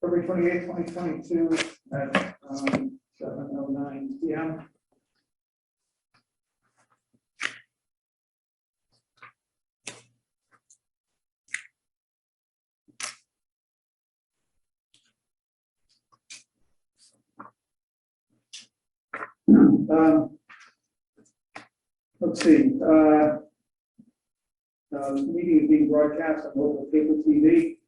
February 28th, 2022 at 7:09 p.m. Let's see. The meeting is being broadcast on local cable TV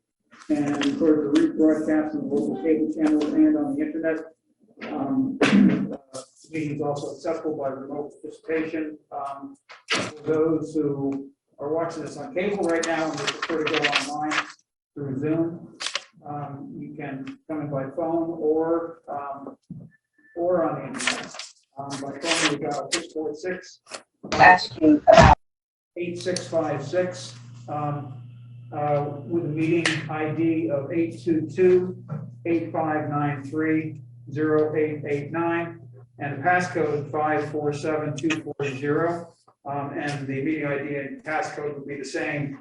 and recorded for rebroadcast on local cable channels and on the internet. The meeting is also accessible by remote participation. For those who are watching this on cable right now and they prefer to go online through Zoom, you can come in by phone or on the internet. By phone, we got 646. Ask you about 8656 with a meeting ID of 822-8593-0889 and the passcode 547240. And the meeting ID and passcode would be the same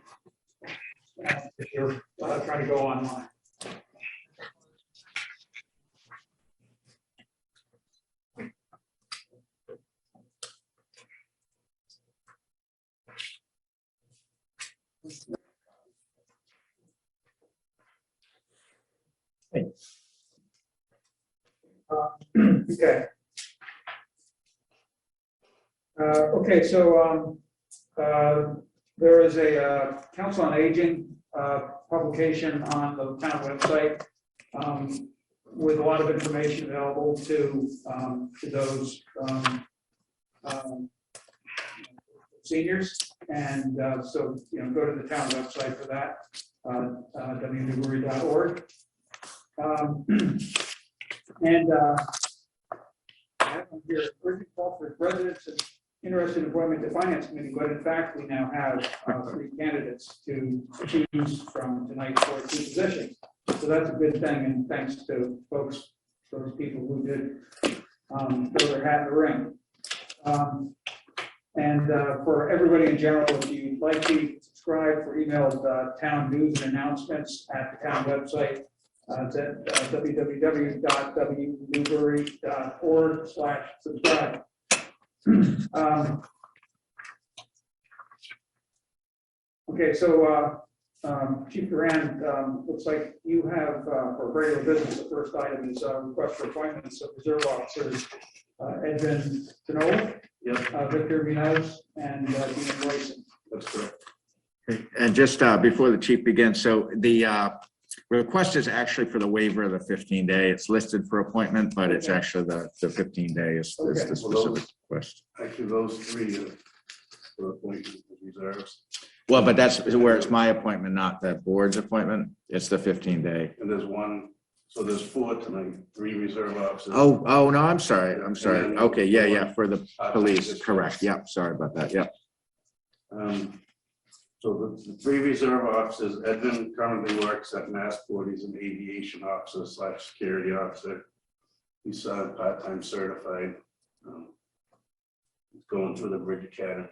if you're trying to go online. Okay. Okay, so there is a Council on Aging publication on the town website with a lot of information available to those seniors, and so go to the town website for that, www.newbury.org. And I have here urgent call for residents and interested in appointment to Finance Committee, but in fact, we now have 3 candidates to choose from tonight for 2 positions. So that's a good thing, and thanks to those people who did throw their hat in the ring. And for everybody in general, if you'd like to subscribe for emailed town news and announcements at the town website, it's at www.newbury.org/subscribe. Okay, so Chief Durand, looks like you have for regular business, the first item is request for appointments of reserve officers Edwin Tanola, yep. Victor Munoz, and Dean Bryson. That's correct. And just before the chief begins, so the request is actually for the waiver of the 15-day. It's listed for appointment, but it's actually the 15-day is the specific request. Actually, those 3 are appointment reserves. Well, but that's where it's my appointment, not the board's appointment. It's the 15-day. And there's 1, so there's 4 tonight, 3 reserve officers. Oh, no, I'm sorry. Okay, yeah, for the police, correct. Yep, sorry about that, yep. So the 3 reserve officers, Edwin currently works at Massport. He's an aviation officer / security officer. He's part-time certified. He's going through the Bridge Academy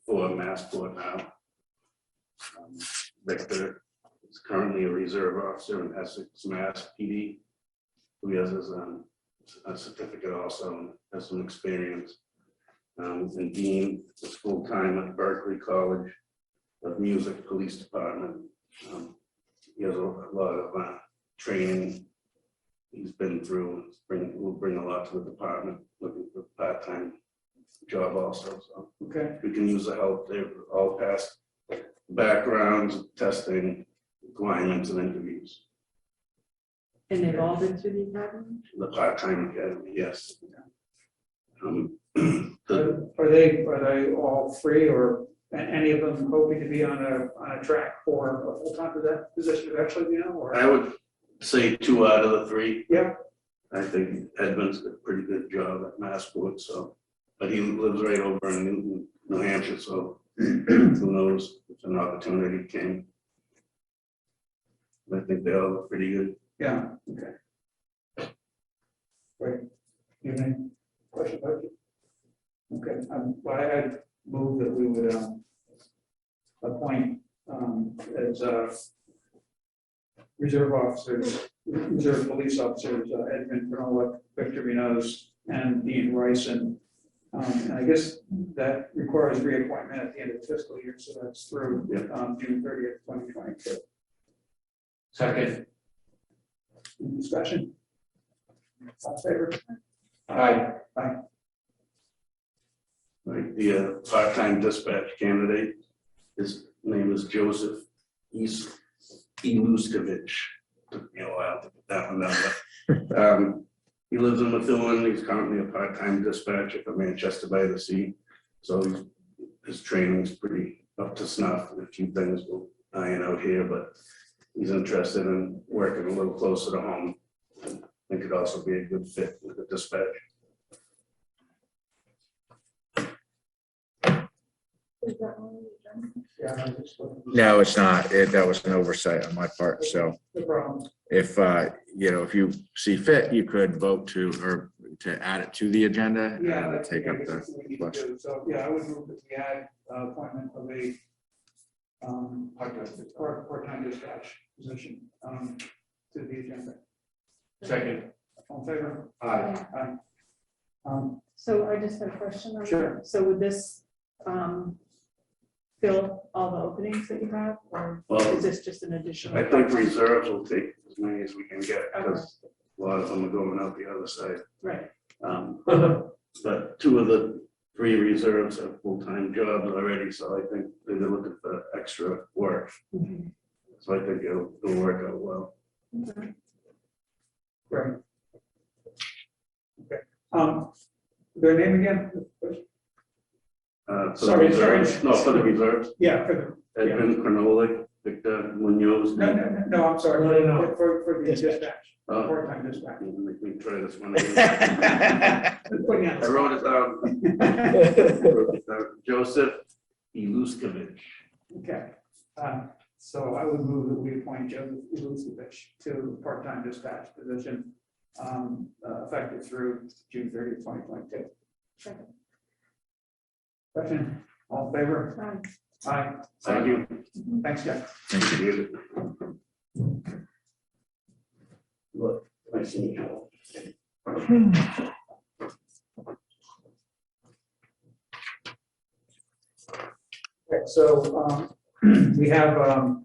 for Massport now. Victor is currently a reserve officer in Essex, Mass PD. Who has his a certificate also and has some experience. And Dean is full-time at Berkeley College of Music Police Department. He has a lot of training he's been through. Will bring a lot to the department. Looking for a part-time job also. So Okay. we can use the help. They've all passed backgrounds, testing, requirements, and interviews. And they've all been through the academy? The part-time academy, yes. Are they all 3, or any of them hoping to be on a track for a full-time position eventually? Or I would say 2 out of the 3. yeah. I think Edmund's did a pretty good job at Massport, so, but he lives right over in Newton, New Hampshire, so who knows if an opportunity came. I think they all look pretty good. Yeah. Okay. Great. You have any question about it? Okay. Well, I move that we would appoint as reserve officers, reserve police officers, Edmund Penola, Victor Munoz, and Dean Rice. And I guess that requires reappointment at the end of the fiscal year, so that's through June 30th, 2022. Second. Any discussion? All in favor? Aye. Aye. Right, the part-time dispatch candidate, his name is Joseph Iluskovich. Took me a while to put that one down, but he lives in Methuen. He's currently a part-time dispatcher for Manchester by the Sea. So his training's pretty up to snuff. A few things we'll iron out here, but he's interested in working a little closer to home. I think it'd also be a good fit with the dispatch. Yeah, I just looking. No, it's not. That was an oversight on my part. So No problem. if, if you see fit, you could vote to add it to the agenda Yeah, and that's take up what we need to question. do. So, yeah, I would move that we add appointment of a part-time dispatch position to the agenda. Second. All in favor? Aye. Aye. So I just had a question on Sure. that. So would this fill all the openings that you have, or Well, is this just an additional? I think reserves will take as many as we can get, because a lot of them are going out the other side. Right. But 2 of the 3 reserves have full-time jobs already, so I think they're looking for extra work. Mhm. So I think it'll work out well. Okay. Great. Okay. Their name again? For the Sorry, reserves, no, for the reserves, Yeah, for the, Edmund Penola, Victor Munoz. no, I'm sorry. No. For the dispatch, Oh. part-time dispatch. Make me try this one again. Putting you on I the wrote it down. Joseph Iluskovich. Okay, so I would move that we appoint Joseph Iluskovich to the part-time dispatch position, effective through June 30th, 2022. Second. Question, all in favor? Aye. Aye. Thank you. Thanks, Jeff. Thank you. Look, nice to meet you. Okay, so we have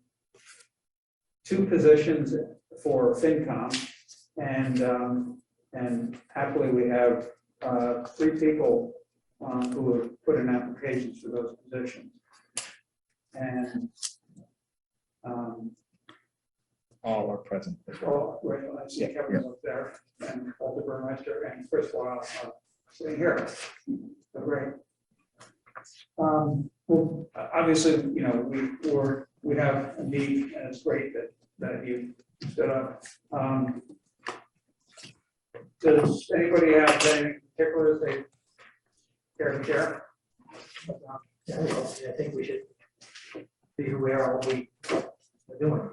2 positions for FinCom, and happily we have 3 people who have put in applications for those positions. And All are present. well, I see Kevin's up there, and Walter Burmeister and Chris Weil sitting here. So great. Well, obviously, we have a need, and it's great that you stood up. Does anybody have any particulars they care to share? Yeah, well, I think we should be aware of what we're doing.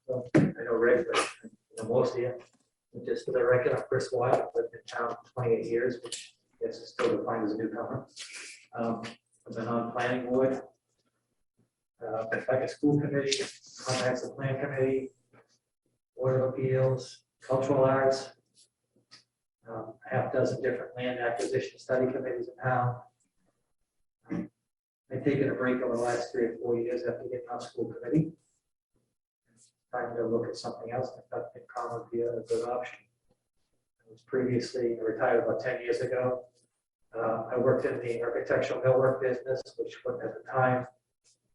So I know Rick, but most of you, and just for the record, I'm Chris Weil. I've lived in town for 28 years, which I guess is still defined as a newcomer. I've been on planning board, like a school committee, comprehensive plan committee, board of appeals, cultural arts, a half dozen different land acquisition study committees in town. I've taken a break over the last 3 or 4 years after getting on school committee. Time to look at something else. I thought FinCom would be a good option. I was previously retired about 10 years ago. I worked in the architectural millwork business, which at the time,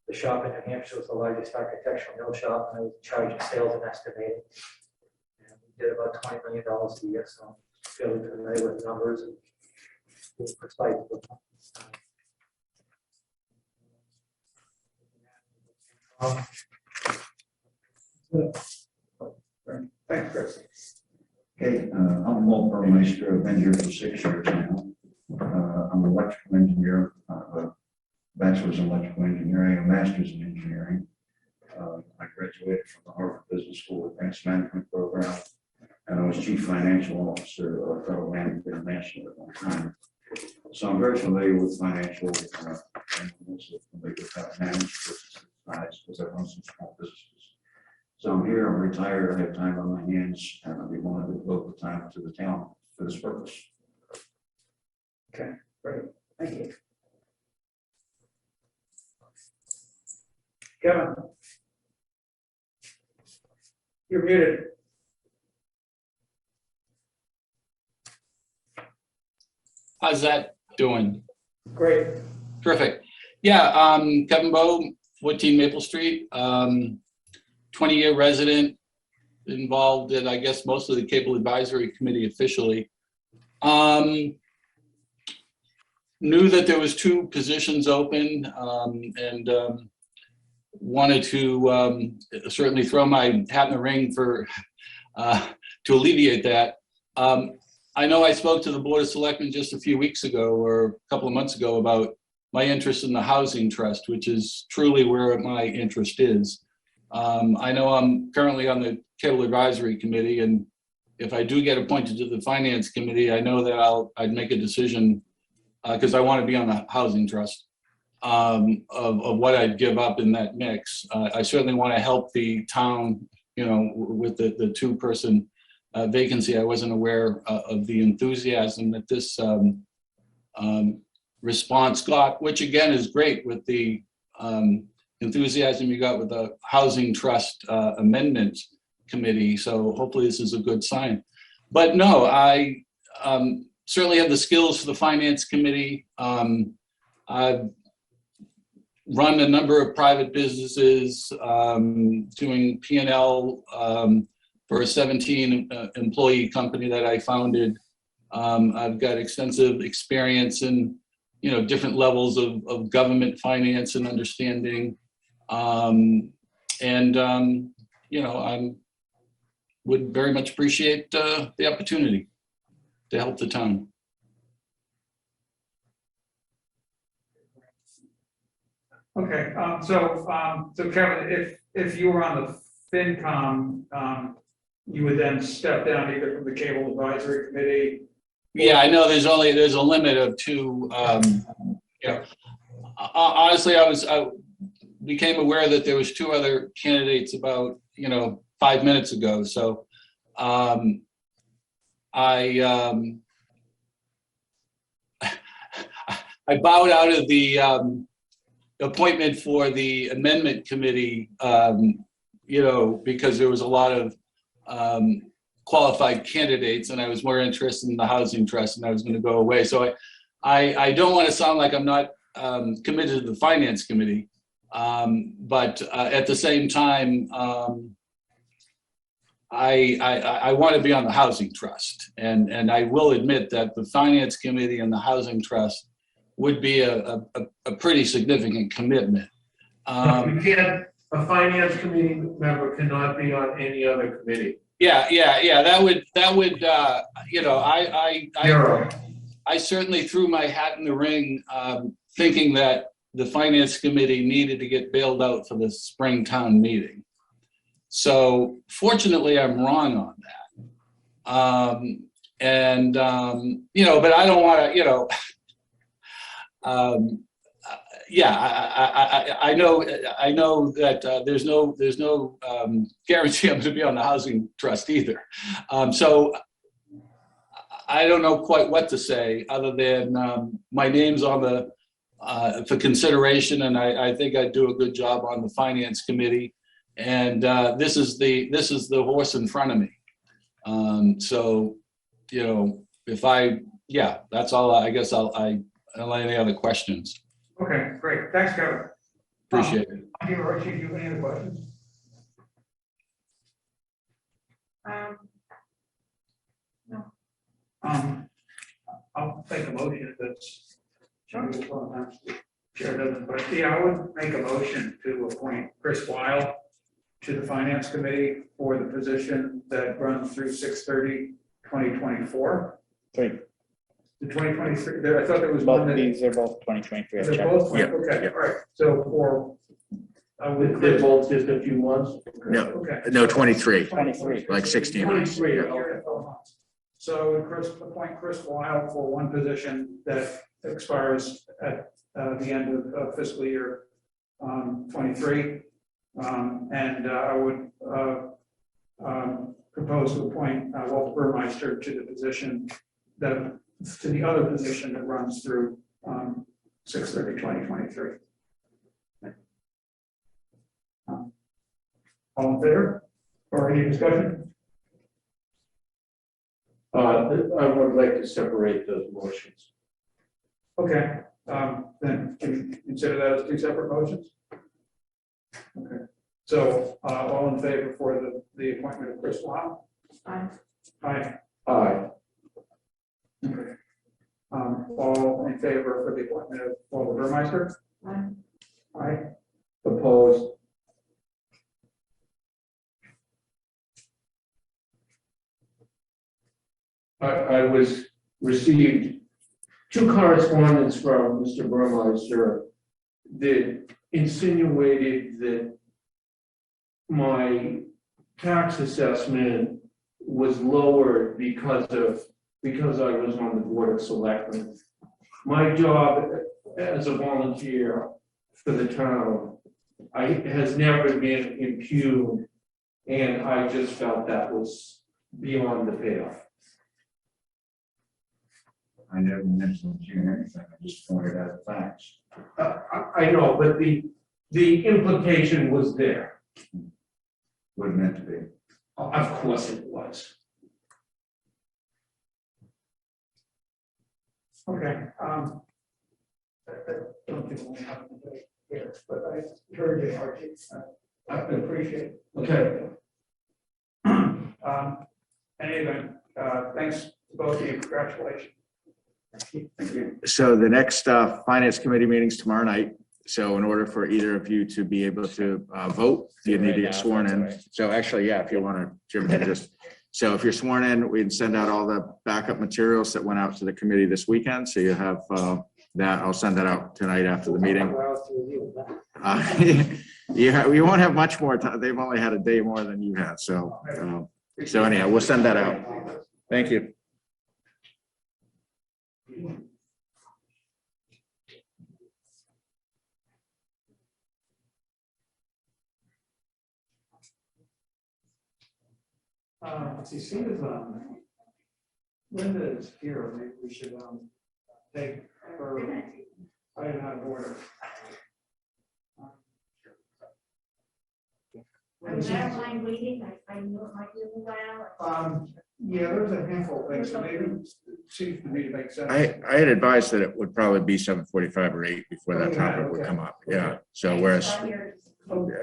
the shop in New Hampshire was the largest architectural mill shop, and I was in charge of sales and estimating. And we did about $20 million a year, so I'm fairly familiar with numbers and being precise with them. Thanks, Chris. Okay, I'm Walt Burmeister. I've been here for 6 years now. I'm an electrical engineer, a bachelor's in electrical engineering, a master's in engineering. I graduated from the Harvard Business School Advanced Management Program, and I was chief financial officer of Federal Management International at one time. So I'm very familiar with financial, and also familiar with how to manage businesses, because I run some small businesses. So I'm here, I'm retired, I have time on my hands, and I'll be willing to devote the time to the town for this purpose. Great, thank you. Kevin? You're muted. How's that doing? Great. Terrific. Yeah, Kevin Bowe, 14 Maple Street, 20-year resident, involved in, I guess, most of the Cable Advisory Committee officially. Knew that there was 2 positions open, and wanted to certainly throw my hat in the ring for to alleviate that. I know I spoke to the Board of Selectmen just a few weeks ago or a couple of months ago about my interest in the Housing Trust, which is truly where my interest is. I know I'm currently on the Cable Advisory Committee, and if I do get appointed to the Finance Committee, I know that I'd make a decision because I want to be on the Housing Trust of what I'd give up in that mix. I certainly want to help the town, you know, with the 2-person vacancy. I wasn't aware of the enthusiasm that this response got, which again is great with the enthusiasm you got with the Housing Trust Amendment Committee. So hopefully this is a good sign. But no, I certainly have the skills for the Finance Committee. I've run a number of private businesses, doing P&L for a 17 employee company that I founded. I've got extensive experience in, you know, different levels of government finance and understanding. You know, I would very much appreciate the opportunity to help the town. Okay, so Kevin, if you were on the FinCom, you would then step down either from the Cable Advisory Committee. Yeah, I know there's a limit of 2. You know, honestly, I became aware that there was 2 other candidates about, you know, 5 minutes ago. So I bowed out of the appointment for the Amendment Committee, you know, because there was a lot of qualified candidates, and I was more interested in the Housing Trust, and I was going to go away. So I don't want to sound like I'm not committed to the Finance Committee, but at the same time, I want to be on the Housing Trust, and I will admit that the Finance Committee and the Housing Trust would be a pretty significant commitment. You can't, a Finance Committee member cannot be on any other committee. Yeah. That would you know, I certainly threw my hat in the ring, thinking that the Finance Committee needed to get bailed out for the spring town meeting. So fortunately, I'm wrong on that. You know, but I don't want to, you know. Yeah, I know that there's no guarantee I'm going to be on the Housing Trust either. So I don't know quite what to say other than my name's on the for consideration, and I think I'd do a good job on the Finance Committee. And this is the horse in front of me. So, you know, yeah, that's all. I guess I'll any other questions. Okay, great. Thanks, Kevin. Appreciate it. Do you have any other questions? No. I'll take a motion if that's. Chair doesn't, but yeah, I would make a motion to appoint Chris Weil to the Finance Committee for the position that runs through 6/30/2024. Great. The 2023, I thought there was one Both that. these are both 2023. I've They're checked. both, Yeah, okay, yeah. all right, so for. They're both just a few months. No, Okay. no, 23, 23. like 16 months. 23, Yeah. okay, 4 months. So appoint Chris Weil for one position that expires at the end of fiscal year 23. And I would propose to appoint Walter Burmeister to the position to the other position that runs through 6/30/2023. All in favor? Or any discussion? I would like to separate those motions. Okay, then can you consider that as two separate motions? Okay, so all in favor for the appointment of Chris Wow? Aye. Aye. Aye. Okay. All in favor for the appointment of Walter Burmeister? Aye. Aye. Opposed? I received two correspondence from Mr. Burmeister that insinuated that my tax assessment was lowered because I was on the Board of Selectmen. My job as a volunteer for the town has never been impugned, and I just felt that was beyond the pale. I never mentioned you anything, I just pointed out facts. I know, but the implication was there. Wasn't meant to be. Of course it was. Okay. I don't think we'll have to do it here, but I heard you, Archie. I appreciate it. Okay. Anyway, thanks to both of you. Congratulations. Thank you. So the next Finance Committee meeting's tomorrow night. So in order for either of you to be able to vote, you need to get sworn in. So actually, yeah, if you want to, Jim, so if you're sworn in, we can send out all the backup materials that went out to the committee this weekend. So you have that. I'll send that out tonight after the meeting. You won't have much more time. They've only had a day more than you had. So anyhow, we'll send that out. Thank you. Let's see, Linda is here, maybe we should take her item out of order. I mean, I don't mind waiting, I know it might be a while. Yeah, there's a handful of things, so maybe it seems to me to make sense. I had advised that it would probably be 7:45 or 8 before that topic would come up. Yeah. So whereas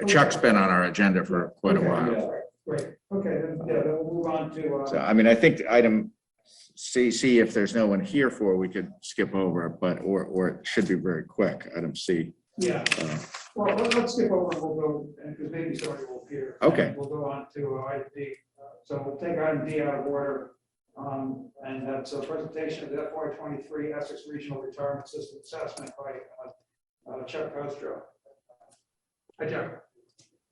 Chuck's been on our agenda for quite a while. Great, okay, then, yeah, then we'll move on to, So, I mean, I think item C, if there's no one here for, we could skip over, but, or it should be very quick, item C. yeah, well, let's skip over and we'll go, because maybe somebody will appear. Okay. We'll go on to item D. So we'll take item D out of order. And that's a presentation of the FY23 Essex Regional Retirement System Assessment by Chuck Costro. Hi, Chuck.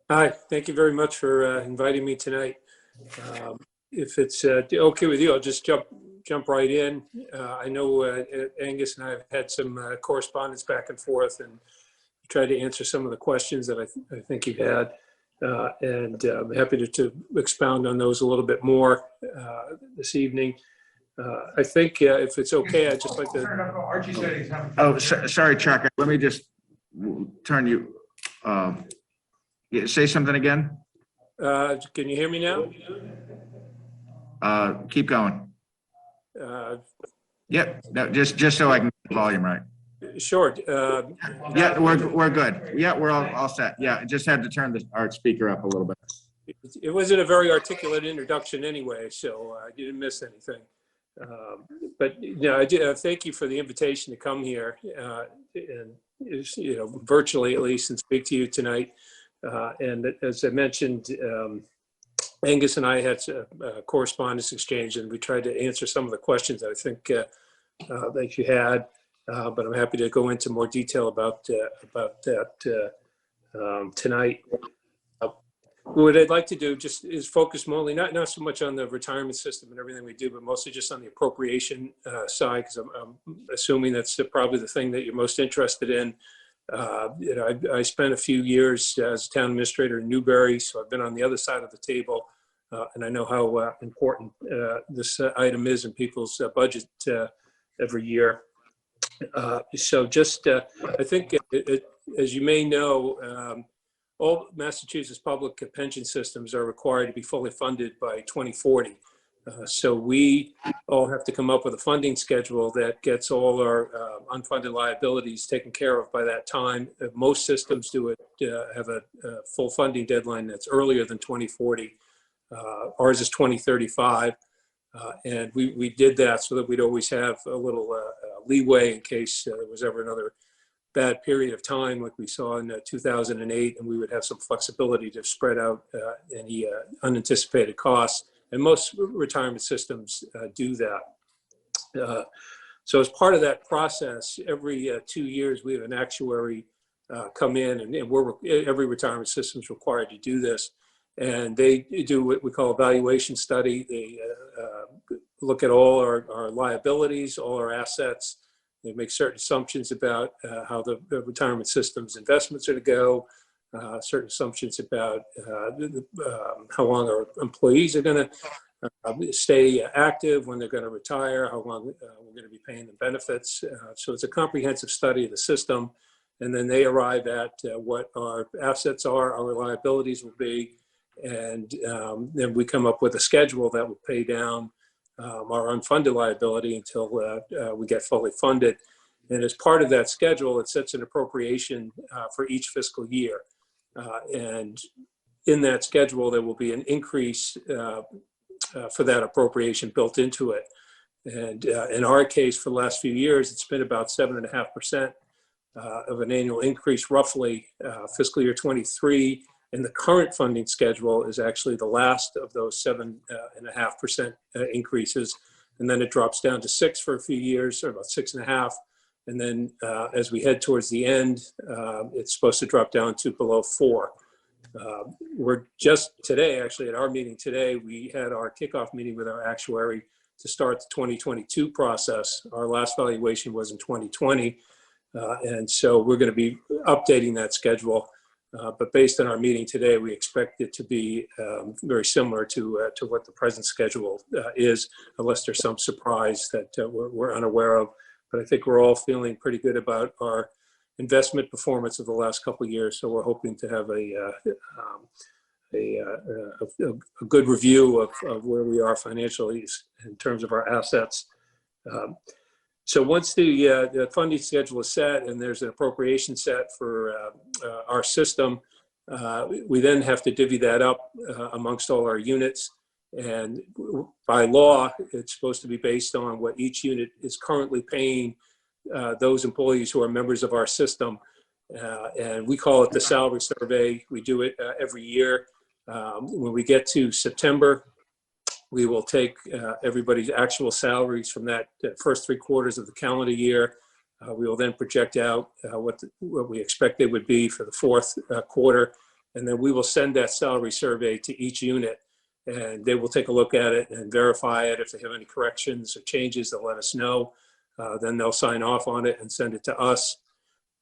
Hi, thank you very much for inviting me tonight. If it's okay with you, I'll just jump right in. I know Angus and I have had some correspondence back and forth and tried to answer some of the questions that I think you've had. And I'm happy to expound on those a little bit more this evening. I think if it's okay, I'd just like to. Archie said he's having. Oh, sorry, Chuck. Let me just turn you. Say something again. Can you hear me now? Keep going. Yep. No, just so I can get the volume right. Sure. Yeah, we're good. Yeah, we're all set. Yeah, just had to turn our speaker up a little bit. It wasn't a very articulate introduction anyway, so I didn't miss anything. But I thank you for the invitation to come here and virtually at least and speak to you tonight. And as I mentioned, Angus and I had a correspondence exchange, and we tried to answer some of the questions that I think that you had. But I'm happy to go into more detail about that tonight. What I'd like to do just is focus mostly, not so much on the retirement system and everything we do, but mostly just on the appropriation side, because I'm assuming that's probably the thing that you're most interested in. I spent a few years as town administrator in Newbury, so I've been on the other side of the table, and I know how important this item is in people's budget every year. So just, I think, as you may know, all Massachusetts public pension systems are required to be fully funded by 2040. So we all have to come up with a funding schedule that gets all our unfunded liabilities taken care of by that time. Most systems do it, have a full funding deadline that's earlier than 2040. Ours is 2035. And we did that so that we'd always have a little leeway in case there was ever another bad period of time like we saw in 2008, and we would have some flexibility to spread out any unanticipated costs. And most retirement systems do that. So as part of that process, every 2 years, we have an actuary come in, and every retirement system is required to do this. And they do what we call a valuation study. They look at all our liabilities, all our assets. They make certain assumptions about how the retirement system's investments are to go, certain assumptions about how long our employees are going to stay active, when they're going to retire, how long we're going to be paying them benefits. So it's a comprehensive study of the system. And then they arrive at what our assets are, our liabilities will be, and then we come up with a schedule that will pay down our unfunded liability until we get fully funded. And as part of that schedule, it sets an appropriation for each fiscal year. And in that schedule, there will be an increase for that appropriation built into it. And in our case, for the last few years, it's been about 7.5% of an annual increase, roughly. Fiscal year 23, and the current funding schedule is actually the last of those 7.5% increases. And then it drops down to 6 for a few years, or about 6.5. And then as we head towards the end, it's supposed to drop down to below 4. We're just today, actually, at our meeting today, we had our kickoff meeting with our actuary to start the 2022 process. Our last valuation was in 2020. And so we're going to be updating that schedule. But based on our meeting today, we expect it to be very similar to what the present schedule is, unless there's some surprise that we're unaware of. But I think we're all feeling pretty good about our investment performance of the last couple of years. So we're hoping to have a good review of where we are financially in terms of our assets. So once the funding schedule is set and there's an appropriation set for our system, we then have to divvy that up amongst all our units. And by law, it's supposed to be based on what each unit is currently paying those employees who are members of our system. And we call it the salary survey. We do it every year. When we get to September, we will take everybody's actual salaries from that first 3 quarters of the calendar year. We will then project out what we expect they would be for the 4th quarter. And then we will send that salary survey to each unit. And they will take a look at it and verify it. If they have any corrections or changes, they'll let us know. Then they'll sign off on it and send it to us.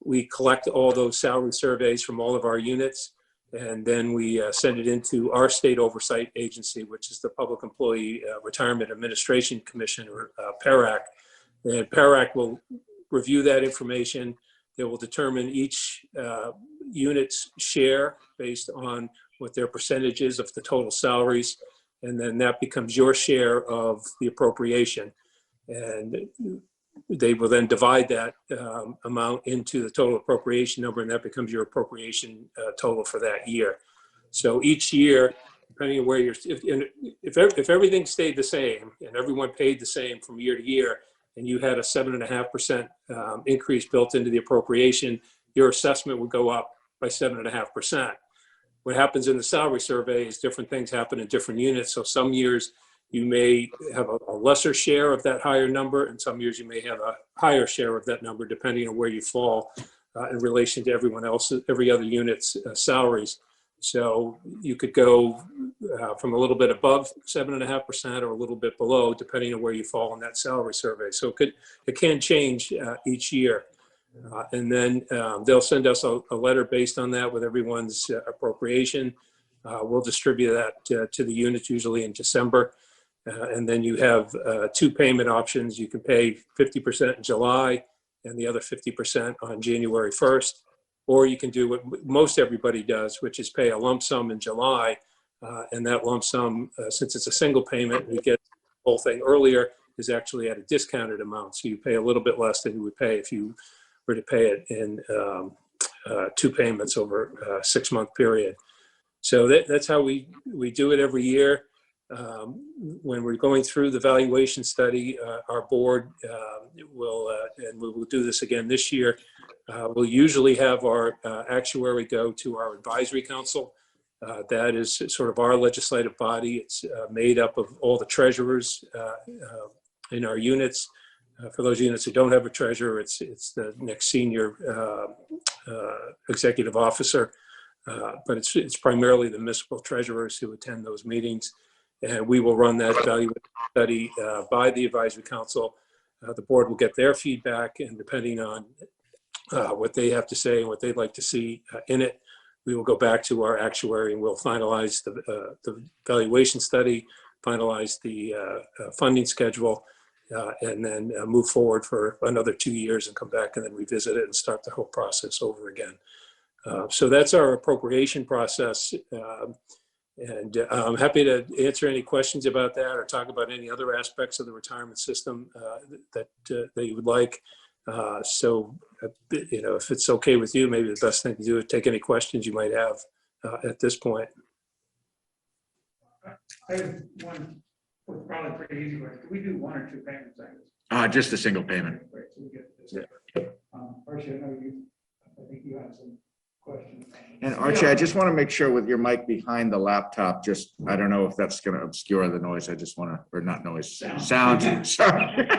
We collect all those salary surveys from all of our units. And then we send it into our state oversight agency, which is the Public Employee Retirement Administration Commission, or PERAC. And PERAC will review that information. They will determine each unit's share based on what their percentage is of the total salaries. And then that becomes your share of the appropriation. And they will then divide that amount into the total appropriation number, and that becomes your appropriation total for that year. So each year, depending on where you're, if everything stayed the same and everyone paid the same from year to year, and you had a 7.5% increase built into the appropriation, your assessment would go up by 7.5%. What happens in the salary survey is different things happen in different units. So some years you may have a lesser share of that higher number, and some years you may have a higher share of that number, depending on where you fall in relation to everyone else's, every other unit's salaries. So you could go from a little bit above 7.5% or a little bit below, depending on where you fall in that salary survey. So it can change each year. And then they'll send us a letter based on that with everyone's appropriation. We'll distribute that to the units usually in December. And then you have two payment options. You can pay 50% in July and the other 50% on January 1st. Or you can do what most everybody does, which is pay a lump sum in July. And that lump sum, since it's a single payment, we get the whole thing earlier, is actually at a discounted amount. So you pay a little bit less than you would pay if you were to pay it in two payments over a 6-month period. So that's how we do it every year. When we're going through the valuation study, our board will, and we will do this again this year, we'll usually have our actuary go to our advisory council. That is sort of our legislative body. It's made up of all the treasurers in our units. For those units who don't have a treasurer, it's the next senior executive officer. But it's primarily the municipal treasurers who attend those meetings. And we will run that valuation study by the advisory council. The board will get their feedback, and depending on what they have to say and what they'd like to see in it, we will go back to our actuary and we'll finalize the valuation study, finalize the funding schedule, and then move forward for another 2 years and come back and then revisit it and start the whole process over again. So that's our appropriation process. And I'm happy to answer any questions about that or talk about any other aspects of the retirement system that you would like. So, if it's okay with you, maybe the best thing to do is take any questions you might have at this point. I have one, probably pretty easy one. Can we do 1 or 2 payments? Just a single payment. Great, so we get this. Archie, I know I think you have some questions. And Archie, I just want to make sure with your mic behind the laptop, I don't know if that's going to obscure the noise. I just want to, or not noise, sound. Sorry. Sound.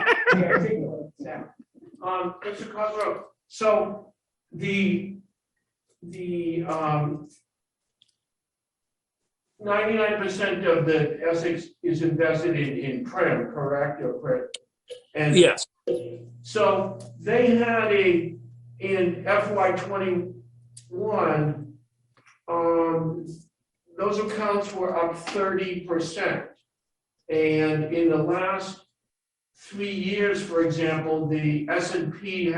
Mr. Cosgrove, so the 99% of the Essex is invested in Prim, correct? Or Prim? And yes. So they had in FY21, those accounts were up 30%. And in the last 3 years, for example, the S&P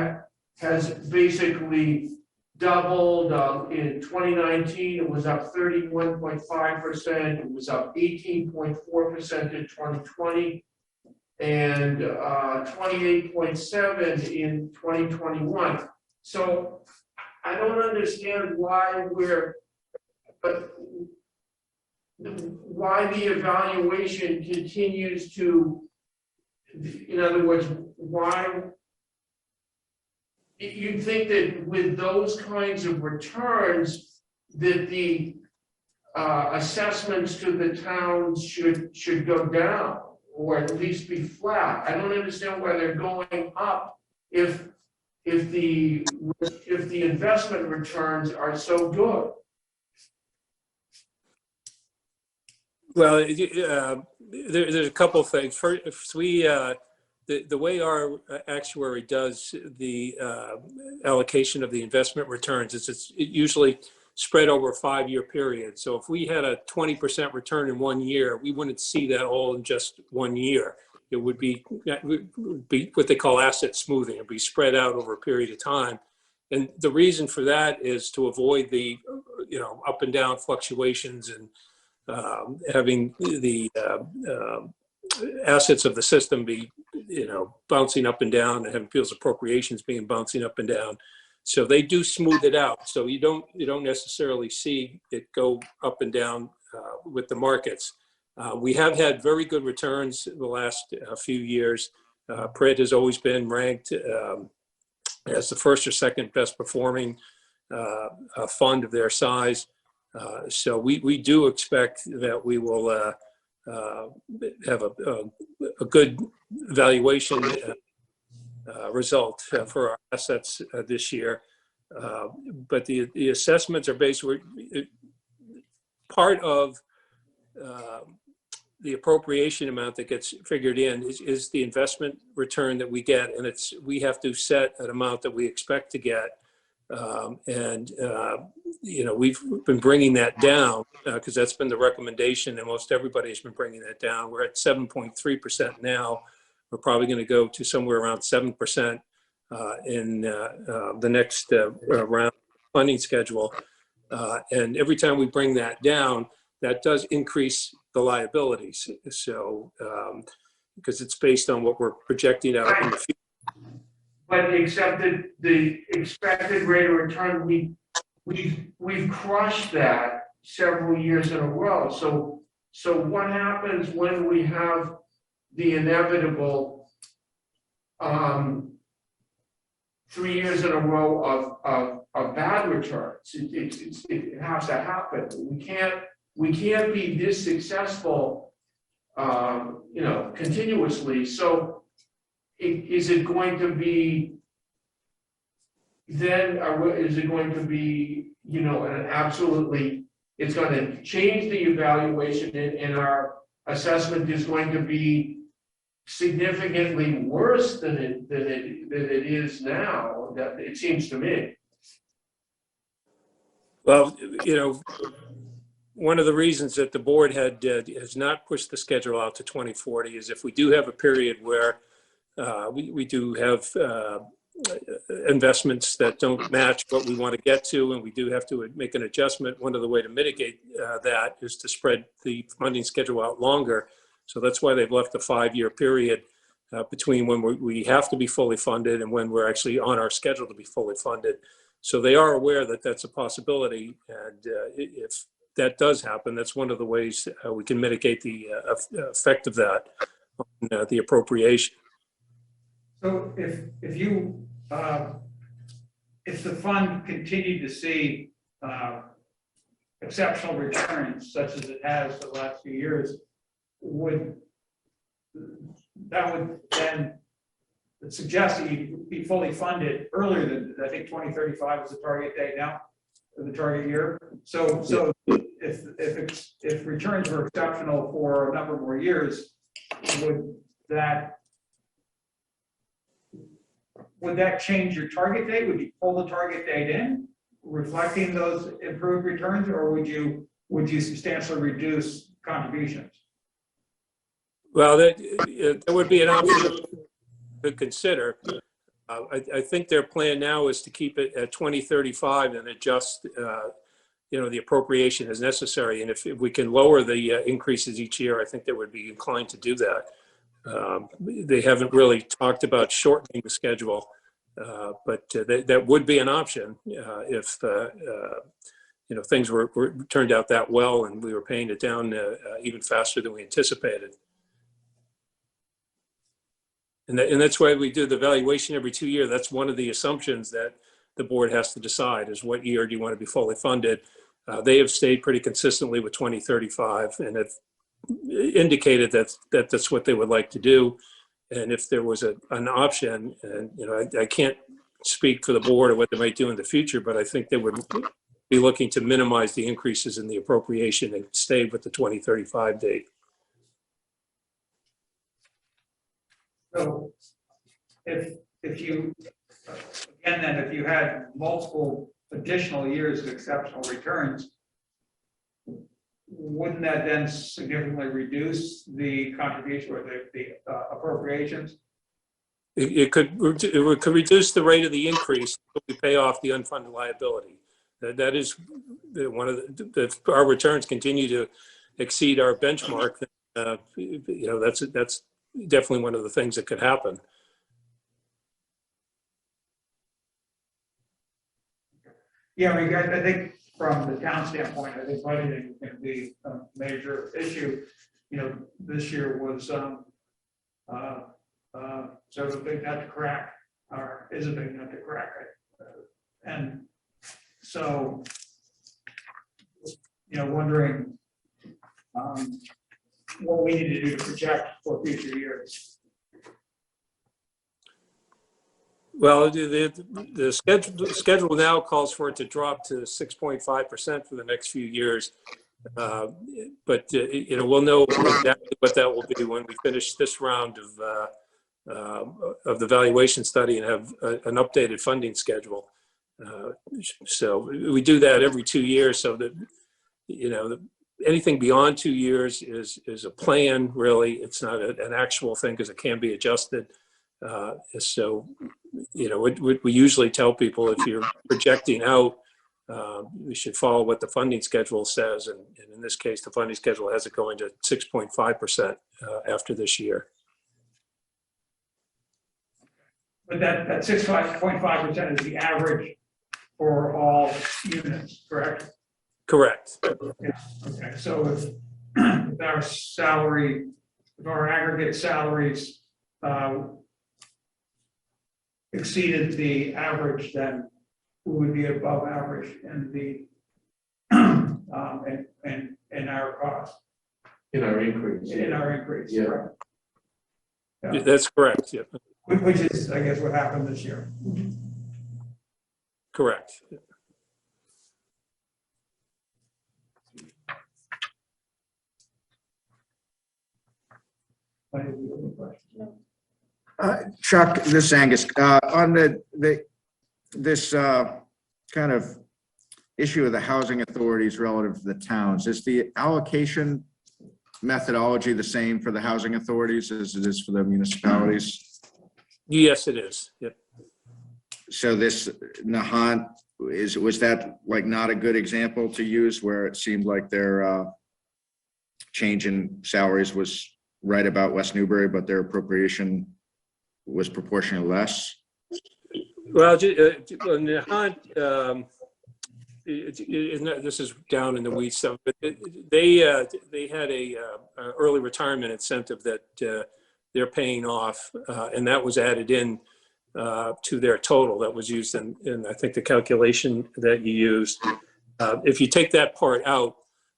has basically doubled. In 2019, it was up 31.5%. It was up 18.4% in 2020, and 28.7% in 2021. So I don't understand why why the evaluation continues to. In other words, why you'd think that with those kinds of returns that the assessments to the towns should go down or at least be flat. I don't understand why they're going up if the investment returns are so good. Well, there's a couple of things. First, the way our actuary does the allocation of the investment returns is it's usually spread over a 5-year period. So if we had a 20% return in 1 year, we wouldn't see that all in just 1 year. It would be what they call asset smoothing. It'd be spread out over a period of time. And the reason for that is to avoid the up and down fluctuations and having the assets of the system be, bouncing up and down, and having people's appropriations being bouncing up and down. So they do smooth it out. So you don't necessarily see it go up and down with the markets. We have had very good returns the last few years. PRIT has always been ranked as the first or second best performing fund of their size. So we do expect that we will have a good valuation result for our assets this year. But the assessments are basically part of the appropriation amount that gets figured in is the investment return that we get, and we have to set an amount that we expect to get. We've been bringing that down because that's been the recommendation, and most everybody's been bringing that down. We're at 7.3% now. We're probably going to go to somewhere around 7% in the next round funding schedule. And every time we bring that down, that does increase the liabilities. So, because it's based on what we're projecting out in the future. But the expected rate of return, we've crushed that several years in a row. So what happens when we have the inevitable 3 years in a row of bad returns? It has to happen. We can't be this successful, continuously. So is it going to be then, or is it going to be, an absolutely, it's going to change the evaluation and our assessment is going to be significantly worse than it is now, that it seems to me. Well, one of the reasons that the board has not pushed the schedule out to 2040 is if we do have a period where we do have investments that don't match what we want to get to, and we do have to make an adjustment. One of the way to mitigate that is to spread the funding schedule out longer. So that's why they've left a 5-year period between when we have to be fully funded and when we're actually on our schedule to be fully funded. So they are aware that that's a possibility, and if that does happen, that's one of the ways we can mitigate the effect of that on the appropriation. So if the fund continued to see exceptional returns such as it has the last few years, would then suggest that you'd be fully funded earlier than, I think 2035 is the target date now, or the target year. So if returns were exceptional for a number more years, would that change your target date? Would you pull the target date in, reflecting those improved returns, or would you substantially reduce contributions? Well, that would be an option to consider. I think their plan now is to keep it at 2035 and adjust, the appropriation as necessary. And if we can lower the increases each year, I think they would be inclined to do that. They haven't really talked about shortening the schedule, but that would be an option if things were turned out that well and we were paying it down even faster than we anticipated. And that's why we do the valuation every 2 years. That's one of the assumptions that the board has to decide is what year do you want to be fully funded. They have stayed pretty consistently with 2035 and have indicated that that's what they would like to do. And if there was an option, and I can't speak for the board or what they might do in the future, but I think they would be looking to minimize the increases in the appropriation and stay with the 2035 date. So if you had multiple additional years of exceptional returns, wouldn't that then significantly reduce the contribution or the appropriations? It could reduce the rate of the increase if we pay off the unfunded liability. That is one of if our returns continue to exceed our benchmark, that's definitely one of the things that could happen. Yeah, I mean, I think from the town standpoint, I think budgeting is going to be a major issue. This year was sort of a big nut to crack, or is a big nut to crack. And so, wondering what we need to do to project for future years. Well, the schedule now calls for it to drop to 6.5% for the next few years. But, we'll know exactly what that will be when we finish this round of the valuation study and have an updated funding schedule. So we do that every 2 years so that, anything beyond 2 years is a plan, really. It's not an actual thing because it can be adjusted. So, we usually tell people if you're projecting out, we should follow what the funding schedule says. And in this case, the funding schedule has it going to 6.5% after this year. But that 6.5% is the average for all units, correct? Correct. Yeah, okay, so if our aggregate salaries exceeded the average, then we would be above average in the in our cost, In our increase. Yeah. Right. Yeah. That's correct. Yeah. Which is, I guess, what happened this year. Correct. Chuck, this is Angus. On this kind of issue of the housing authorities relative to the towns, is the allocation methodology the same for the housing authorities as it is for the municipalities? Yes, it is. Yep. So this Nahant, was that like not a good example to use where it seemed like their change in salaries was right about West Newbury, but their appropriation was proportionally less? Well, Nahant, this is down in the weeds stuff, but they had a early retirement incentive that they're paying off, and that was added in to their total that was used in I think the calculation that you used. If you take that part out,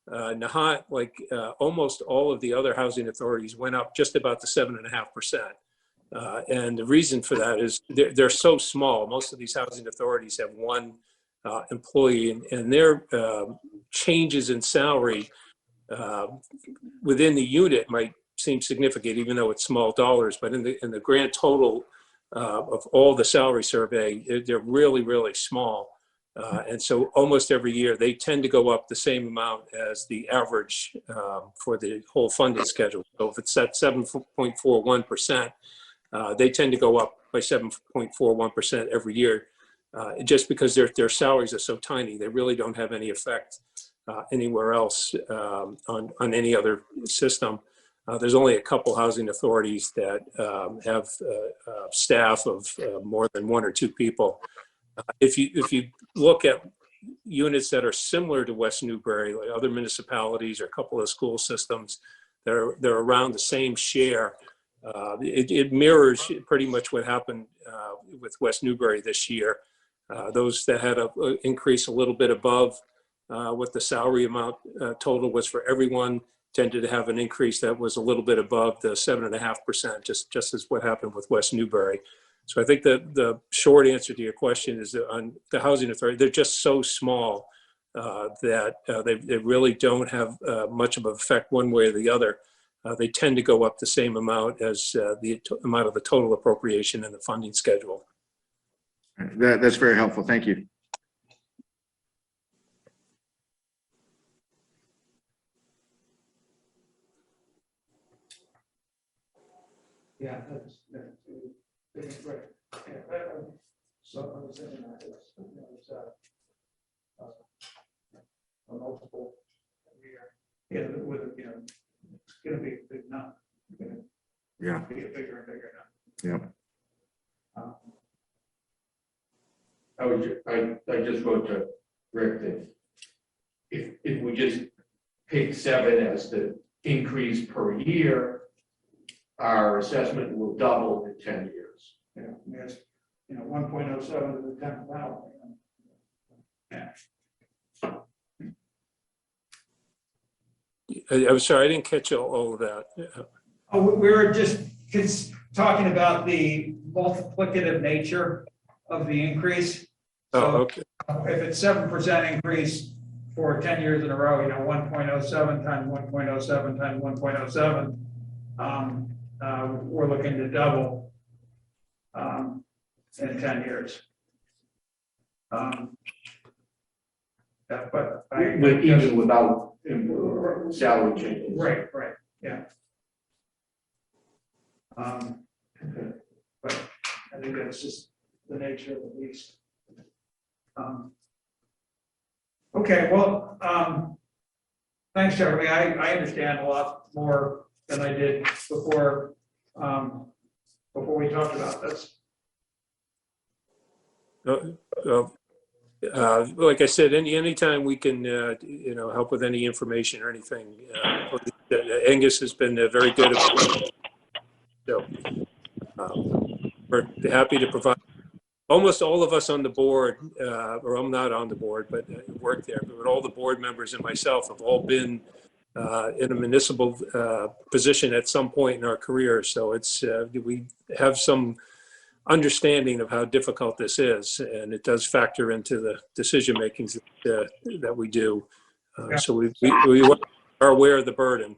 Nahant, like almost all of the other housing authorities, went up just about the 7.5%. And the reason for that is they're so small. Most of these housing authorities have one employee, and their changes in salary within the unit might seem significant, even though it's small dollars. But in the grand total of all the salary survey, they're really, really small. And so almost every year they tend to go up the same amount as the average for the whole funding schedule. So if it's at 7.41%, they tend to go up by 7.41% every year, just because their salaries are so tiny. They really don't have any effect anywhere else on any other system. There's only a couple housing authorities that have staff of more than 1 or 2 people. If you look at units that are similar to West Newbury, like other municipalities or a couple of school systems, they're around the same share. It mirrors pretty much what happened with West Newbury this year. Those that had an increase a little bit above what the salary amount total was for everyone tended to have an increase that was a little bit above the 7.5%, just as what happened with West Newbury. So I think that the short answer to your question is that on the housing authority, they're just so small that they really don't have much of an effect one way or the other. They tend to go up the same amount as the amount of the total appropriation in the funding schedule. That's very helpful. Thank you. Yeah, that's great. So I was saying that it's a multiple year. Yeah, with it's going to be a big number. Yeah. Be a bigger and bigger Yeah. number. I just wrote to Rick that if we just pick 7 as the increase per year, our assessment will double in 10 years. Yeah, yes, 1.07 to the 10th power. Yeah. I'm sorry, I didn't catch all of that. Oh, we were just talking about the multiplicative nature of the increase. Oh, So okay. if it's 7% increase for 10 years in a row, 1.07 times 1.07 times 1.07. We're looking to double in 10 years. But Even without salary changes. right, yeah. But I think that's just the nature of the beast. Okay, well, thanks, Jeremy. I understand a lot more than I did before we talked about this. Like I said, anytime we can, help with any information or anything, Angus has been very good about it. So we're happy to provide. Almost all of us on the board, or I'm not on the board, but I work there, but all the board members and myself have all been in a municipal position at some point in our career. So we have some understanding of how difficult this is, and it does factor into the decision makings that we do. So we are aware of the burden.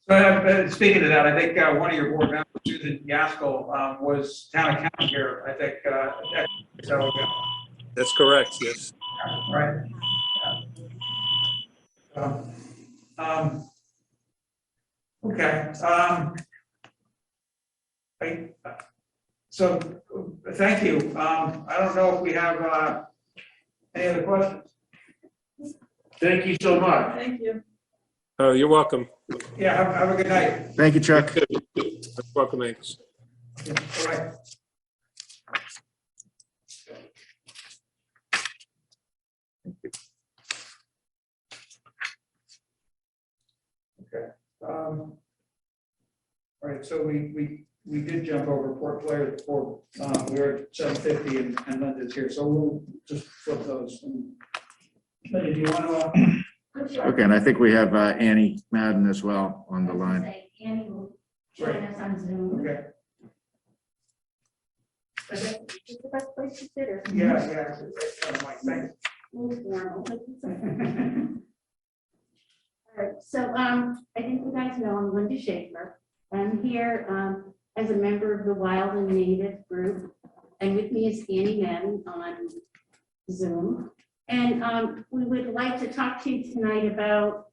So speaking of that, I think one of your board members, Susan Yaskell, was town accountant here, I think, so ago. That's correct, yes. Right. Okay. So thank you. I don't know if we have any other questions. Thank you so much. Thank you. Oh, you're welcome. Yeah, have a good night. Thank you, Chuck. Welcome, Angus. Yeah, all right. Okay. All right, so we did jump over Port Blair before. We're at 7:50 and Linda's here, so we'll just flip those. Linda, do you want to? Okay, and I think we have Annie Madden as well on the line. Annie will join us on Zoom. Okay. Is that just the best place to sit, or? Yeah. Thanks. Move formal. All right, so I think you guys know I'm Linda Schaefer. I'm here as a member of the Wild and Native group, and with me is Annie Madden on Zoom. And we would like to talk to you tonight about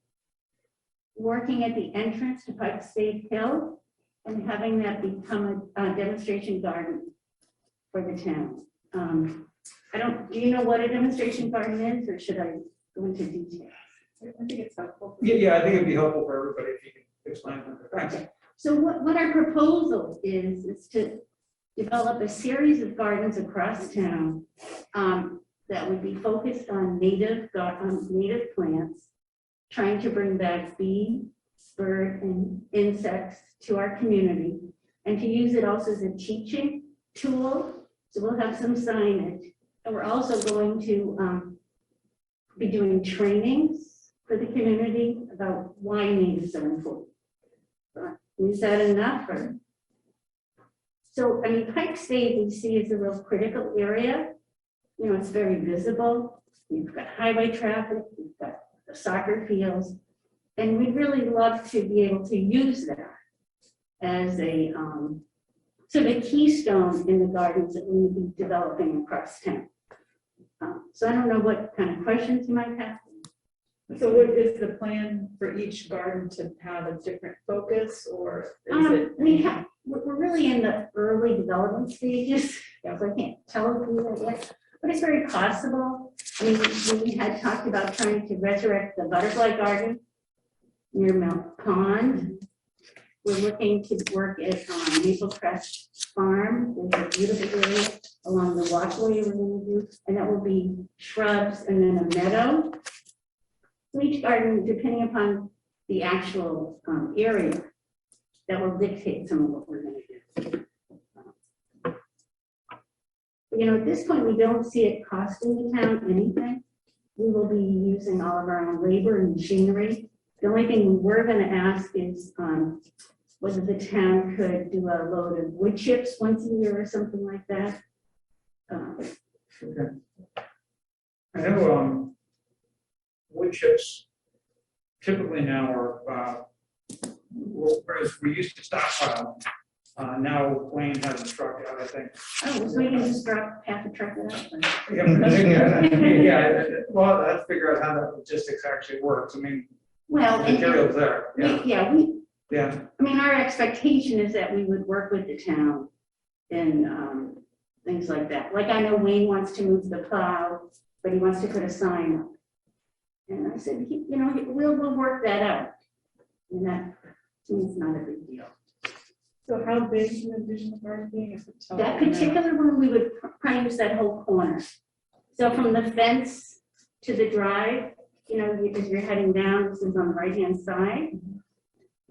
working at the entrance to Pike State Hill and having that become a demonstration garden for the town. Do you know what a demonstration garden is, or should I go into detail? I think it's helpful. Yeah, I think it'd be helpful for everybody if you could explain that. Thanks. Okay. So what our proposal is to develop a series of gardens across town that would be focused on native plants, trying to bring back bee, bird, and insects to our community, and to use it also as a teaching tool. So we'll have some signage, and we're also going to be doing trainings for the community about why natives are important. Is that enough? Or? So, I mean, Pike State we see is a real critical area. It's very visible. You've got highway traffic, you've got the soccer fields, and we'd really love to be able to use that as a sort of a keystone in the gardens that we will be developing across town. So I don't know what kind of questions you might have. So what is the plan for each garden to have a different focus, or is it? We're really in the early development stages, so I can't tell you that yet, but it's very possible. I mean, we had talked about trying to resurrect the butterfly garden near Mount Pond. We're looking to work at Maple Crest Farm. There's a beautiful area along the walkway we're going to do, and that will be shrubs and then a meadow. Each garden, depending upon the actual area, that will dictate some of what we're going to do. At this point, we don't see it costing the town anything. We will be using all of our own labor and machinery. The only thing we're going to ask is whether the town could do a load of wood chips once a year or something like that. Okay. I know wood chips typically now are, whereas we used to stockpile, now Wayne has a truck out, I think. Oh, so we can just drop half a truck of that. Yeah, well, let's figure out how that logistics actually works. I mean, Well, the and- material's there, yeah, yeah, we, yeah. I mean, our expectation is that we would work with the town in things like that. Like I know Wayne wants to move the plow, but he wants to put a sign up. And I said, you know, we'll work that out. And that, to me, is not a big deal. So how big do you envision the garden being? Is it tall? That particular one, we would probably use that whole corner. So from the fence to the drive, you know, as you're heading down, this is on the right-hand side.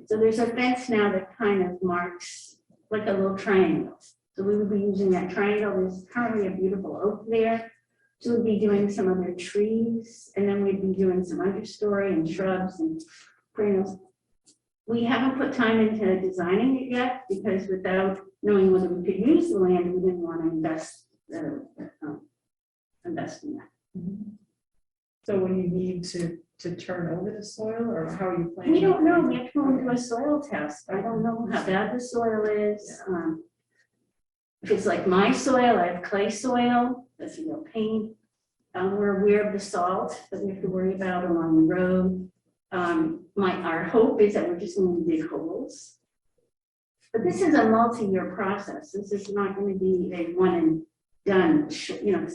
So there's a fence now that kind of marks like a little triangle. So we would be using that triangle. There's currently a beautiful oak there. So we'd be doing some other trees, and then we'd be doing some understory and shrubs and perennials. We haven't put time into designing it yet, because without knowing whether we could use the land, we didn't want to invest in that. So when you need to turn over the soil, or how are you planning? We don't know. We have to go and do a soil test. I don't know how bad the soil is. If it's like my soil, I have clay soil, that's a real pain. We're aware of the salt that we have to worry about along the road. Our hope is that we're just going to dig holes. But this is a multi-year process. This is not going to be a one and done, you know,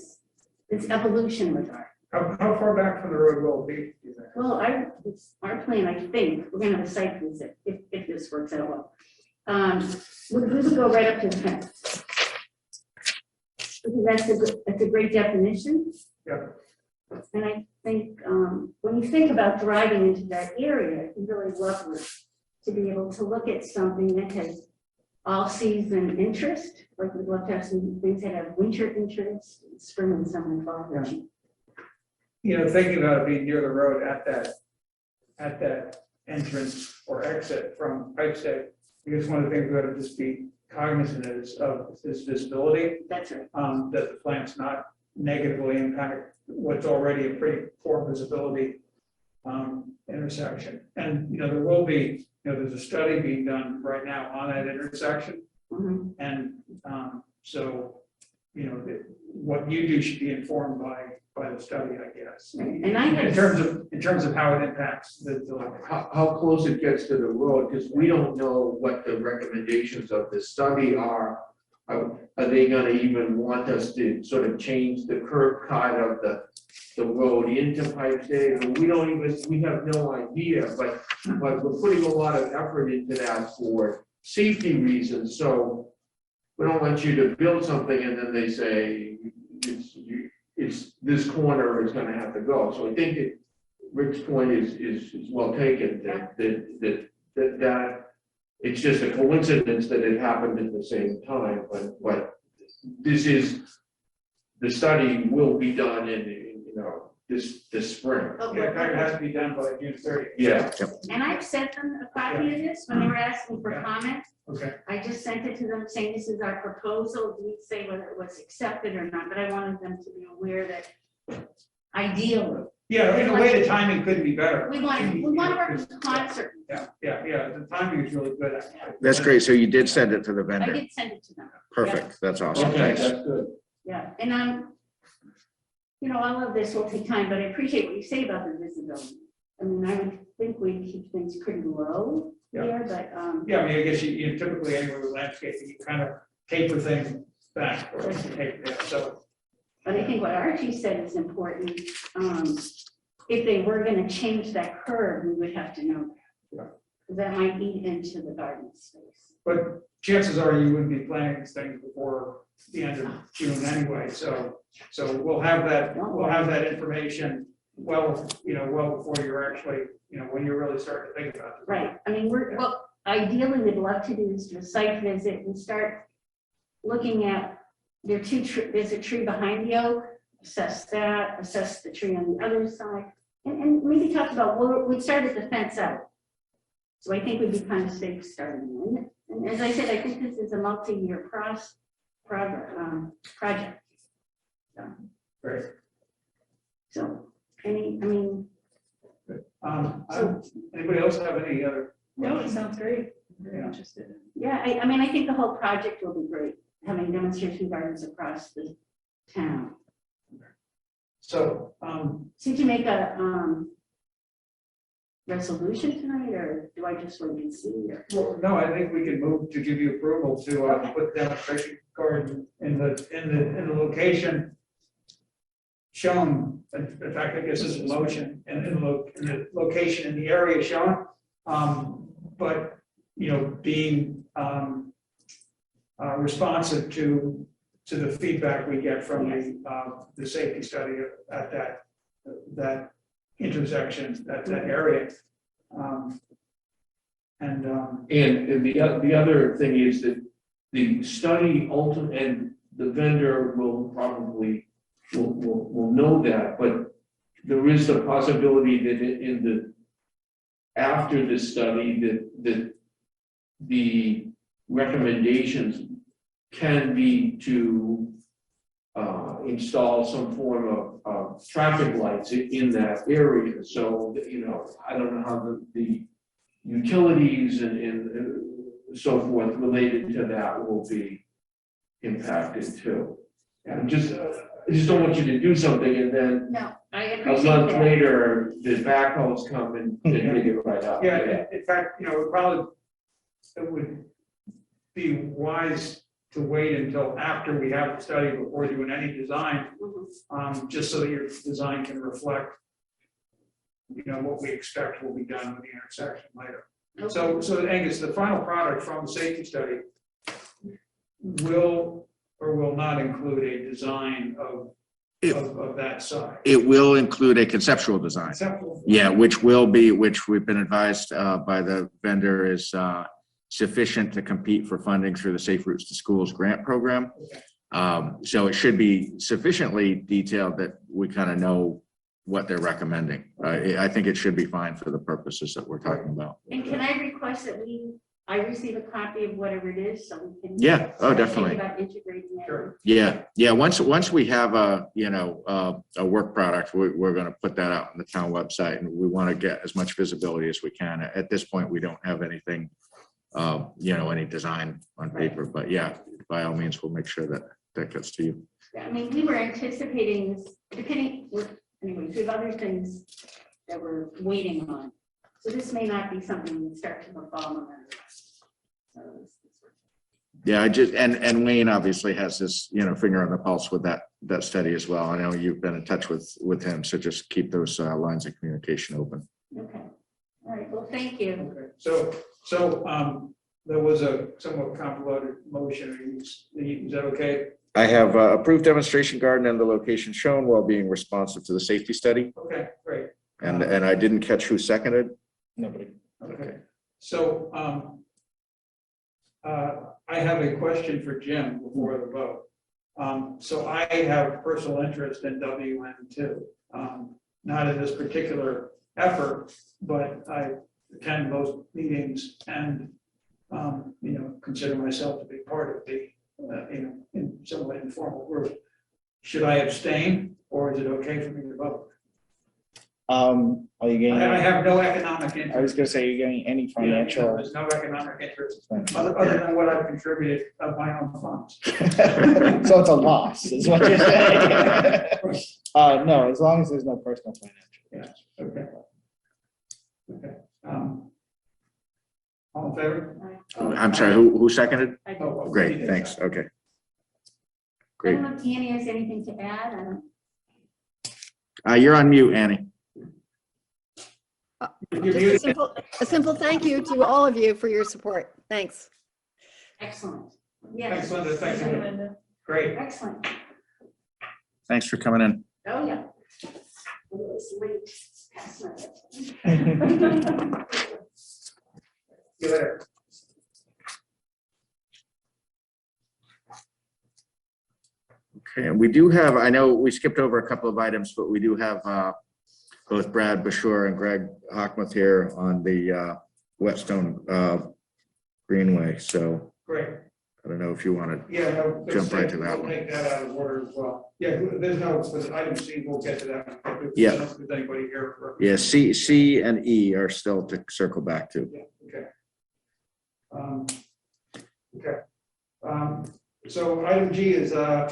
it's evolution with art. How far back from the road will it be, do you think? Well, our plan, I think, we're gonna have a site visit if this works out well. We would go right up to the fence. Because that's a great definition. Yeah. And I think, when you think about driving into that area, it's really lovely to be able to look at something that has all season interest. Like we'd love to have some things that have winter interest, spring and summer and fall. Yeah. You know, thinking about it being near the road at that entrance or exit from Pipestead, because one of the things we got to just be cognizant of is visibility, That's right. that the plant's not negatively impact what's already a pretty poor visibility intersection. And, you know, there will be, you know, there's a study being done right now on that intersection. Mhm. And so, you know, what you do should be informed by the study, I guess. And I In have, terms of how it impacts the. How close it gets to the road, because we don't know what the recommendations of the study are. Are they gonna even want us to sort of change the curb cut of the road into Pipestead? We have no idea, but we're putting a lot of effort into that for safety reasons, so we don't want you to build something and then they say, it's this corner is gonna have to go. So I think Rick's point is well taken, that it's just a coincidence that it happened at the same time, but the study will be done in you know, this spring. Yeah, it has to be done by June 30th. Yeah. and I've sent them a copy of this when they were asking for Yeah. comment. Okay. I just sent it to them saying this is our proposal. Didn't say whether it was accepted or not, but I wanted them to be aware that ideally, Yeah, in a way, the timing couldn't be better. we want to work in concert. Yeah, the timing is really good. That's great. So you did send it to the I vendor. did send it to them. Perfect. That's awesome. Okay, Thanks. that's good. Yeah, and you know, all of this will take time, but I appreciate what you say about the visibility. I mean, I would think we keep things pretty low Yeah. here, but, Yeah, I mean, I guess you typically anywhere with landscaping, you kind of taper things back. Or yeah, so, but I think what Archie said is important. If they were gonna change that curve, we would have to know Yeah. that. 'Cause that might eat into the garden space. but chances are you wouldn't be planning these things before the end of June anyway, so we'll have that information well before you're actually, you know, when you really start to think about it. Right, I mean, what ideally we'd love to do is do a site visit and start looking at, there's a tree behind the oak, assess that, assess the tree on the other side, and maybe talk about, well, we'd start at the fence out. So I think we'd be kind of safe starting. And as I said, I think this is a multi-year project. Great. So, I mean, Anybody else have any other? No, it sounds great. I'm very Yeah. interested. Yeah, I mean, I think the whole project will be great, having demonstration gardens across the town. So, So did you make a resolution tonight, or do I just wait and see? Or? well, no, I think we can move to give you approval to put the demonstration garden in the location shown. In fact, I guess this is a motion, and in the location in the area shown. But, you know, being responsive to the feedback we get from the safety study at that intersection, that area. And the other thing is that the study ultimate, and the vendor will probably, will know that, but there is the possibility that after the study, that the recommendations can be to install some form of traffic lights in that area. So, you know, I don't know how the utilities and so forth related to that will be impacted too. And I just don't want you to do something and then No, I a appreciate month that. later, the backhoes come and dig it right up. Yeah, in fact, you know, it would be wise to wait until after we have the study before doing any design, just so that your design can reflect, you know, what we expect will be done with the intersection later. Okay. So Angus, the final product from the safety study will or will not include a design of that size. It will include a conceptual design. Acceptable. Yeah, which we've been advised by the vendor is sufficient to compete for funding through the Safe Routes to Schools grant program. So it should be sufficiently detailed that we kind of know what they're recommending. I think it should be fine for the purposes that we're talking about. And can I request that I receive a copy of whatever it is, so we can. Yeah, oh, definitely. Think about integrating that. Sure. Yeah. Once we have a work product, we're going to put that out on the town website, and we want to get as much visibility as we can. At this point, we don't have anything, any design on paper, but yeah, by all means, we'll make sure that gets to you. Yeah, I mean, we were anticipating this, anyways, we have other things that we're waiting on. So this may not be something that starts in the fall. November. Yeah, and Wayne obviously has his, finger on the pulse with that study as well. I know you've been in touch with him, so just keep those lines of communication open. Okay. All right. Well, thank you. Okay. So there was a somewhat convoluted motion. Is that okay? I have approved demonstration garden and the location shown while being responsive to the safety study. Okay, great. And I didn't catch who seconded. Nobody. Okay. So I have a question for Jim before the vote. So I have personal interest in WN2, not in this particular effort, but I attend most meetings and, consider myself to be part of the, in some way informal group. Should I abstain, or is it okay for me to vote? Are you getting? I have no economic interest. I was gonna say, you're getting any financial. There's no economic interest, other than what I've contributed of my own funds. So it's a loss, is what you're saying. No, as long as there's no personal financial. Yeah, okay. Okay. All in favor? I'm sorry, who seconded? I do. Oh, Great, thanks. Okay. I Great. don't know if Annie has anything to add. I don't. You're on mute, Annie. You're Just a simple thank you to all of you for your support. Thanks. Excellent. Yes. Excellent, thank you. Linda. Great. Excellent. Thanks for coming in. Oh, yeah. It was late. It's past my bedtime. See you later. Okay, and we do have, I know we skipped over a couple of items, but we do have both Brad Bashur and Greg Hockmuth here on the Whetstone Greenway. So Great. I don't know if you want to, Yeah, no. Jump right to that we'll one. Take that out of order as well. Yeah, there's no, for item C, we'll get to that. Yeah. I don't know if there's anybody here for. yeah, C and E are still to circle back to. Yeah, okay. Okay. So item G is an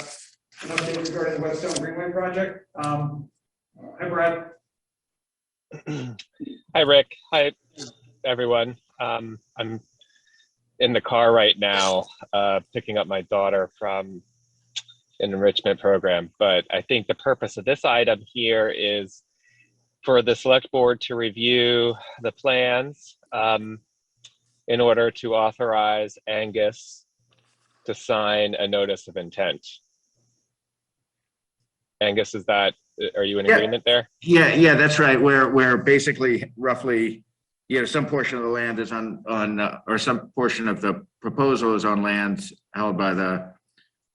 update regarding the Whetstone Greenway project. Hi, Brad. Hi, Rick. Hi, everyone. I'm in the car right now, picking up my daughter from an enrichment program. But I think the purpose of this item here is for the select board to review the plans in order to authorize Angus to sign a notice of intent. Angus, are you in agreement there? Yeah, that's right. Where basically roughly, some portion of the land is on, or some portion of the proposal is on land held by the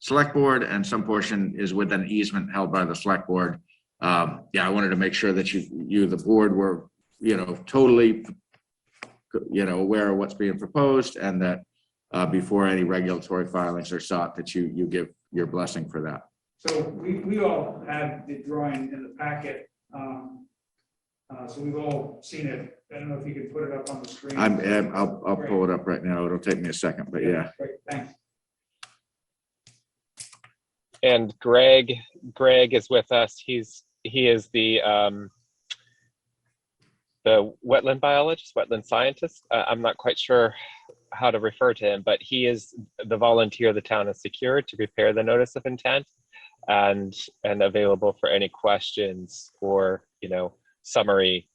select board, and some portion is with an easement held by the select board. I wanted to make sure that the board were, totally, aware of what's being proposed, and that before any regulatory filings are sought, that you give your blessing for that. So we all have the drawing in the packet. So we've all seen it. I don't know if you could put it up on the screen. I'll pull it up right now. It'll take me a second, but yeah. Great, thanks. And Greg is with us. He is the wetland biologist, wetland scientist. I'm not quite sure how to refer to him, but he is the volunteer the town has secured to prepare the notice of intent, and available for any questions or summary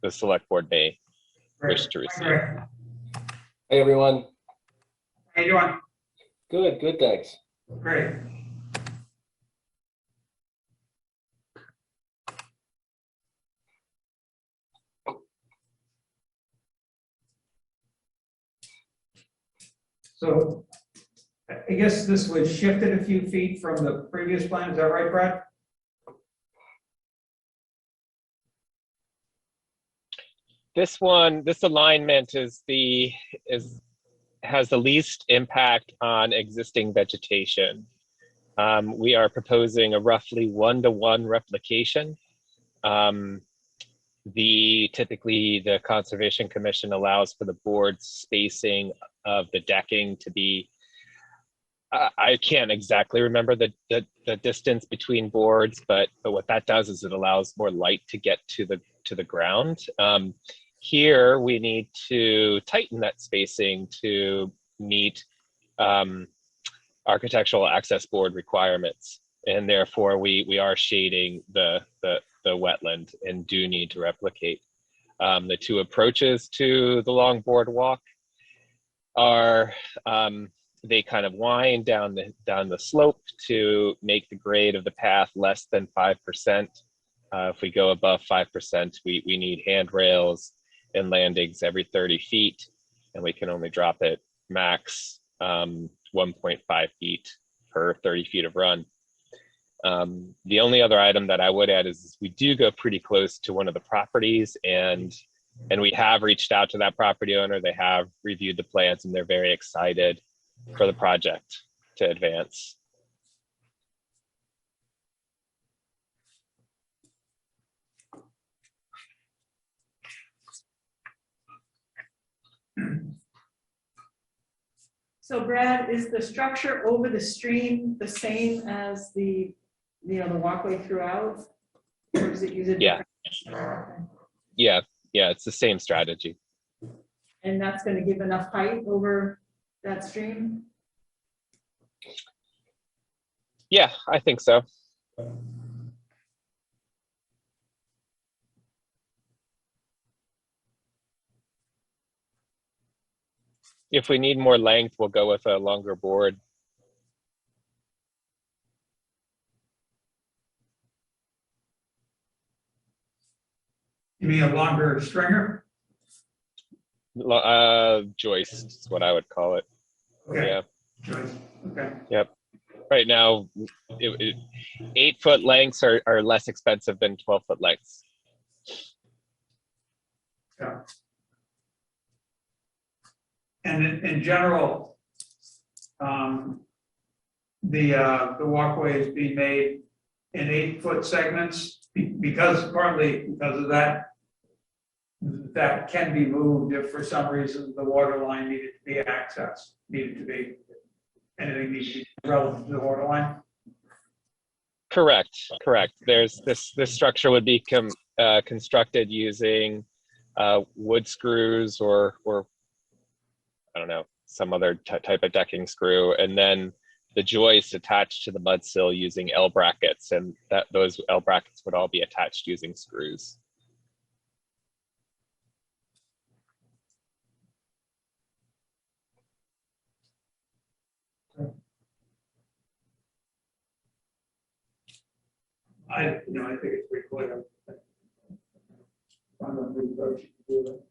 the select board may wish to receive. Hey, everyone. How you doing? Good, thanks. Great. So I guess this was shifted a few feet from the previous plan. Is that right, Brad? This alignment has the least impact on existing vegetation. We are proposing a roughly 1-to-1 replication. Typically the Conservation Commission allows for the board spacing of the decking to be, I can't exactly remember the distance between boards, but what that does is it allows more light to get to the ground. Here we need to tighten that spacing to meet architectural access board requirements, and therefore we are shading the wetland and do need to replicate. The two approaches to the long boardwalk are they kind of wind down the slope to make the grade of the path less than 5%. If we go above 5%, we need handrails and landings every 30 feet, and we can only drop it max 1.5 feet per 30 feet of run. The only other item that I would add is we do go pretty close to one of the properties, and we have reached out to that property owner. They have reviewed the plans, and they're very excited for the project to advance. So Brad, is the structure over the stream the same as the walkway throughout? Or does it use a Yeah. different? Yeah, it's the same strategy. And that's going to give enough height over that stream? Yeah, I think so. If we need more length, we'll go with a longer board. You mean a longer stringer? Joist is what I would call it. Okay. Yeah. Joist. Okay. Yep. Right now, 8-foot lengths are less expensive than 12-foot lengths. Yeah. And in general, the walkways be made in 8-foot segments, partly because of that. That can be moved if for some reason the water line needed to be accessed, anything needed to be relevant to the water line. Correct. There's this structure would be constructed using wood screws or I don't know, some other type of decking screw, and then the joist attached to the mud sill using L brackets, and those L brackets would all be attached using screws. I think it's pretty clear. I'm gonna reapproach it.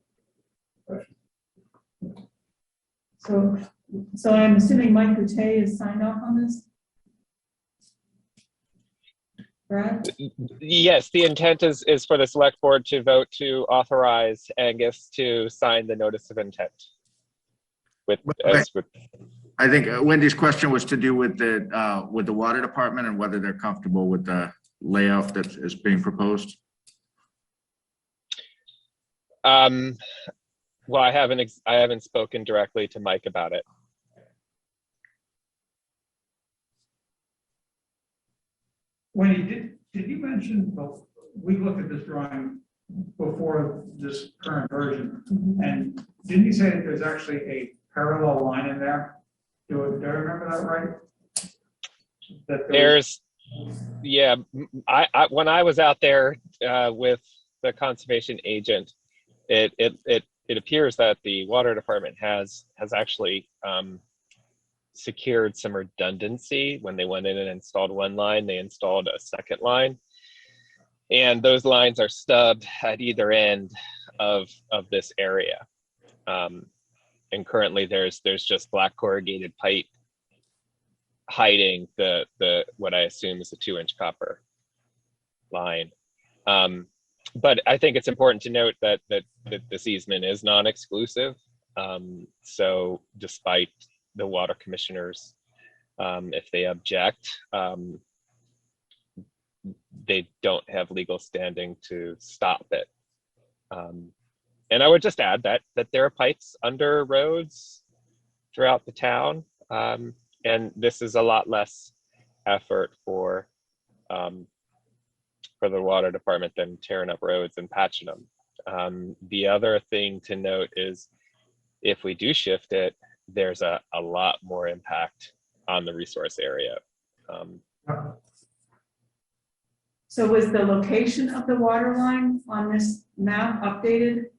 So I'm assuming Mike Boutte is signed off on this? Brad? Yes, the intent is for the select board to vote to authorize Angus to sign the notice of intent. I think Wendy's question was to do with the water department and whether they're comfortable with the layout that is being proposed. Well, I haven't spoken directly to Mike about it. Wendy, did you mention, we looked at this drawing before this current version, and didn't you say that there's actually a parallel line in there? Do I remember that right? Yeah, when I was out there with the conservation agent, it appears that the water department has actually secured some redundancy. When they went in and installed one line, they installed a second line, and those lines are stubbed at either end of this area. And currently there's just black corrugated pipe hiding the what I assume is a 2-inch copper line. But I think it's important to note that this easement is non-exclusive. So despite the water commissioners, if they object, they don't have legal standing to stop it. And I would just add that there are pipes under roads throughout the town, and this is a lot less effort for the water department than tearing up roads and patching them. The other thing to note is if we do shift it, there's a lot more impact on the resource area. So was the location of the water line on this map updated?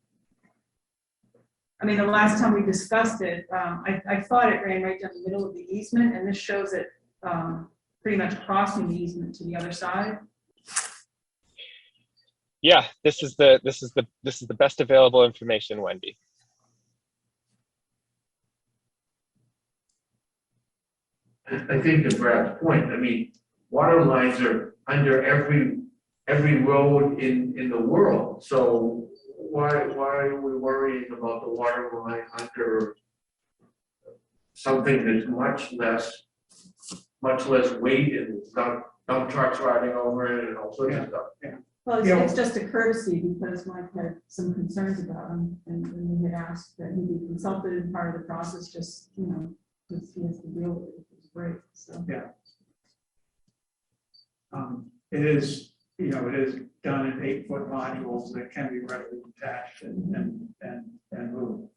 I mean, the last time we discussed it, I thought it ran right down the middle of the easement, and this shows it pretty much crossing the easement to the other side. Yeah, this is the best available information, Wendy. I think to Brad's point, I mean, water lines are under every road in the world. So why are we worrying about the water line under something that's much less weight and dump trucks riding over it and all sorts of stuff? Yeah. Well, it's just a courtesy because Mike had some concerns about him, and we had asked that he be consulted in part of the process, just, because he has to deal with it. It's great, so. Yeah. It is done in 8-foot modules that can be readily detached and moved.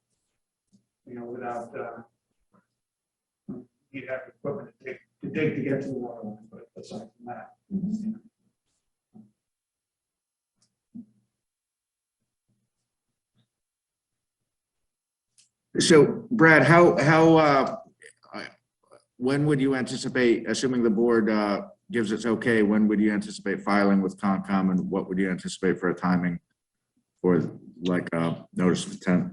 Without you'd have equipment to dig to get to the water line, but aside from that. So Brad, when would you anticipate, assuming the board gives its okay, when would you anticipate filing with Concom, and what would you anticipate for a timing for like a notice of intent?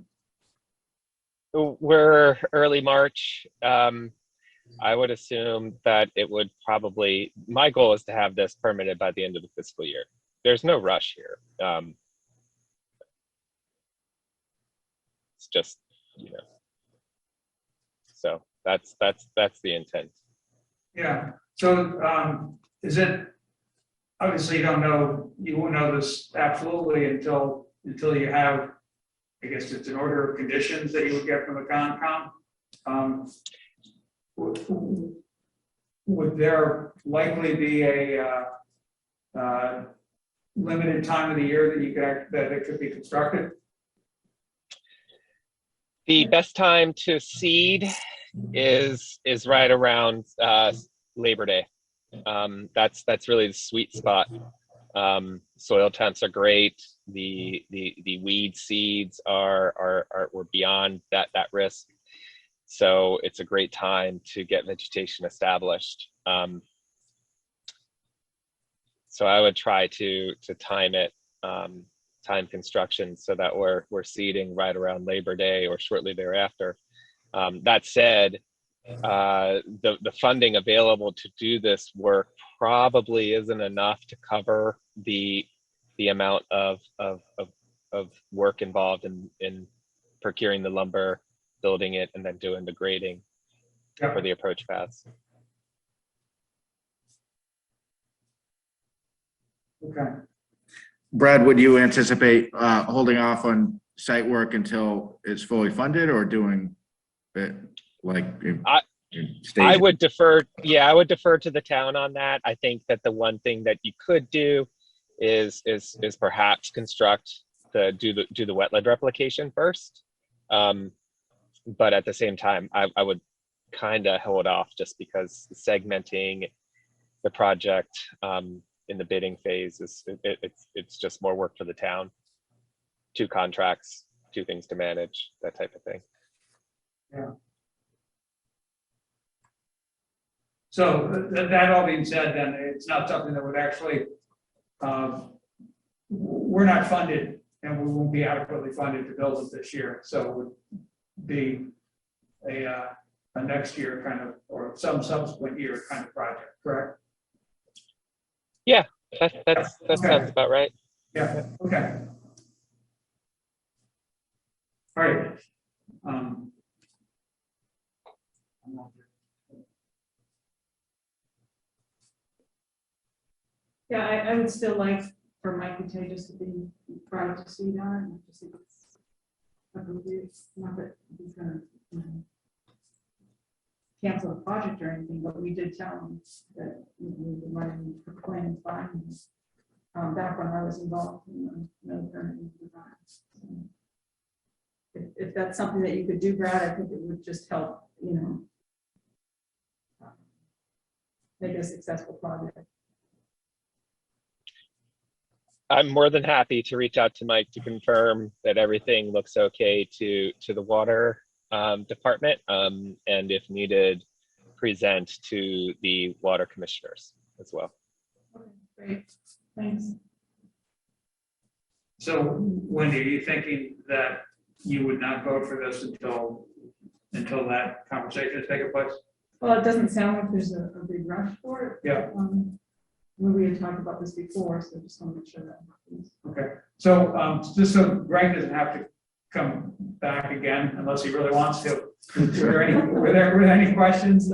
We're early March. I would assume that it would probably, my goal is to have this permitted by the end of the fiscal year. There's no rush here. It's just, so That's the intent. Yeah, so is it, obviously you won't know this absolutely until you have, I guess it's an order of conditions that you would get from the Concom. Would there likely be a limited time of the year that you could, that it could be constructed? The best time to seed is right around Labor Day. That's really the sweet spot. Soil temps are great. The weed seeds we're beyond that risk. So it's a great time to get vegetation established. So I would try to time it, time construction so that we're seeding right around Labor Day or shortly thereafter. That said, the funding available to do this work probably isn't enough to cover the amount of work involved in procuring the lumber, building it, and then doing the grading for the approach paths. Okay. Brad, would you anticipate holding off on site work until it's fully funded, or doing it like in stages? I would defer. Yeah, I would defer to the town on that. I think that the one thing that you could do is perhaps do the wetland replication first. But at the same time, I would kind of hold off, just because segmenting the project in the bidding phase it's just more work for the town. 2 contracts, 2 things to manage, that type of thing. Yeah. So that all being said, then it's not something that would actually, we're not funded, and we won't be adequately funded to build it this year. So it would be a next year kind of, or some subsequent year kind of project, correct? Yeah, that sounds about right. Yeah, okay. All right. Yeah, I would still like for Mike Contagious to be brought up to speed on it. I just think it's not that he's gonna, cancel the project or anything, but we did tell him that we were running for plans by him. Back when I was involved in the permitting design. So if that's something that you could do, Brad, I think it would just help, make a successful project. I'm more than happy to reach out to Mike to confirm that everything looks okay to the water department, and if needed, present to the water commissioners as well. Okay, great, thanks. So Wendy, are you thinking that you would not vote for this until that conversation has taken place? Well, it doesn't sound like there's a big rush for it. Yeah. We had talked about this before, so just want to make sure that happens. Okay. So just so Greg doesn't have to come back again unless he really wants to. Were there any questions?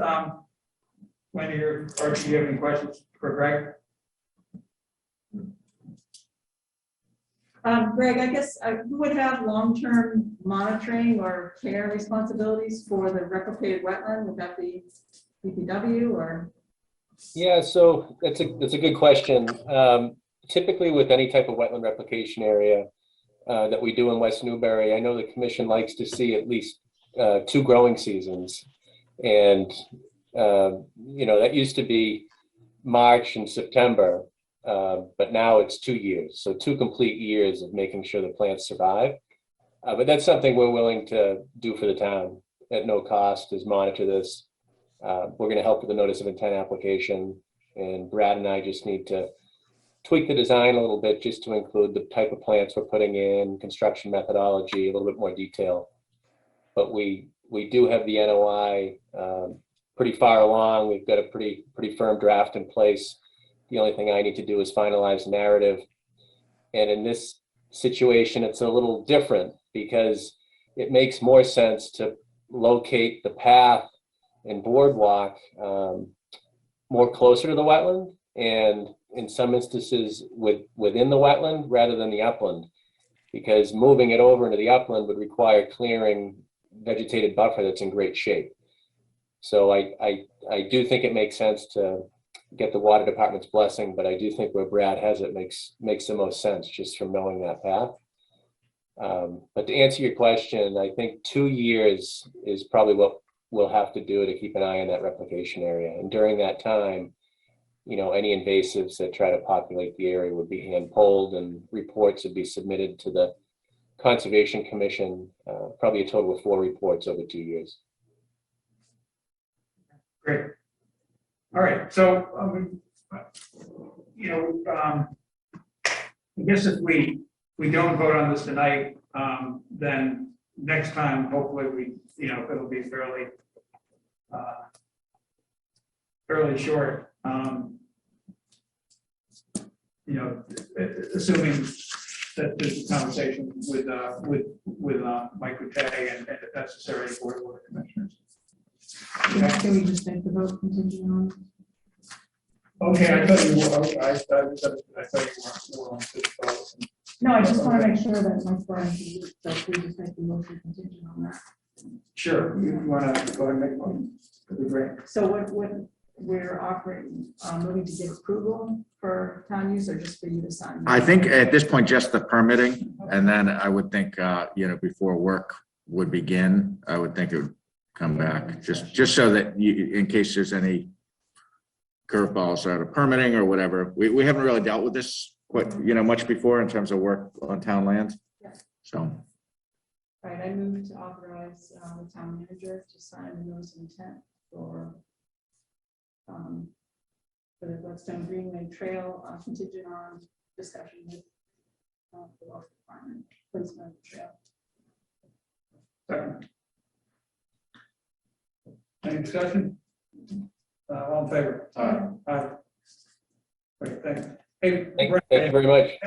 Wendy or Archie, do you have any questions for Greg? Greg, I guess who would have long-term monitoring or care responsibilities for the replicated wetland? Would that be DPW or? Yeah, so that's a good question. Typically with any type of wetland replication area that we do in West Newbury, I know the commission likes to see at least 2 growing seasons. And, that used to be March and September, but now it's 2 years. So 2 complete years of making sure the plants survive. But that's something we're willing to do for the town at no cost, is monitor this. We're going to help with the notice of intent application, and Brad and I just need to tweak the design a little bit just to include the type of plants we're putting in, construction methodology, a little bit more detail. But we do have the NOI pretty far along. We've got a pretty firm draft in place. The only thing I need to do is finalize the narrative. And in this situation, it's a little different because it makes more sense to locate the path and boardwalk more closer to the wetland, and in some instances within the wetland rather than the upland, because moving it over into the upland would require clearing vegetated buffer that's in great shape. So I do think it makes sense to get the water department's blessing, but I do think where Brad has it makes the most sense just from knowing that path. But to answer your question, I think 2 years is probably what we'll have to do to keep an eye on that replication area. And during that time, you know, any invasives that try to populate the area would be hand pulled, and reports would be submitted to the Conservation Commission, probably a total of 4 reports over 2 years. Great. All right, so, you know, I guess if we don't vote on this tonight, then next time, hopefully you know, it'll be fairly short. You know, assuming that there's a conversation with Mike Boutte and if necessary, Board of Commissioners. Can we just make the vote contingent on? Okay, I thought you were, I thought you weren't. No, I just want to make sure that Mike Bryan can do it, so if we just make the motion contingent on that. Sure, you want to go ahead and make one, that'd be great. So what we're offering, moving to give approval for town use or just for you to sign? I think at this point, just the permitting, and then I would think, you know, before work would begin, I would think it would come back, just so that you, in case there's any curveballs out of permitting or whatever. We haven't really dealt with this quite, you know, much before in terms of work on town land. Yeah. So. All right, I move to authorize the town manager to sign the notice of intent for the Gladstone Greenway Trail contingent on discussion with the law department, placement of the trail. Second. Any discussion? All in favor? Aye. Great, thanks. Hey, Thank you very much.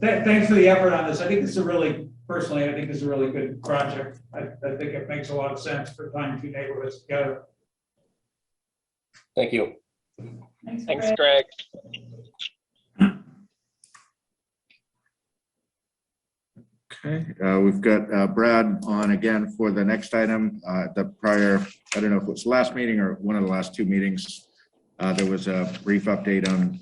Thanks for the effort on this. I think this is a really, personally, I think this is a really good project. I think it makes a lot of sense for tying 2 neighborhoods together. Thank you. Thanks, Greg. Okay, we've got Brad on again for the next item. The prior, I don't know if it was the last meeting or one of the last 2 meetings, there was a brief update on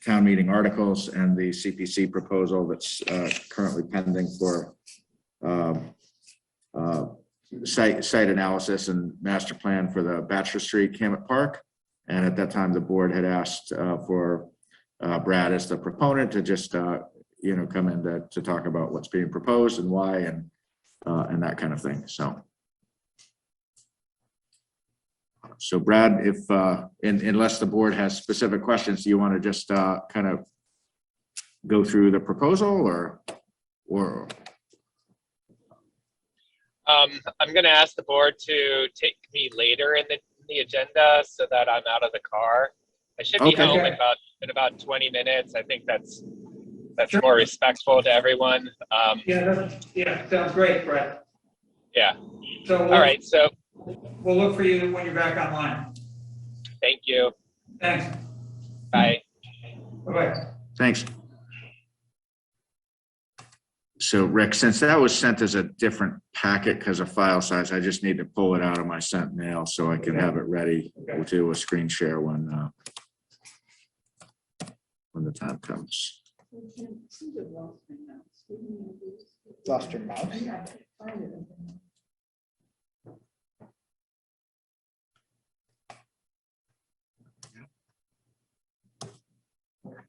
town meeting articles and the CPC proposal that's currently pending for site analysis and master plan for the Bachelor Street Cammett Park. And at that time, the board had asked for Brad as the proponent to just you know, come in to talk about what's being proposed and why and that kind of thing. So Brad, if unless the board has specific questions, do you want to just kind of go through the proposal or I'm going to ask the board to take me later in the agenda so that I'm out of the car. I should be home in about 20 minutes. I think that's Sure. More respectful to everyone. Yeah, sounds great, Brett. Yeah. So all right. So we'll look for you when you're back online. Thank you. Thanks. Bye. Bye-bye. Thanks. So Rick, since that was sent as a different packet because of file size, I just need to pull it out of my sent mail so I can have it ready to a screen share when the time comes. Lost your mouse.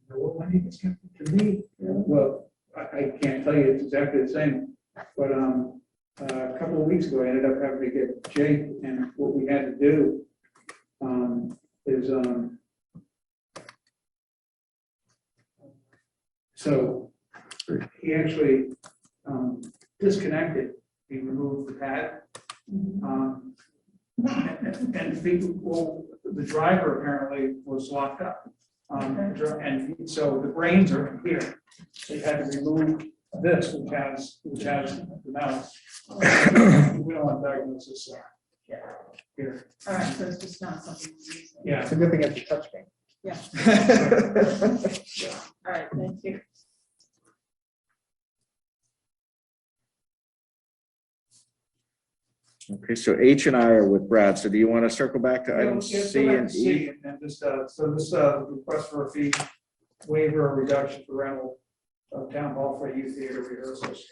Well, I can't tell you it's exactly the same, but a couple of weeks ago, I ended up having to get Jake, and what we had to do is so he actually disconnected, he removed the pad. And the driver apparently was locked up. And so the brains are here. They had to remove this, which has the mouse. We don't want to diagnose this. here. All right, so it's just not something. we use. Yeah. It's a good thing it's a touch screen. Yeah. All right, thank you. Okay, so H and I are with Brad. So do you want to circle back to items Yeah, C go back and to E? C, and just, so this, request for a fee waiver or reduction for rental of town hall for youth theater rehearsals.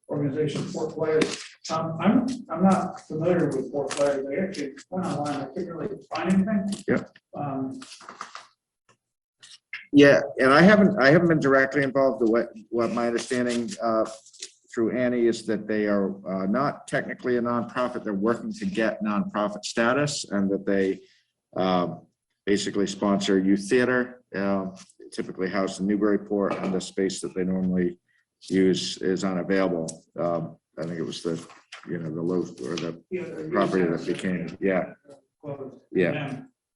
Organization Fort Players. I'm not familiar with Fort Players. They actually went online. I couldn't really find anything. Yep. Yeah. Yeah, and I haven't been directly involved. What my understanding through Annie is that they are not technically a nonprofit. They're working to get nonprofit status, and that they basically sponsor youth theater, typically housed in Newburyport, and the space that they normally use is unavailable. I think it was the low or the property that became,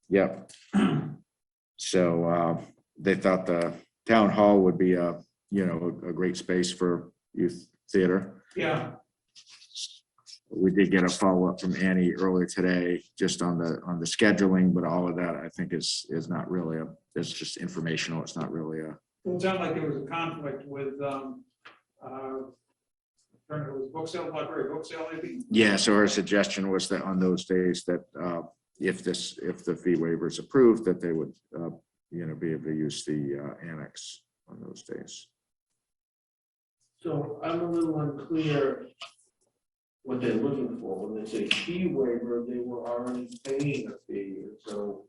Yep. So they thought the town hall would be a great space for youth theater. Yeah. We did get a follow-up from Annie earlier today, just on the scheduling, but all of that I think is not really it's just informational. It's not really a. Well, it sounded like there was a conflict with, it was book sale, library book sale, maybe? Yeah, so her suggestion was that on those days that if the fee waiver is approved, that they would be able to use the annex on those days. So I'm a little unclear what they're looking for. When they say fee waiver, they were already paying a fee, so.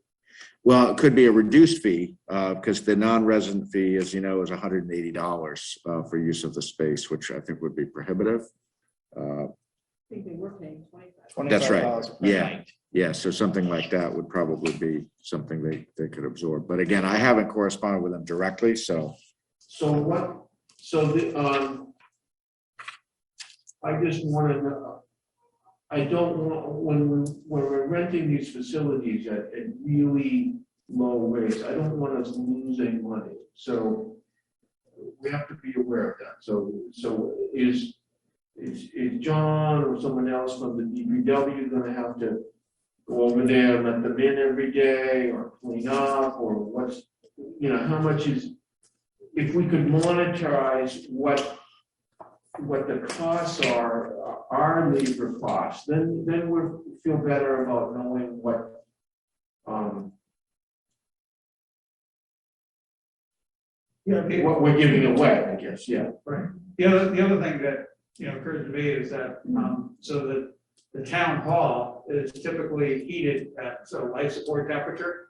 Well, it could be a reduced fee because the non-resident fee, as you know, is $180 for use of the space, which I think would be prohibitive. I think they were paying 25. That's right. $25 per Yeah. night. Yeah. So something like that would probably be something they could absorb. But again, I haven't corresponded with them directly. So I just want to know, I don't want, when we're renting these facilities at really low rates, I don't want us losing money. So we have to be aware of that. So is John or someone else from the DPW going to have to go over there and let them in every day or clean up, or what's, how much is, if we could monetize what the costs are, our labor costs, then we feel better about knowing what we're giving away, I guess. Yeah. Right. The other thing that occurs to me is that so that the town hall is typically heated at life support temperature.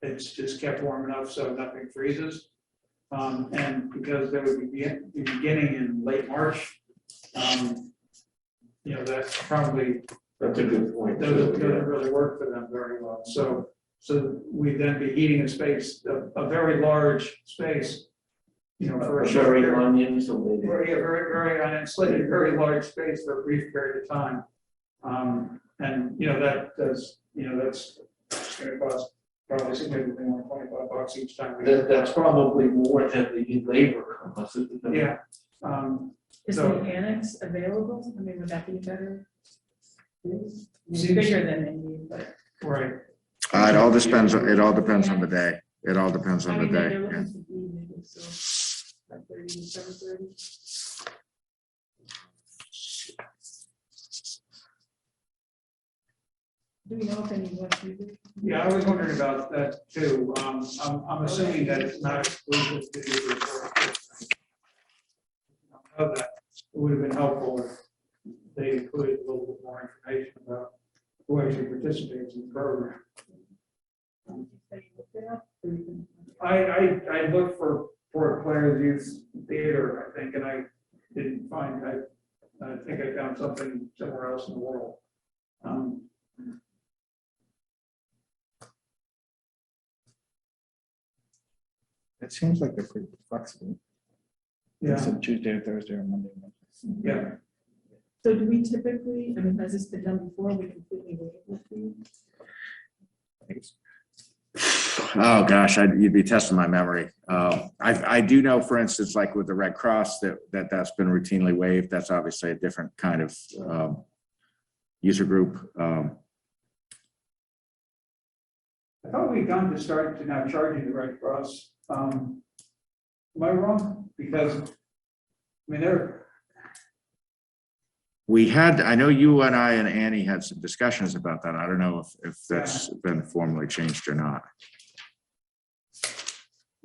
It's just kept warm enough so nothing freezes. And because they would be beginning in late March, that's probably. That's a good point. Doesn't really work for them very well. So we'd then be heating a space, a very large space, for a short very period. uninsulated. Very uninsulated, very large space for a brief period of time. And that does, that's going to cost probably significantly more than $25 each time. That's probably more than the labor costs. Yeah. Is So- the annex available? I mean, would that be better? It's Seems- bigger than they need, but. Right. it all depends. It all depends on the day. It all depends on I the mean, day. they're yeah. looking to be maybe so 5:30 to 7:30. Do we know if any West Newbury? Yeah, I was wondering about that too. I'm assuming that it's not exclusive to the report. Of that, it would have been helpful if they included a little bit more information about who actually participates in the program. I looked for Fort Clair's Youth Theater, I think, and I didn't find, I think I found something somewhere else in the world. It seems like they're pretty flexible. Yeah. It's a Tuesday or Thursday or Monday. Yeah. So do we typically, I mean, has this been done before? We completely waive the fee? Oh gosh, you'd be testing my memory. I do know, for instance, like with the Red Cross, that's been routinely waived. That's obviously a different kind of user group. I thought we'd gone to start to now charging the Red Cross. Am I wrong? Because, I mean, We had, I know you and I and Annie had some discussions about that. I don't know if that's been formally changed or not.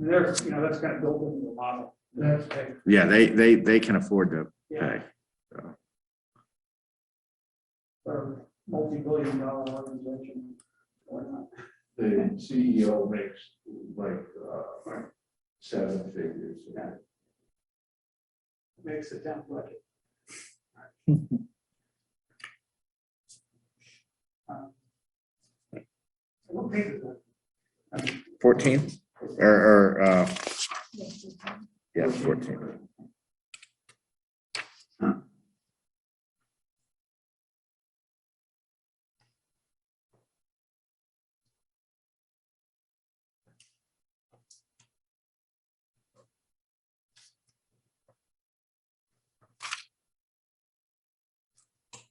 that's kind of built into the model. That's okay. Yeah, they can afford to Yeah. pay. So. For multi-billion-dollar organization. Or not. The CEO makes like 7 figures. Yeah. Makes the town budget. What page is that? 14 or yeah, 14.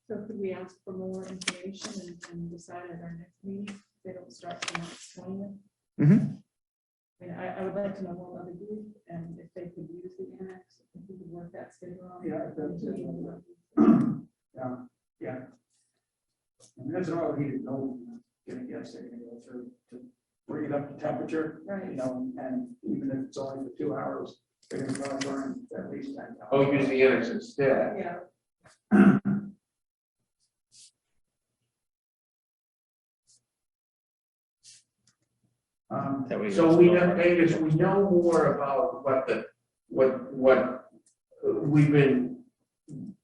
So could we ask for more information and decide at our next meeting? If they don't start till next 20th. Mhm. I mean, I would like to know more about the group and if they could use the annex, if we could work that schedule out. Yeah, yeah. I mean, that's an all heated building, getting gas they're gonna go through to bring it up to temperature, Right. And even if it's only for 2 hours, they're gonna probably burn at least 10 hours. Oh, use the annex instead. Yeah. So we know, Angus, we know more about what we've been,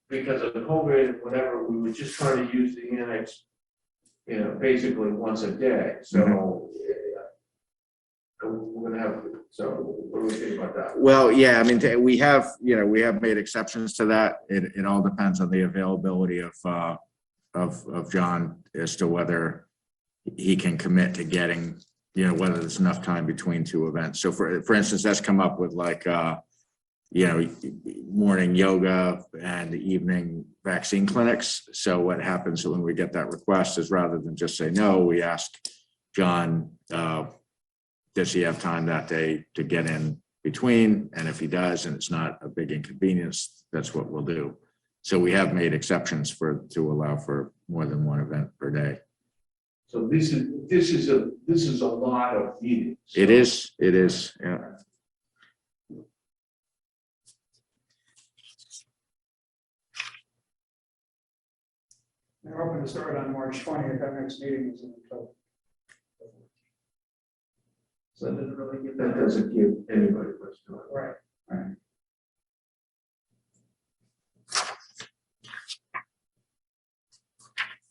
because of COVID, whatever, we were just trying to use the annex, basically once a day, so. We're gonna have, so what do we think about that? Well, yeah, I mean, we have made exceptions to that. It all depends on the availability of John as to whether he can commit to getting, whether there's enough time between 2 events. So for instance, that's come up with like, morning yoga and evening vaccine clinics. So what happens when we get that request is rather than just say no, we ask John, does he have time that day to get in between? And if he does, and it's not a big inconvenience, that's what we'll do. So we have made exceptions to allow for more than 1 event per day. So this is a lot of meetings. It is, yeah. They're hoping to start on March 20th, our next meeting is in October. So it doesn't really give That doesn't give anybody much time. Right, right.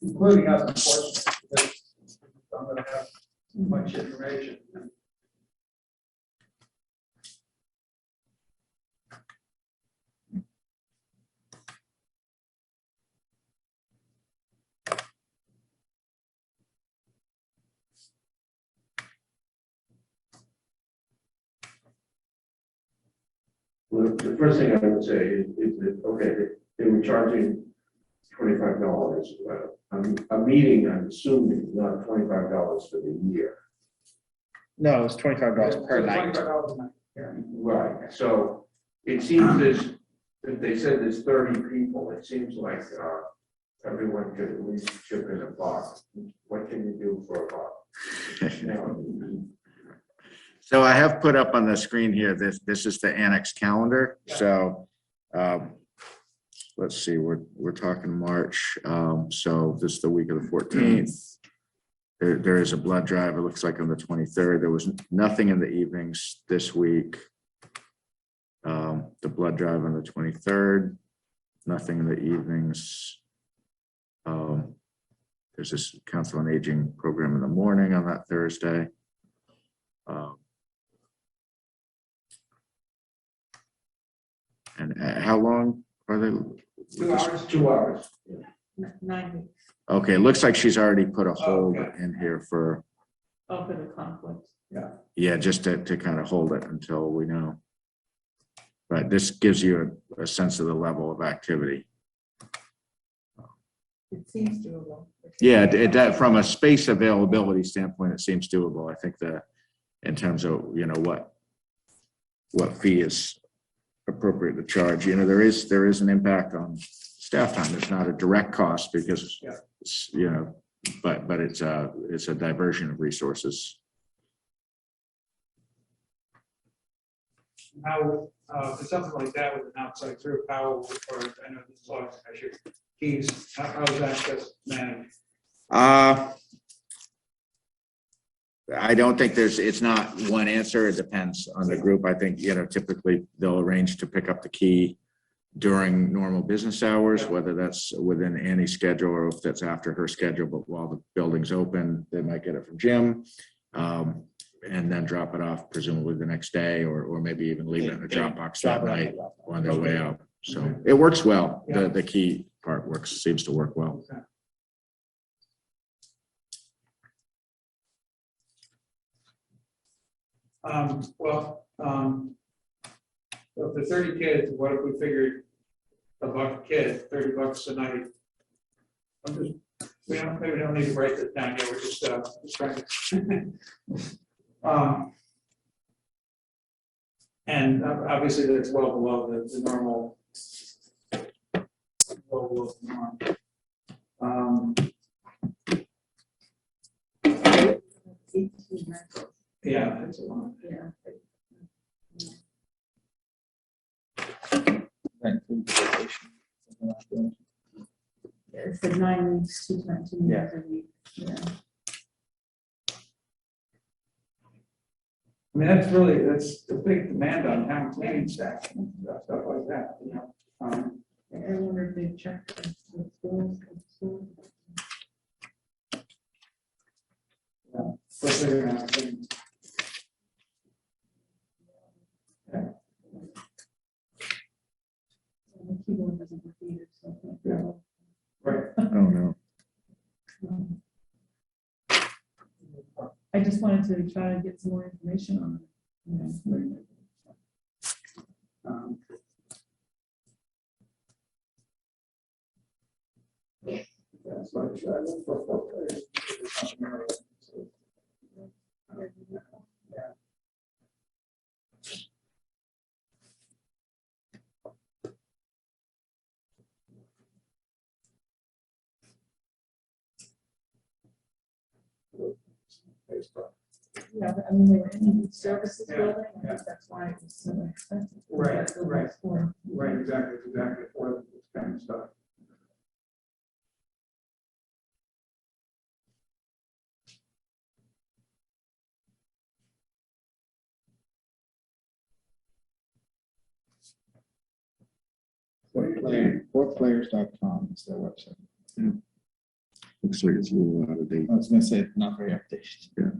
Including us, unfortunately, because I'm gonna have too much information. Well, the first thing I would say is that, okay, they were charging $25. A meeting, I'm assuming, not $25 for the year. No, it's $25 per night. $25 a night, yeah. Right, so it seems if they said there's 30 people, it seems like everyone could at least chip in $1. What can you do for $1? So I have put up on the screen here, this is the annex calendar. So let's see, we're talking March. So this is the week of the 14th. There is a blood drive, it looks like on the 23rd. There was nothing in the evenings this week. The blood drive on the 23rd, nothing in the evenings. There's this Council on Aging program in the morning on that Thursday. And how long are they? 2 hours. 2 hours. 9 weeks. Okay, it looks like she's already put a hold in here for, Oh, for the conflict. yeah, just to kind of hold it until we know. But this gives you a sense of the level of activity. It seems doable. Yeah, that from a space availability standpoint, it seems doable. I think in terms of, what fee is appropriate to charge, there is an impact on staff time. It's not a direct cost because, it's, but it's a diversion of resources. How, for something like that with an outside group, how, or I know this law measure fees, how is access managed? I don't think it's not one answer. It depends on the group. I think, typically they'll arrange to pick up the key during normal business hours, whether that's within Annie's schedule or if that's after her schedule, but while the building's open, they might get it from Jim. And then drop it off presumably the next day, or maybe even leave it in a Dropbox that night on their way out. So it works well. The key part seems to work well. So if the 30 kids, what if we figured $1 a kid, $30 a night? Maybe we don't need to write this down yet. We're just trying to. And obviously that's well below the normal. Well below the norm. 18 rentals. Yeah, that's a lot. Yeah. Yeah, it's the 9 weeks, 2 times 2 meals a week. Yeah. I mean, that's the big demand on town cleaning staff and stuff like that, I wonder if they checked the schools. So figuring out things. The keyboard doesn't work either, so I can't go. Right. Oh, no. I just wanted to try to get some more information on it. That's why I look for 4 players. Yeah. Yeah, I mean, they were in the services building, I think that's why it was so expensive. Right, That's what right. it's for. Right, exactly for this kind of stuff. Fourplayers.com is their website. Looks like it's a little out of date. I was gonna say, not very updated. Yeah.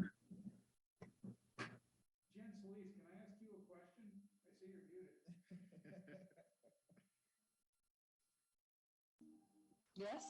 Yes?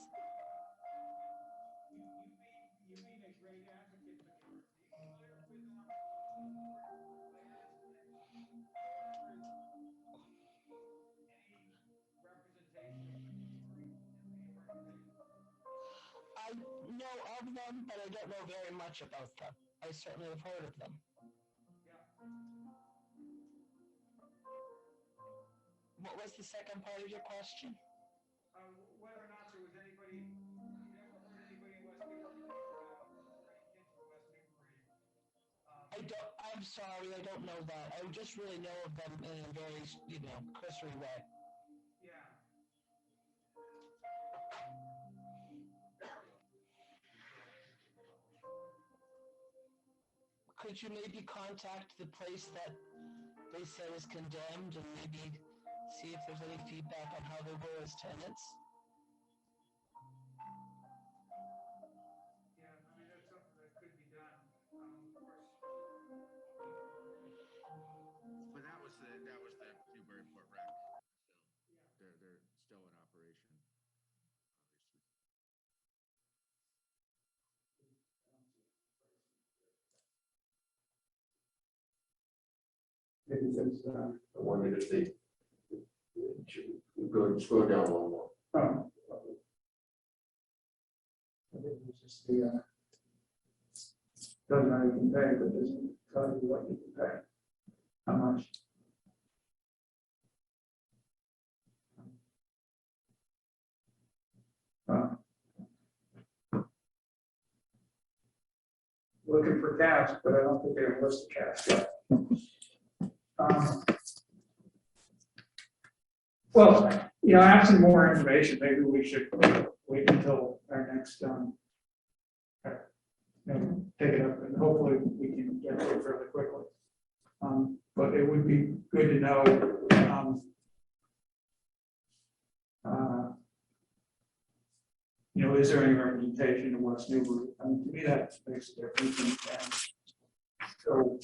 I know of them, but I don't know very much about them. I certainly have heard of them. What was the second part of your question? Whether or not there was anybody, you ever heard anybody in West Newbury, any kids in West Newbury? I'm sorry, I don't know that. I just really know of them in a very, cursory way. Yeah. Could you maybe contact the place that they said is condemned and maybe see if there's any feedback on how they were as tenants? Yeah, I mean, that's something that could be done, of course. But that was the Newburyport rec. So they're still in operation. Maybe it's, I wondered if they should go scroll down one more. oh, just the, doesn't know you can pay, but doesn't tell you what you can pay, how much. Looking for cash, but I don't think they're list the cash yet. Well, you know, I have some more information. Maybe we should wait until our next, take it up, and hopefully we can get to it fairly quickly. But it would be good to know, you know, is there any representation in West Newbury? I mean, to me, that makes a difference. And so,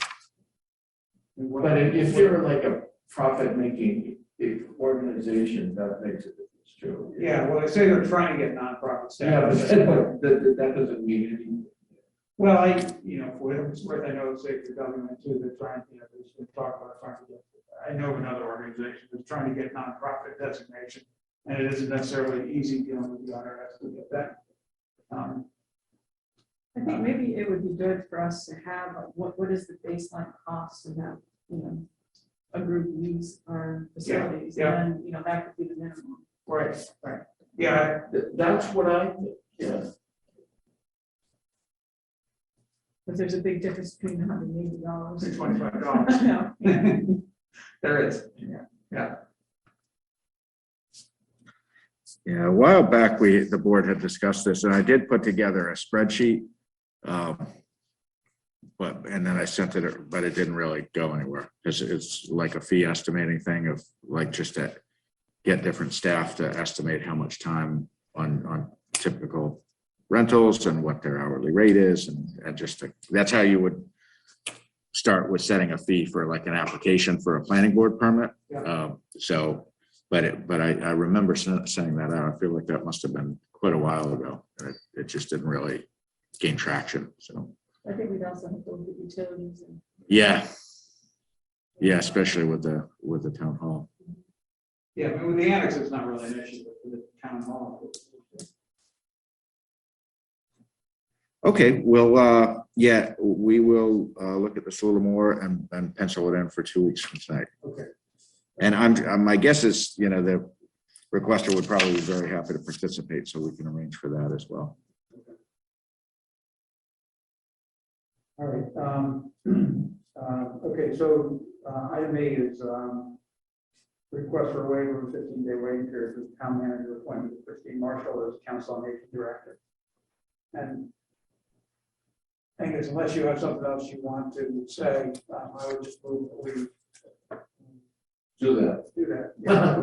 But if you're like a profit-making organization, that makes a difference too. yeah, well, they say they're trying to get nonprofit Yeah, status. but that doesn't mean anything. Well, you know, for whatever it's worth, I know it's safe for government too, they're trying, you know, there's been talk about trying to get, I know of another organization that's trying to get nonprofit designation, and it isn't necessarily easy dealing with the IRS to get that. I think maybe it would be good for us to have, what is the baseline cost of that, you know, a group use our facilities, yeah. and then, you know, that could be the minimum. Right, right. Yeah, That's what I think, yeah. But there's a big difference between $180 it's and $25. No. There is, yeah. Yeah, a while back, the board had discussed this, and I did put together a spreadsheet. And then I sent it, but it didn't really go anywhere, because it's like a fee estimating thing of like just to get different staff to estimate how much time on typical rentals and what their hourly rate is, and just that's how you would start with setting a fee for like an application for a planning board permit. Yeah. But I remember saying that out. I feel like that must have been quite a while ago, and it just didn't really gain traction. So I think we'd also have to look at utilities and. yeah, especially with the town hall. Yeah, but with the annex, it's not really an issue, but for the town hall. Okay, well, yeah, we will look at this a little more and pencil it in for 2 weeks from tonight. Okay. And my guess is, you know, the requester would probably be very happy to participate, so we can arrange for that as well. All right. Okay, so item A is request for a waiver of 15-day waiting period for the town manager appointment of Christine Marshall as council on aging director. And I think it's, unless you have something else you want to say, I would just move that we Do that. Yeah,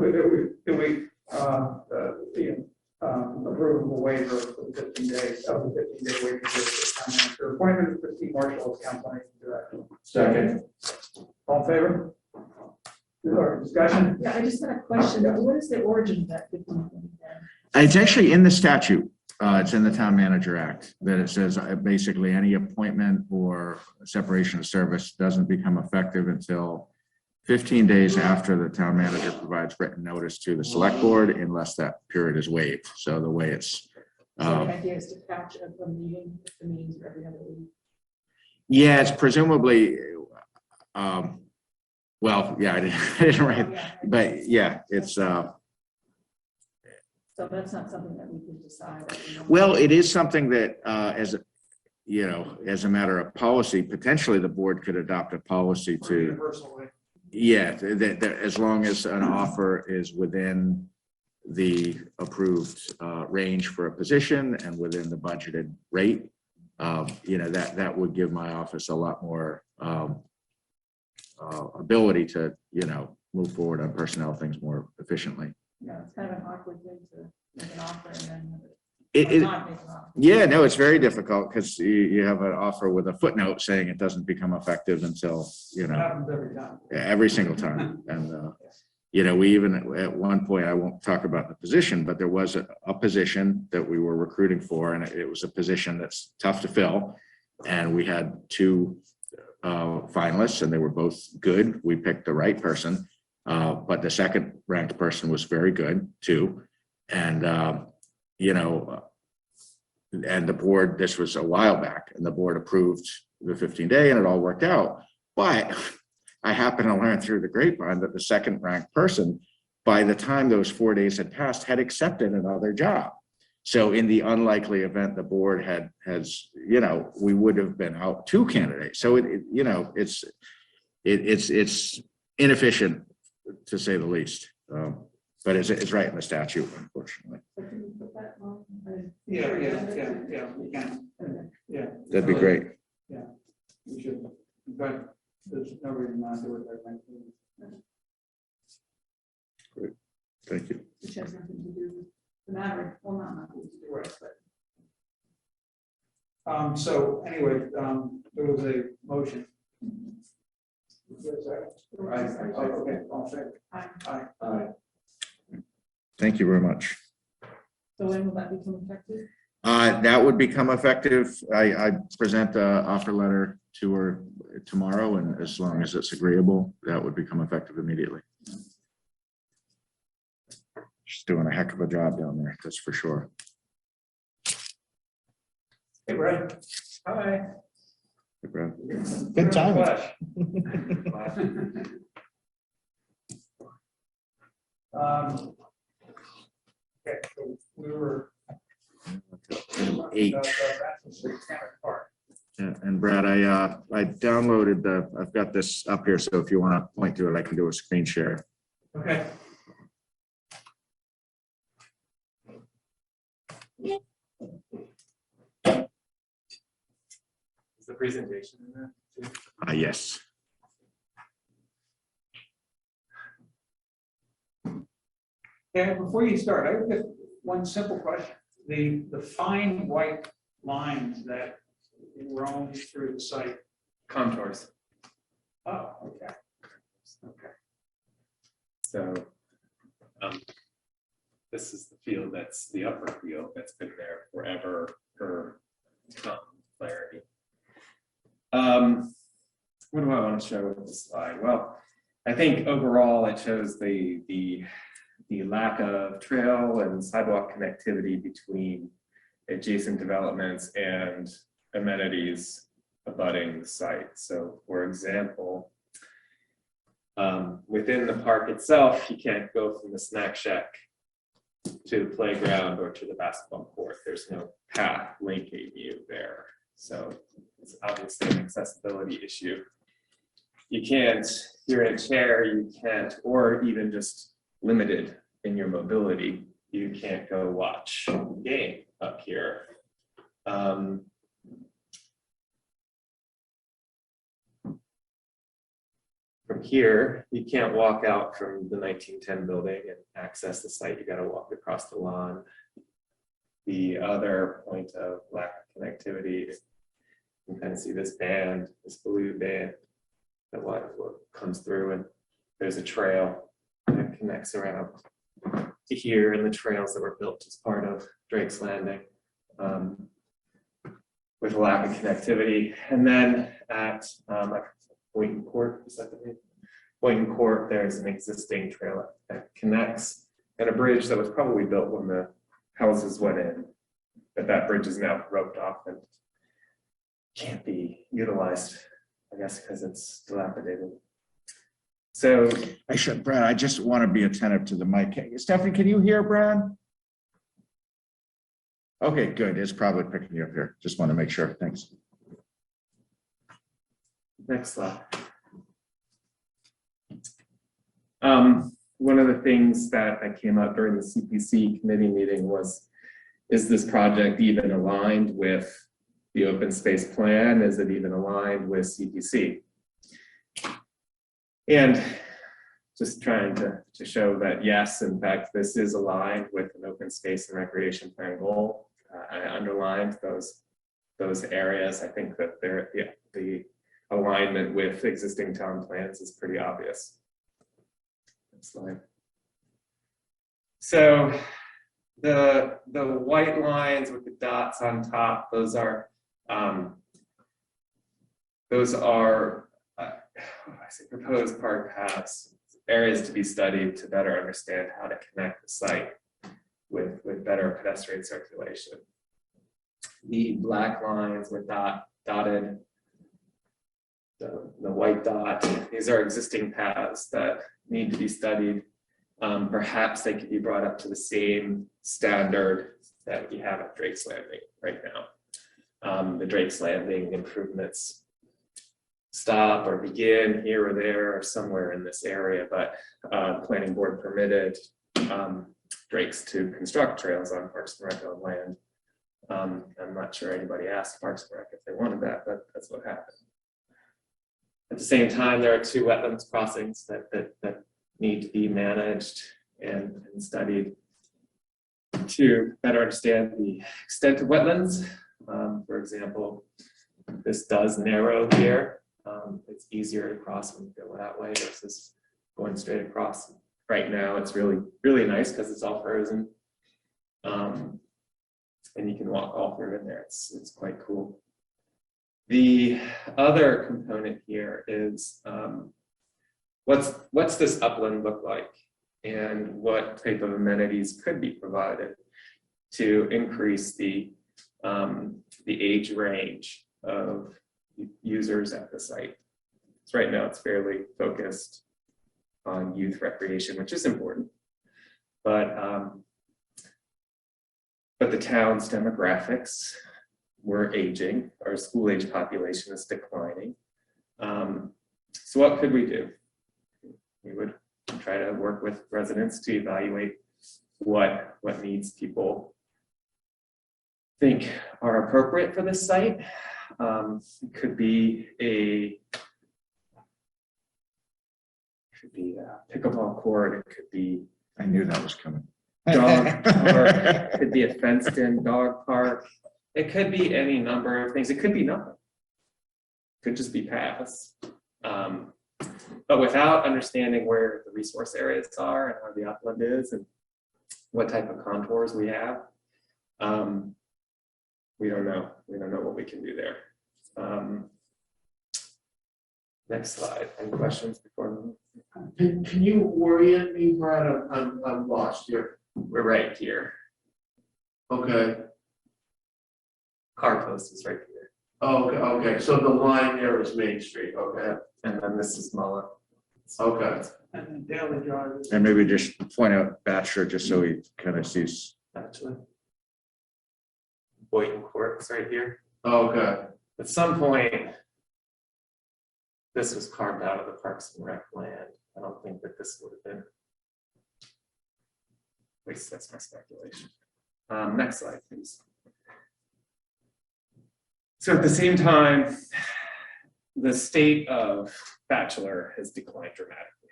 approve a waiver for 15 days of the 15-day waiting period for town manager appointment of Christine Marshall as council on aging director. Second. All in favor? Or discussion? Yeah, I just had a question. What is the origin of that 15? It's actually in the statute. It's in the Town Manager Act that it says basically any appointment or separation of service doesn't become effective until 15 days after the town manager provides written notice to the select board, unless that period is waived. So the way it's. So the idea is to catch a meeting, if the meetings are every other week. Yeah, it's presumably, well, yeah, I didn't write, but yeah, it's, So that's not something that we can decide. well, it is something that, as a matter of policy, potentially the board could adopt a policy to, yeah, that as long as an offer is within the approved range for a position and within the budgeted rate, that would give my office a lot more ability to, move forward on personnel things more efficiently. Yeah, it's kind of an awkward thing to make an offer and then. Yeah, no, it's very difficult because you have an offer with a footnote saying it doesn't become effective until, Happens every time. every single time. And, we even at one point, I won't talk about the position, but there was a position that we were recruiting for, and it was a position that's tough to fill. And we had two finalists, and they were both good. We picked the right person, but the second ranked person was very good too. And, and the board, this was a while back, and the board approved the 15-day and it all worked out. But I happened to learn through the grapevine that the second ranked person, by the time those 4 days had passed, had accepted another job. So in the unlikely event the board has, you know, we would have been out 2 candidates. So you know, it's inefficient to say the least. But it's right in the statute, unfortunately. Yeah, we can. Yeah. That'd be great. Yeah, we should, but there's no reason not to do it right now. Great. Thank you. Which has nothing to do with the matter, well, not nothing to do with it, but. So anyway, there was a motion. Okay, all set. Aye. Thank you very much. So when will that become effective? That would become effective. I present the offer letter to her tomorrow, and as long as it's agreeable, that would become effective immediately. She's doing a heck of a job down there, that's for sure. Hey, Brad. Hi. Hey, Brad. Good timing. Okay, so we were. H. Yeah, and Brad, I downloaded I've got this up here, so if you want to point to it, I can do a screen share. Okay. Is the presentation in there too? Yes. Yeah, before you start, I have just one simple question. The fine white lines that roam through the site. Contours. Oh, okay. Okay. So this is the field that's the upper field that's been there forever for clarity. What do I want to show with this slide? Well, I think overall it shows the lack of trail and sidewalk connectivity between adjacent developments and amenities abutting the site. So for example, within the park itself, you can't go from the snack shack to the playground or to the basketball court. There's no path linking you there. So it's obviously an accessibility issue. You can't, you're in a chair, you can't, or even just limited in your mobility, you can't go watch a game up here. From here, you can't walk out from the 1910 building and access the site. You got to walk across the lawn. The other point of lack of connectivity, you can kind of see this band, this blue band that comes through, and there's a trail that connects around to here, and the trails that were built as part of Drake's Landing with a lack of connectivity. And then at Boynton Court, is that the name? Boynton Court, there's an existing trail that connects, and a bridge that was probably built when the houses went in, but that bridge is now roped off and can't be utilized, I guess, because it's dilapidated. So Brad, I just want to be attentive to the mic. Stephanie, can you hear Brad? Okay, good. It's probably picking you up here. Just want to make sure. Thanks. Next slide. One of the things that came up during the CPC committee meeting was, is this project even aligned with the open space plan? Is it even aligned with CPC? And just trying to show that yes, in fact, this is aligned with an open space and recreation plan goal. I underlined those areas. I think that the alignment with existing town plans is pretty obvious. Next slide. So the white lines with the dots on top, those are proposed park paths, areas to be studied to better understand how to connect the site with better pedestrian circulation. The black lines with dotted, the white dot, these are existing paths that need to be studied. Perhaps they could be brought up to the same standard that we have at Drake's Landing right now. The Drake's Landing improvements stop or begin here or there or somewhere in this area, but planning board permitted Drake's to construct trails on Parks and Rec owned land. I'm not sure anybody asked Parks and Rec if they wanted that, but that's what happened. At the same time, there are 2 wetlands crossings that need to be managed and studied to better understand the extent of wetlands. For example, this does narrow here. It's easier to cross when you go that way versus going straight across. Right now, it's really, really nice because it's all frozen. And you can walk all through in there. It's quite cool. The other component here is what's this upland look like, and what type of amenities could be provided to increase the age range of users at the site. So right now it's fairly focused on youth recreation, which is important, but the town's demographics, we're aging, our school age population is declining. So what could we do? We would try to work with residents to evaluate what needs people think are appropriate for this site. It could be a pickleball court, it could be, I knew that was coming. dog park, it could be a fenced-in dog park. It could be any number of things. It could be nothing. It could just be paths. But without understanding where the resource areas are and how the upland is and what type of contours we have, we don't know. We don't know what we can do there. Next slide. Any questions before? Can you orient me, Brad? I'm lost here. We're right here. Okay. Car post is right here. Oh, okay. So the line there is Main Street. Okay. And then this is Mullet. Okay. And then daily drivers. And maybe just point out Bachelor, just so he kind of sees. Actually. Boynton Court's right here. Okay. At some point, this was carved out of the Parks and Rec land. I don't think that this would have been. At least that's my speculation. Next slide, please. So at the same time, the state of Bachelor has declined dramatically.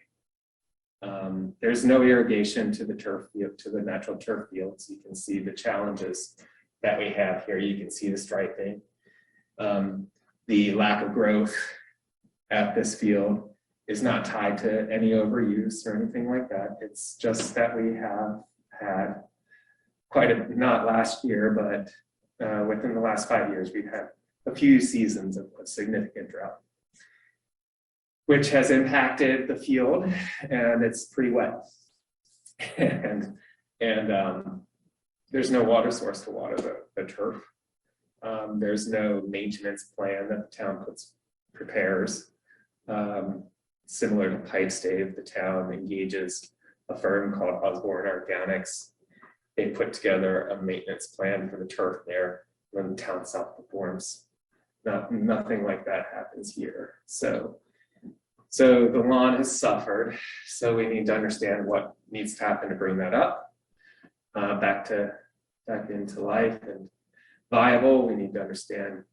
There's no irrigation to the turf field, to the natural turf fields. You can see the challenges that we have here. You can see the striping, the lack of growth at this field is not tied to any overuse or anything like that. It's just that we have had quite a, not last year, but within the last 5 years, we've had a few seasons of significant drought, which has impacted the field, and it's pretty wet. and there's no water source to water the turf. There's no maintenance plan that the town prepares. Similar to pipe stave, the town engages a firm called Osborne Organics. They put together a maintenance plan for the turf there when the town self-performs. Nothing like that happens here. So the lawn has suffered. So we need to understand what needs to happen to bring that up back into life and viable. We need to understand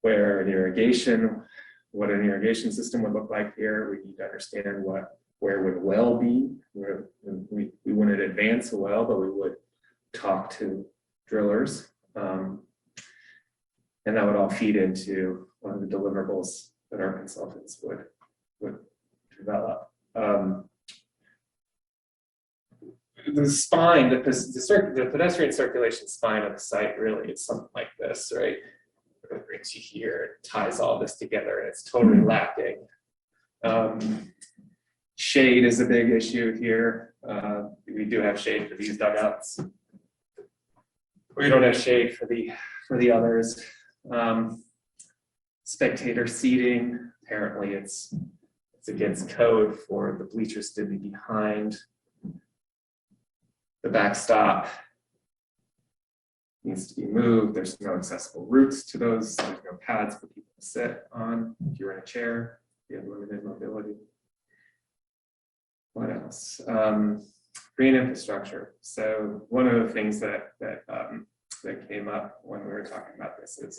what an irrigation system would look like here. We need to understand where would a well be. We wouldn't advance a well, but we would talk to drillers. And that would all feed into one of the deliverables that our consultants would develop. The spine, the pedestrian circulation spine of the site really is something like this, right? It brings you here, it ties all this together, and it's totally lacking. Shade is a big issue here. We do have shade for these dugouts. We don't have shade for the for the others. Spectator seating, apparently it's against code for the bleachers to be behind the backstop. Needs to be moved. There's no accessible routes to those. There's no pads for people to sit on. If you're in a chair, you have limited mobility. What else? Green infrastructure. So one of the things that came up when we were talking about this is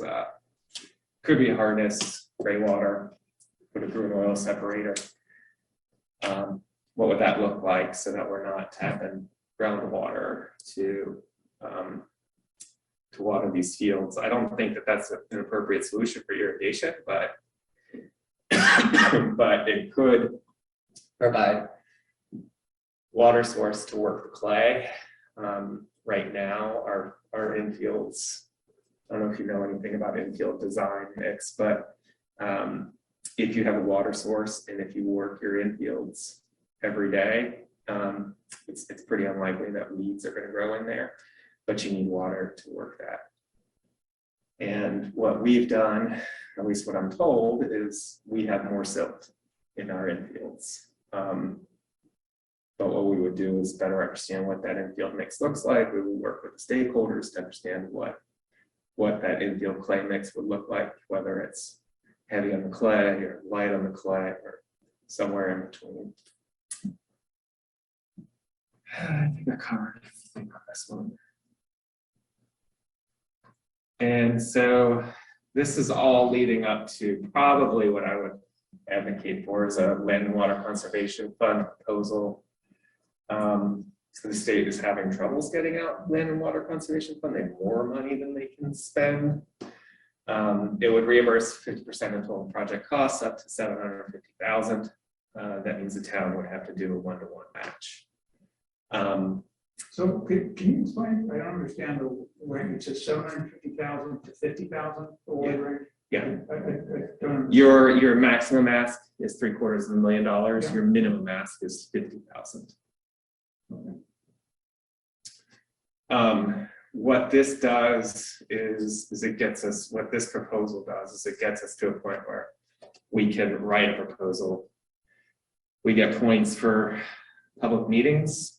could be a harness, gray water, put it through an oil separator. What would that look like so that we're not tapping groundwater to water these fields? I don't think that that's an appropriate solution for irrigation, but but it could provide water source to work the clay. Right now, our infields, I don't know if you know anything about infield design mix, but if you have a water source and if you work your infields every day, it's pretty unlikely that weeds are going to grow in there, but you need water to work that. And what we've done, at least what I'm told, is we have more silt in our infields. But what we would do is better understand what that infield mix looks like. We would work with the stakeholders to understand what that infield clay mix would look like, whether it's heavy on the clay or light on the clay or somewhere in between. I think I covered everything on this one. And so this is all leading up to probably what I would advocate for is a land and water conservation fund proposal. So the state is having troubles getting out land and water conservation fund. They have more money than they can spend. It would reimburse 50% of total project costs up to $750,000. That means the town would have to do a 1-to-1 match. So can you explain? I don't understand the range. It says 750,000 to 50,000 for what range? Yeah. I don't. Your maximum ask is $750,000. Yeah. Your minimum ask is 50,000. What this does is it gets us, what this proposal does is it gets us to a point where we can write a proposal. We get points for public meetings.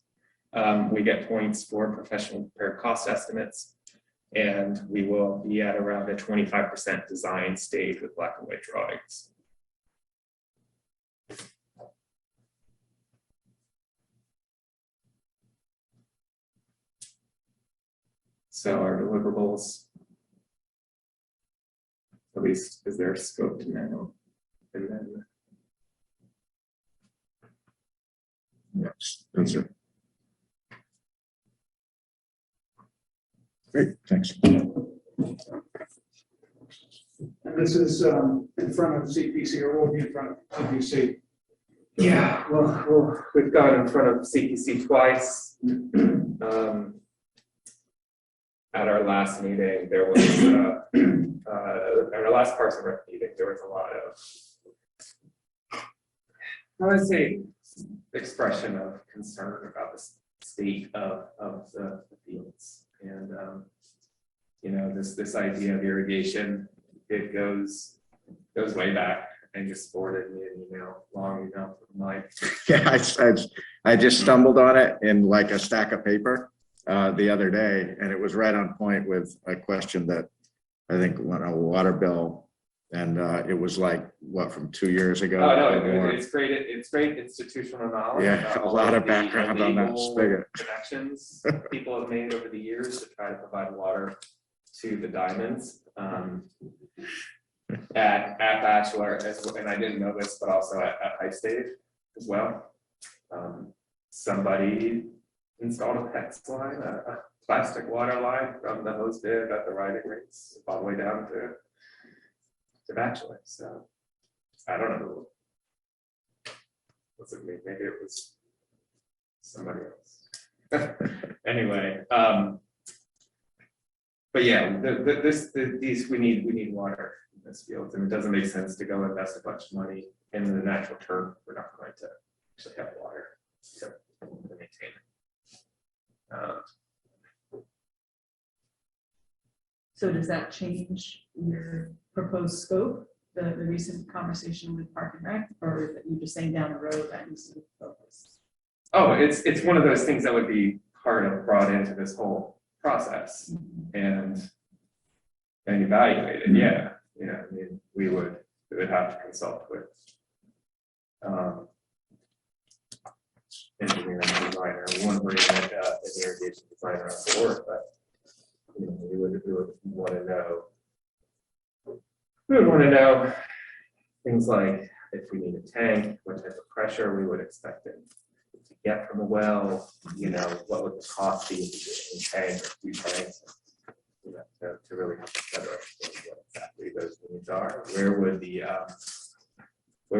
We get points for professional prepared cost estimates, and we will be at around a 25% design stage with black and white drawings. So our deliverables, at least is there scope to now, and then. Yes, that's it. Great, thanks. And this is in front of CPC, or will be in front of CPC. Yeah, well, we've gone in front of CPC twice. At our last meeting, there was, at our last Parks and Rec meeting, there was a lot of, I would say, expression of concern about the state of the fields. And, you know, this idea of irrigation, it goes way back. And just forwarded me an email, long email from Mike. Yeah, I just stumbled on it in like a stack of paper the other day, and it was right on point with a question that I think went a water bill, and it was like what, from 2 years ago? Oh no, it's great institutional knowledge. Yeah, a lot of background on that spigot. Connections people have made over the years to try to provide water to the diamonds. At Bachelor, and I didn't know this, but also at High State as well. Somebody installed a PEX line, a plastic water line from the hose bib at the riding rates all the way down to Bachelor. So I don't know. Was it me? Maybe it was somebody else. Anyway, but yeah, these we need water in this field, and it doesn't make sense to go invest a bunch of money in the natural turf. We're not going to actually have water to maintain it. So does that change your proposed scope, the recent conversation with Park and Rec, or is it you just saying down the road that needs to be focused? Oh, it's one of those things that would be brought into this whole process and evaluated. Yeah, I mean, we would have to consult with engineer and designer. We wouldn't bring an irrigation designer on board, but we would want to know. We would want to know things like if we need a tank, what type of pressure we would expect it to get from the well. What would the cost be if we did a tank or 2 tanks? To really have a better understanding what exactly those needs are. Where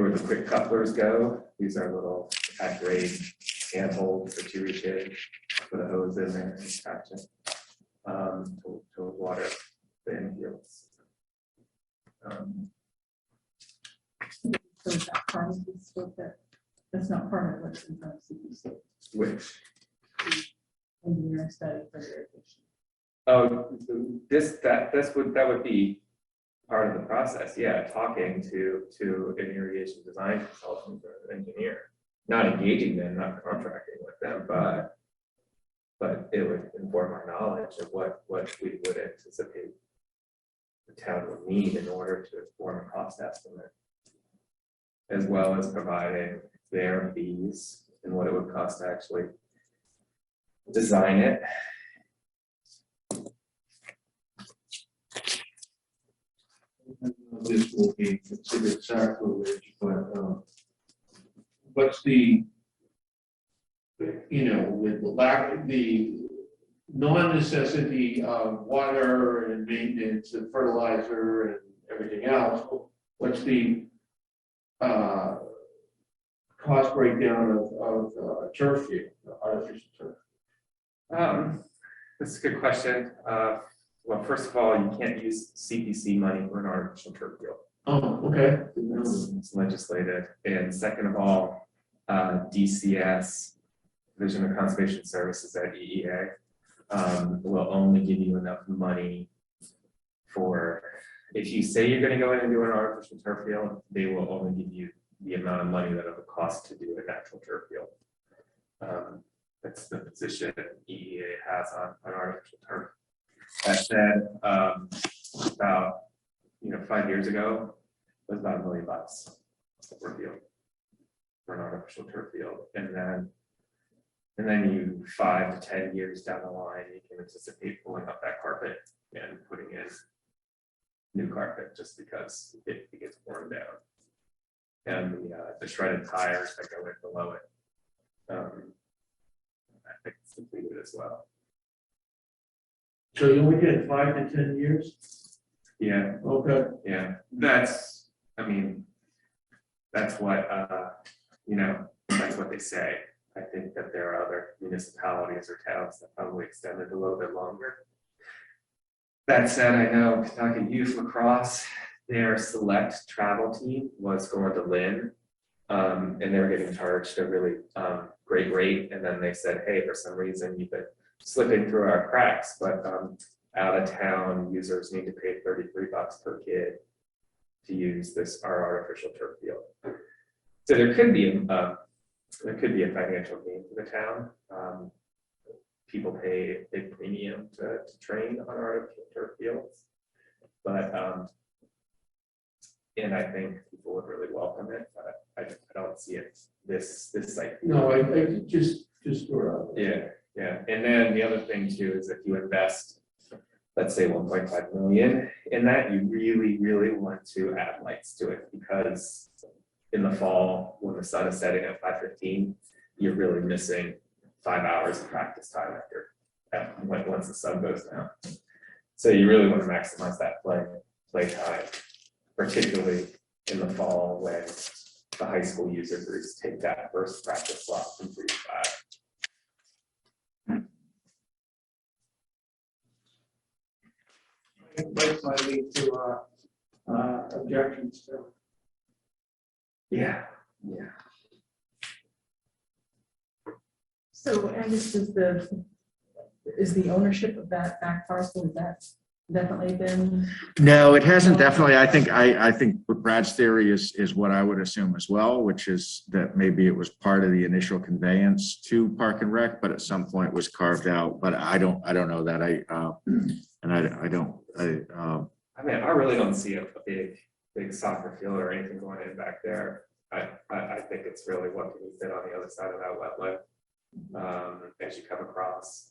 would the quick couplers go? These are little at-grade handholds that you reach in, put a hose in there and attach it to water the infields. So is that part of the scope that's not part of what's in front of CPC? Which? Engineering study for irrigation. Oh, that would be part of the process. Yeah, talking to an irrigation design consultant or engineer, not engaging them, not contracting with them, but it would inform our knowledge of what we would anticipate the town would need in order to form a cost estimate, as well as providing their fees and what it would cost to actually design it. This will be considered sacrilege, but what's the, with the non-necessity of water and maintenance and fertilizer and everything else, what's the cost breakdown of turf field, artificial turf? That's a good question. Well, first of all, you can't use CPC money for an artificial turf field. Oh, okay. It's legislated. And second of all, DCS, Division of Conservation Services at EEA, will only give you enough money for, if you say you're going to go in and do an artificial turf field, they will only give you the amount of money that it would cost to do a natural turf field. That's the position EEA has on artificial turf. That said, about 5 years ago, it was about $1 million per field for an artificial turf field, and then you 5 to 10 years down the line, you can anticipate pulling up that carpet and putting in new carpet just because it gets worn down, and the shredded tires that go in below it, I think it's completed as well. So you only get 5 to 10 years? Yeah. Okay. Yeah, that's what, that's what they say. I think that there are other municipalities or towns that probably extended a little bit longer. That said, I know Kentucky Youth Lacrosse, their select travel team was going to Lynn, and they were getting charged a really great rate. And then they said, hey, for some reason you've been slipping through our cracks, but out of town users need to pay $33 per kid to use our artificial turf field. So there could be a financial gain for the town. People pay a big premium to train on artificial turf fields, but and I think people would really welcome it, but I don't see it this site. No, I just for Yeah, and then the other thing too is if you invest, let's say 1.5 million in that, you really want to add lights to it, because in the fall when the sun is setting at 5:15, you're really missing 5 hours of practice time once the sun goes down. So you really want to maximize that play time, particularly in the fall when the high school user groups take that first practice slot from 3 to 5. Lights might lead to objections to. Yeah. So I guess is the ownership of that back parcel, is that definitely been? No, it hasn't definitely. I think Brad's theory is what I would assume as well, which is that maybe it was part of the initial conveyance to Park and Rec, but at some point was carved out. But I don't know that. I mean, I really don't see a big soccer field or anything going in back there. I think it's really what can you fit on the other side of that wetland as you come across.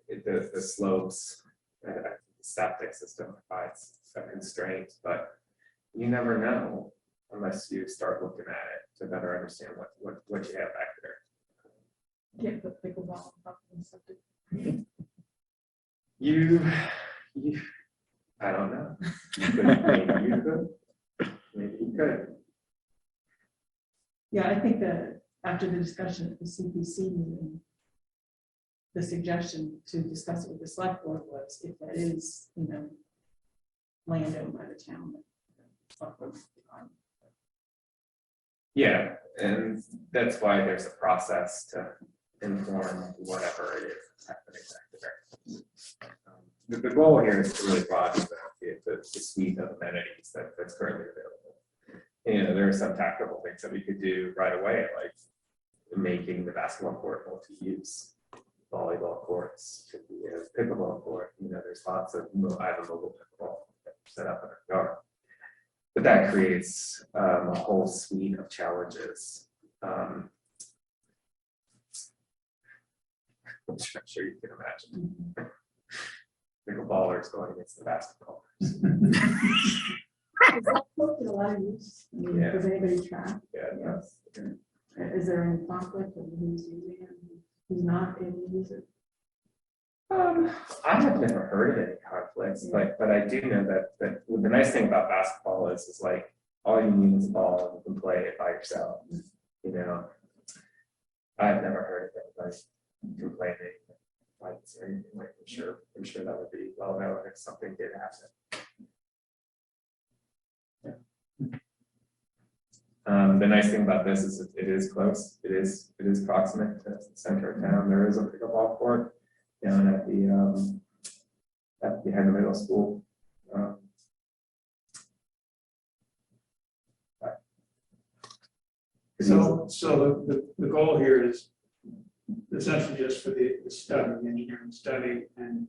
The slopes, the septic system provides a constraint, but you never know unless you start looking at it to better understand what you have back there. Can't put pickleball up in something. I don't know. Maybe you could. Maybe you could. Yeah, I think that after the discussion at the CPC meeting, the suggestion to discuss it with the select board was if that is, land owned by the town. Yeah, and that's why there's a process to inform whatever it is happening back there. The goal here is to really broaden the suite of amenities that's currently available. There are some tactical things that we could do right away, like making the basketball court multi-use. Volleyball courts, could be a pickleball court. There's lots of, I have a mobile pickleball set up in our yard, but that creates a whole suite of challenges, which I'm sure you can imagine. Pickleballers going against the basketball. Is that book a lot of use? Yeah. Does anybody track? Yeah. Yes. Is there any conflict of who's using it? Who's not able to use it? I have never heard of any conflicts, but I do know that the nice thing about basketball is like all you need is a ball and you can play it by yourself. I've never heard of anybody complaining fights or anything like that. I'm sure that would be well known if something did happen. The nice thing about this is it is close. It is proximate to the center of town. There is a pickleball court down at behind the middle school. So the goal here is essentially just for the study, the engineering study and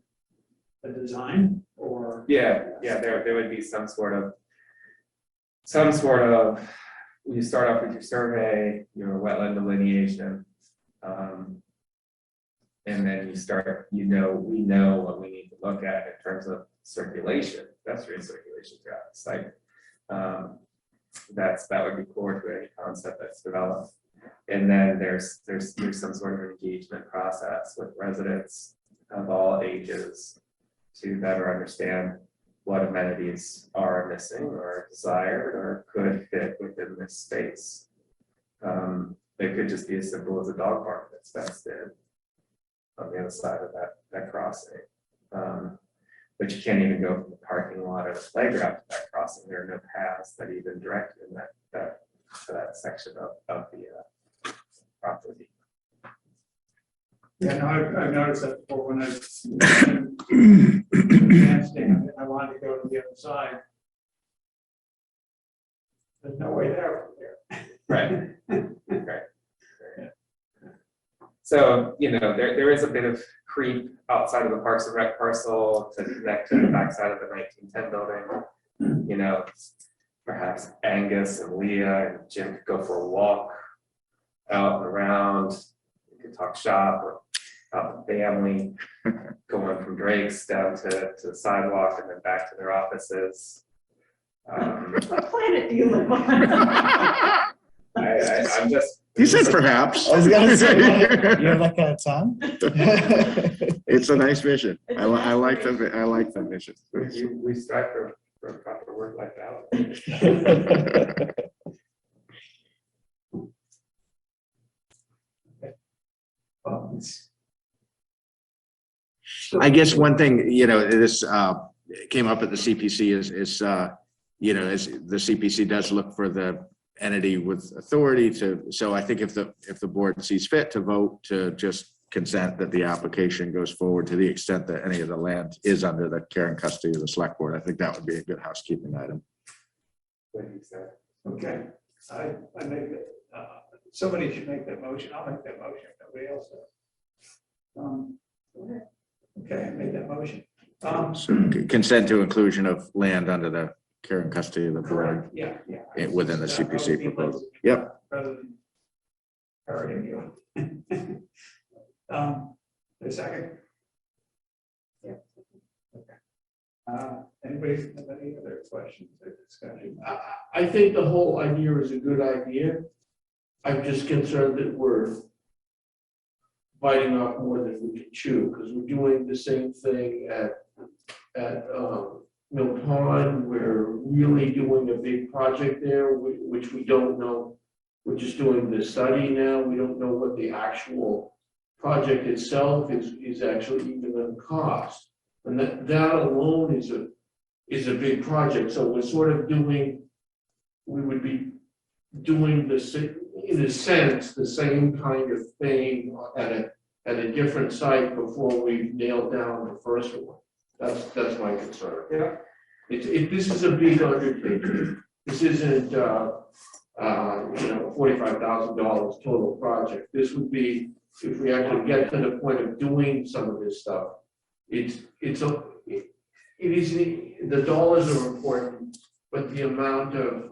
the design, or there would be some sort of you start off with your survey, your wetland delineation, and then you start, we know what we need to look at in terms of circulation, pedestrian circulation throughout the site. That would be core to any concept that's developed. And then there's some sort of engagement process with residents of all ages to better understand what amenities are missing or desired or could fit within this space. It could just be as simple as a dog park that's fenced in on the other side of that crossing. But you can't even go from the parking lot or the playground to that crossing. There are no paths that even direct you in that section of the property. Yeah, no, I've noticed that before when bandstand, I wanted to go to the other side. There's no way there from there. Right. So, there is a bit of creep outside of the Parks and Rec parcel to connect to the backside of the 1910 building. Perhaps Angus and Leah and Jim could go for a walk out and around. You could talk shop or out the family, going from Drake's down to the sidewalk and then back to their offices. What planet do you live on? I'm just. He said perhaps. I was gonna say, you have that kind of time? It's a nice vision. I like the vision. We strive for proper work-life balance. I guess one thing, this came up at the CPC is as the CPC does look for the entity with authority to, so I think if the board sees fit to vote to just consent that the application goes forward to the extent that any of the land is under the care and custody of the select board. I think that would be a good housekeeping item. Okay, I make that, somebody should make that motion. I'll make that motion. If nobody else does. Okay, I made that motion. So consent to inclusion of land under the care and custody of the board Correct, yeah, yeah. within the That would CPC be proposal. like- Yep. Rather than parroting you. A second? Yeah. Okay. Anybody have any other questions or discussion? I think the whole idea is a good idea. I'm just concerned that we're biting off more than we can chew, because we're doing the same thing at Mill Pond. We're really doing a big project there, which we don't know. We're just doing the study now. We don't know what the actual project itself is actually even going to cost. And that alone is a big project. So we're sort of we would be doing in a sense, the same kind of thing at a different site before we nailed down the first one. That's my concern. Yeah. This is a big undertaking. This isn't $45,000 total project. This would be, if we actually get to the point of doing some of this stuff, the dollars are important, but the amount of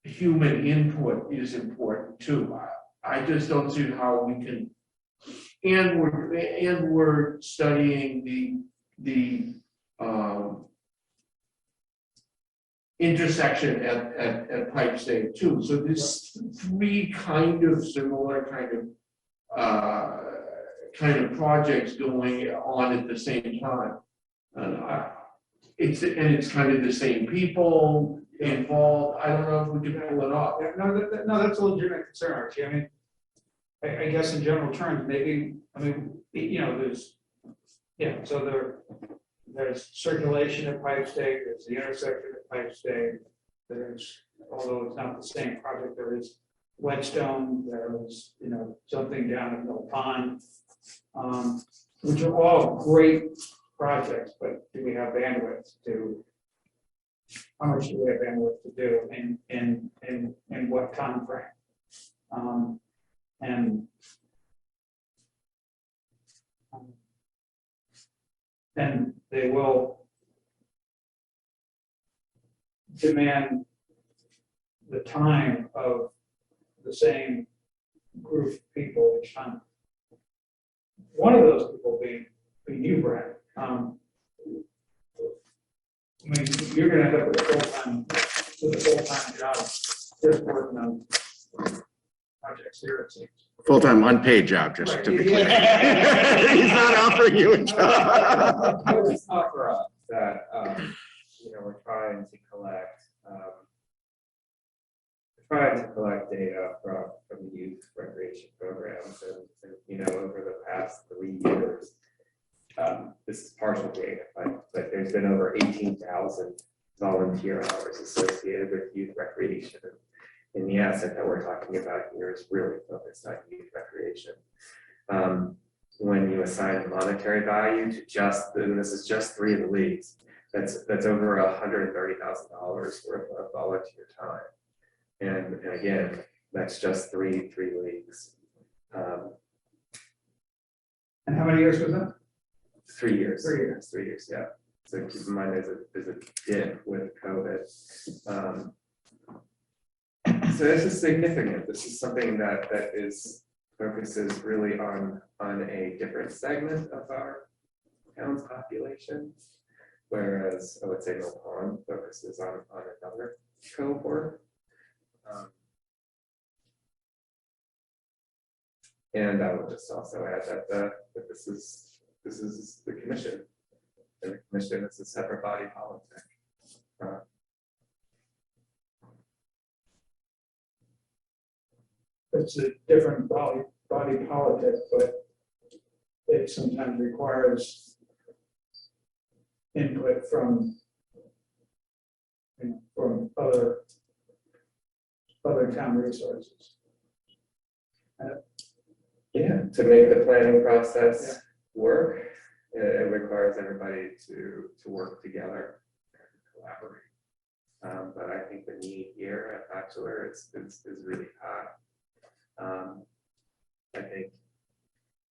human input is important too. I just don't see how we can, and we're studying the intersection at Pipe State too. So there's three kind of similar kind of projects going on at the same time. And it's kind of the same people involved. I don't know if we can pull it off. Yeah, no, that's a legitimate concern, Archie. I mean, I guess in general terms, maybe, there's circulation at Pipe State, there's the intersection at Pipe State, there's, although it's not the same project, there is Whetstone, there is, something down at Mill Pond, which are all great projects, but do we have bandwidth to, how much do we have bandwidth to do in what time frame? And they will demand the time of the same group of people each time. One of those people being you, Brad. You're gonna end up with a full-time job just working on projects here, it seems. Full-time unpaid job, just to be clear. He's not offering you a job. I would offer up that, we're trying to collect data from the youth recreation programs and over the past 3 years, this is partial data, but there's been over 18,000 volunteer hours associated with youth recreation. And the asset that we're talking about here is really focused on youth recreation. When you assign a monetary value to and this is just 3 of the leagues, that's over $130,000 worth of volunteer time. And again, that's just three leagues. And how many years was that? 3 years. 3 years. 3 years, yeah. So keep in mind there's a dip with COVID. So this is significant. This is something that focuses really on a different segment of our town's population, whereas I would say Mill Pond focuses on another cohort. And I would just also add that this is the commission, and the commission is a separate body politic. It's a different body politic, but it sometimes requires input from other town resources. Yeah, to make the planning process work, it requires everybody to work together and collaborate. But I think the need here at Bachelor is really high.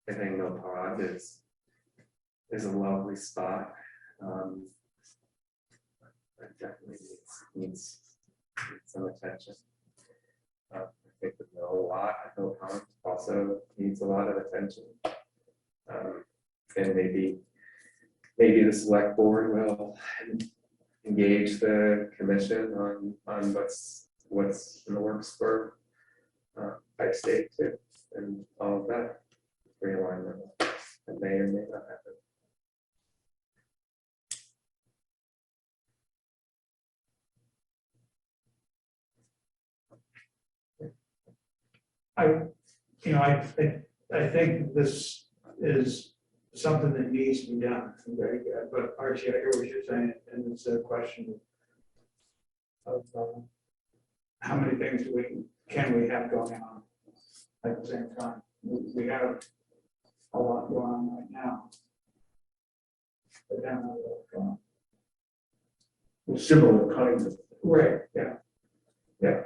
I think Mill Pond is a lovely spot. It definitely needs some attention. I think the Mill Pond also needs a lot of attention. And maybe the select board will engage the commission on what's in the works for Pike State too, and all of that realignment that may or may not happen. I think this is something that needs to be done. But Archie, I hear what you're saying, and it's a question of how many things can we have going on at the same time? We have a lot going on right now. But then going on. Similar kinds of. Right, yeah. Yeah.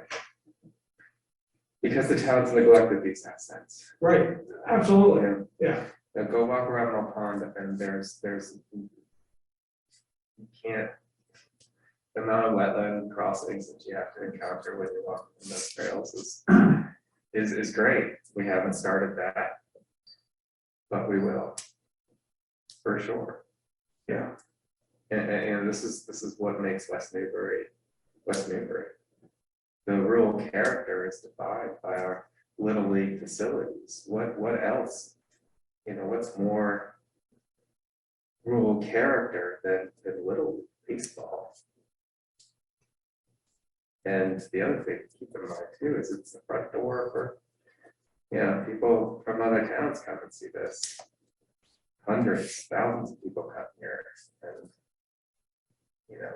Because the town's neglected these assets. Right, absolutely, yeah. Now go walk around Mill Pond and there's, you can't, the amount of wetland crossings that you have to encounter when you walk in those trails is great. We haven't started that, but we will, for sure. Yeah. And this is what makes West Newbury. The rural character is defined by our Little League facilities. What else? What's more rural character than Little League baseball? And the other thing to keep in mind too is it's the front door for, people from other towns come and see this. Hundreds, thousands of people come here, and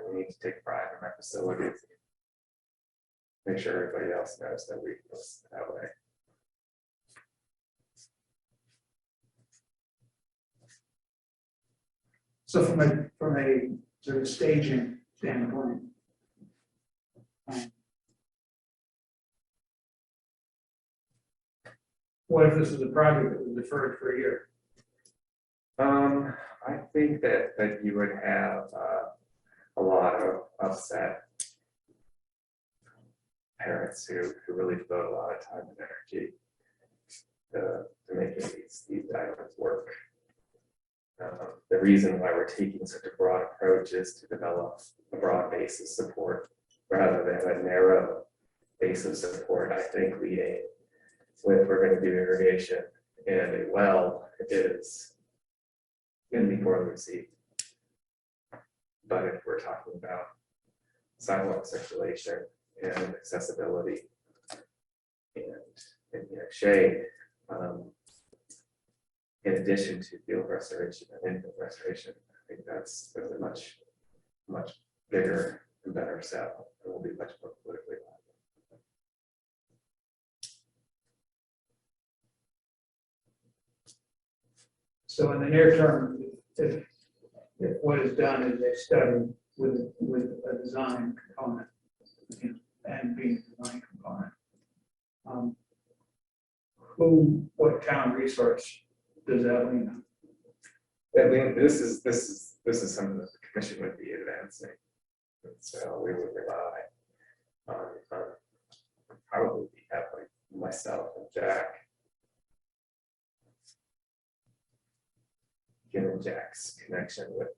we need to take pride in our facilities. Make sure everybody else knows that we feel that way. So from a sort of staging standpoint, what if this is a project that was deferred for a year? I think that you would have a lot of upset parents who really devote a lot of time and energy to making these items work. The reason why we're taking such a broad approach is to develop a broad base of support rather than a narrow base of support. I think leading with we're going to do irrigation and a well is going to be poorly received. But if we're talking about sidewalk circulation and accessibility and shade, in addition to field restoration and infield restoration, I think that's a much bigger and better sell. It will be much more politically viable. So in the near term, if what is done is a study with a design component and being a design component, what town resource does that lean on? I mean, this is something that the commission would be advancing. And so we would rely on probably have like myself and Jack. Given Jack's connection with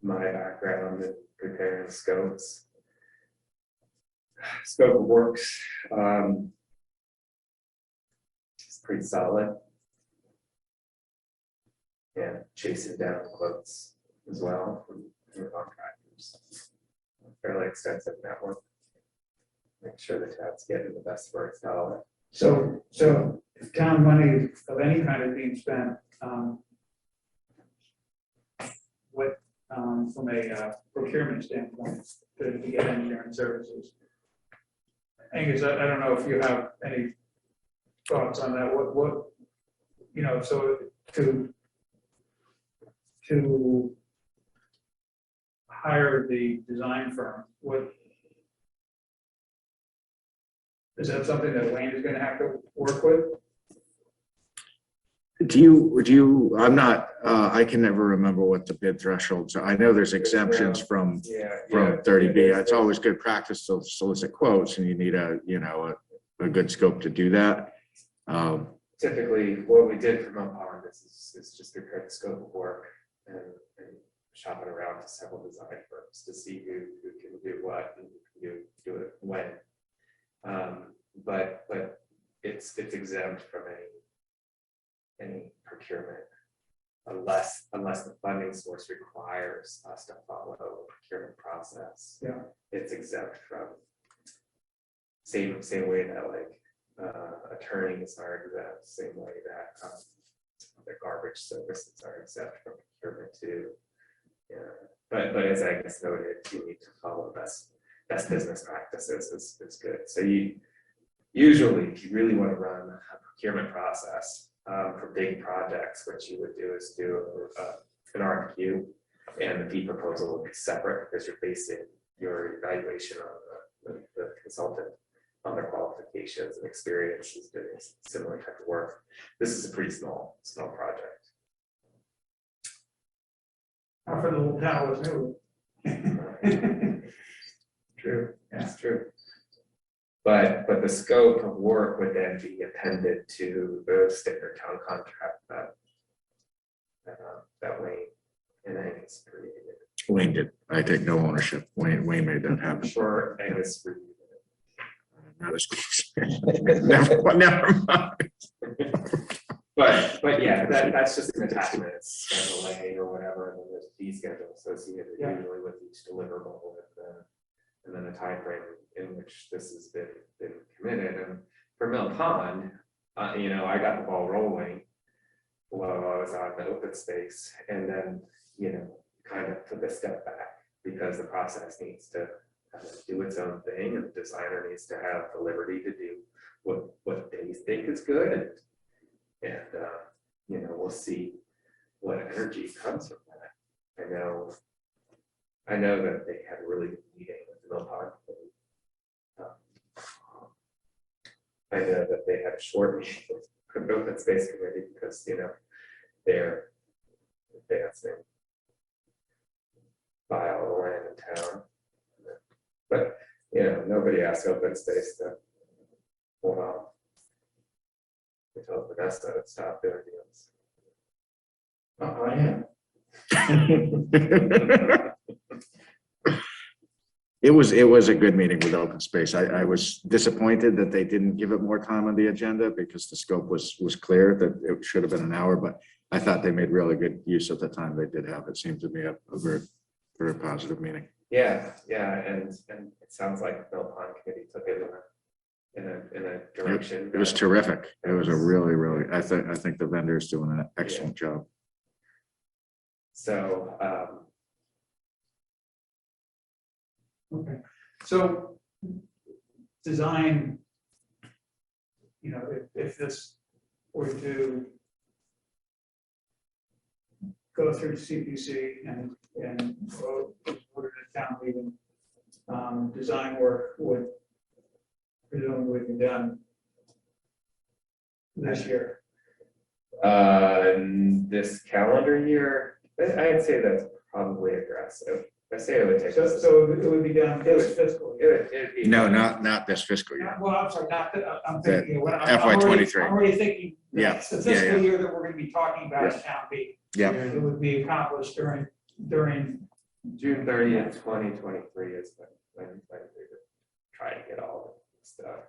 my background in preparing scopes. Scope of works is pretty solid. And chasing down quotes as well from contractors. Fairly extensive network. Make sure the town's getting the best for its dollar. So if town money of any kind is being spent, what from a procurement standpoint to get engineering services? Angus, I don't know if you have any thoughts on that? What, you know, so to hire the design firm, what, is that something that Wayne is gonna have to work with? Do you, I'm not, I can never remember what the bid thresholds are. I know there's exemptions from Yeah. 30B. It's always good practice to solicit quotes, and you need a, you know, a good scope to do that. Typically, what we did for Mount Pond is just prepare the scope of work and shop it around to several design firms to see who can do what and who can do it when. But it's exempt from any procurement unless the funding source requires us to follow a procurement process. Yeah. It's exempt from same way that like attorneys are exempt, same way that the garbage services are exempt from procurement too. Yeah, but as Agnes noted, you need to follow best business practices is good. So usually, if you really want to run a procurement process for big projects, what you would do is do an RFQ, and the fee proposal will be separate because you're basing your evaluation on the consultant on their qualifications and experiences doing similar type of work. This is a pretty small project. How for the little town was new. True, that's true. But the scope of work would then be appended to the standard town contract that Wayne and Angus created. Wayne did. I take no ownership. Wayne made that happen. I'm sure Angus reviewed it. Not as close. Never mind. But yeah, that's just an attachment. It's a delay or whatever, and then there's a fee schedule associated usually with each deliverable, and then a time frame in which this has been committed. And for Mill Pond, you know, I got the ball rolling while I was on the open space, and then, you know, kind of took a step back because the process needs to kind of do its own thing, and the designer needs to have the liberty to do what they think is good, and you know, we'll see what energy comes from that. I know that they had a really good meeting with the Mill Pond committee. I know that they had a short meeting with the open space committee because, you know, they're advancing buy all the land in town. But, you know, nobody asked open space to hold on. They told Vanessa to stop doing deals. I am. It was a good meeting with open space. I was disappointed that they didn't give it more time on the agenda because the scope was clear that it should have been an hour, but I thought they made really good use of the time they did have. It seemed to be a very positive meeting. Yeah, and it sounds like the Mill Pond committee took it in a direction. It was terrific. It was a really, I think the vendor's doing an excellent job. So, Okay, so design, you know, if this were to go through CPC and go to town meeting, design work would presumably be done this year. this calendar year, I'd say that's probably aggressive. I say it would take. So it would be done this fiscal year. It'd be. No, not this fiscal year. Well, I'm sorry, not that, I'm thinking. FY23. I'm already thinking. Yeah, It's the yeah, fiscal yeah. year that we're gonna be talking about at town meeting. Yeah. It would be accomplished during June 30th, 2023 is when we would try to get all the stuff.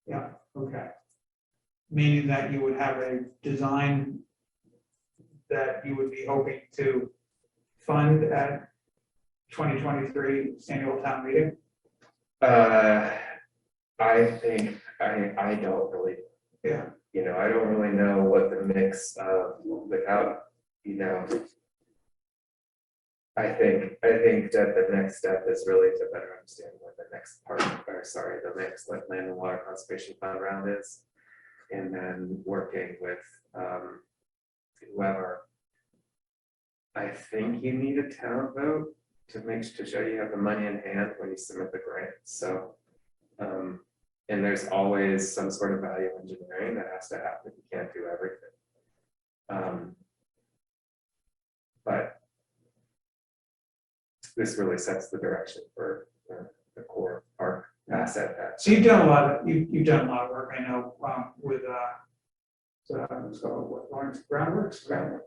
Yeah, okay. Meaning that you would have a design that you would be hoping to fund at 2023 annual town meeting? I think, I don't really, Yeah. you know, I don't really know what the mix of, without, you know, I think that the next step is really to better understand what the next part, or sorry, the next like land and water conservation fund round is. and then working with whoever. I think you need a town vote to show you have the money in hand when you submit the grant, so. And there's always some sort of value engineering that has to happen, you can't do everything. But this really sets the direction for the core park asset. So you've done a lot of, you've done a lot of work, I know, with, so what, groundworks? Yeah.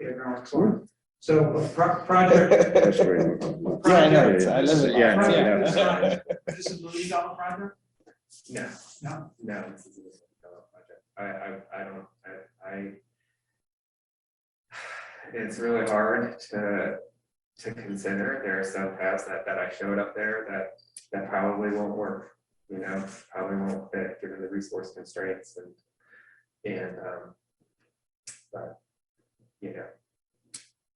Yeah, groundworks. So project. That's where you- Yeah, I know, I live in. Yeah, Project yeah. This is the $1 million project? No, No? no, this is a project. I don't, it's really hard to consider. There are some paths that I showed up there that probably won't work, you know, probably won't fit given the resource constraints and but, you know,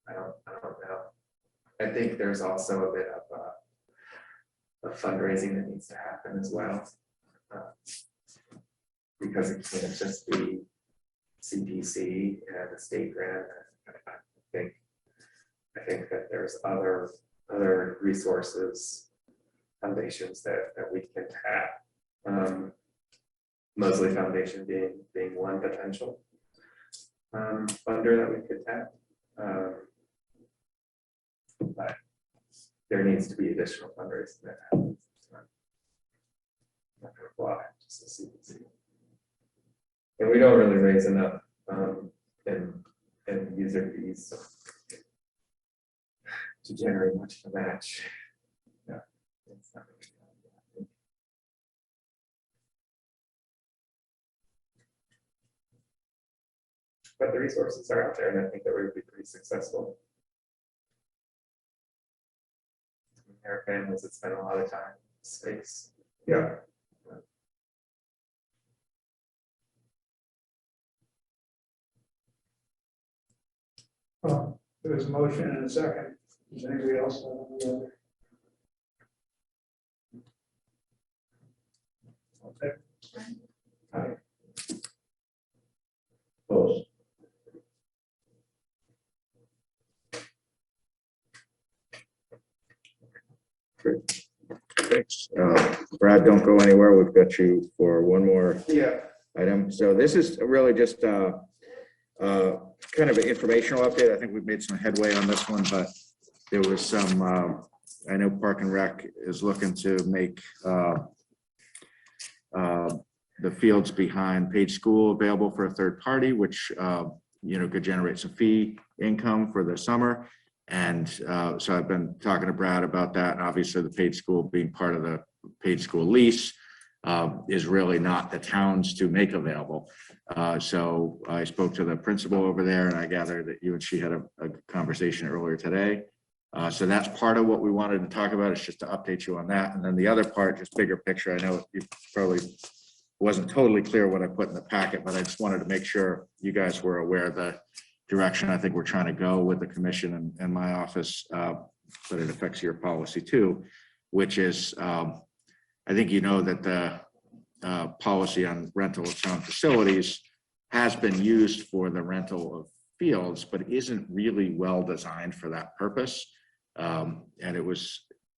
I don't know. I think there's also a bit of fundraising that needs to happen as well. Because it can't just be CPC and a state grant. I think that there's other resources, foundations that we can tap. Mosley Foundation being one potential funder that we could tap. But there needs to be additional fundraising that happens. It's not gonna fly, just a CPC. And we don't really raise enough in user fees to generate much of a match. Yeah, it's not really happening. But the resources are out there, and I think that we would be pretty successful. There are families that spend a lot of time in space. Yeah. There's a motion and a second. Does anybody else have any other? Okay. Aye. Opposed? Thanks. Brad, don't go anywhere. We've got you for one more item. So this is really just kind of an informational update. I think we've made some headway on this one, but there was some, I know Park and Rec is looking to make the fields behind Page School available for a third party, which could generate some fee income for the summer. And so I've been talking to Brad about that. And obviously the Page School being part of the Page School lease is really not the town's to make available. So I spoke to the principal over there, and I gathered that you and she had a conversation earlier today. So that's part of what we wanted to talk about, is just to update you on that. And then the other part, just bigger picture, I know you probably wasn't totally clear what I put in the packet, but I just wanted to make sure you guys were aware of the direction I think we're trying to go with the commission and my office, but it affects your policy too, which is, I think you know that the policy on rental of town facilities has been used for the rental of fields, but isn't really well designed for that purpose. And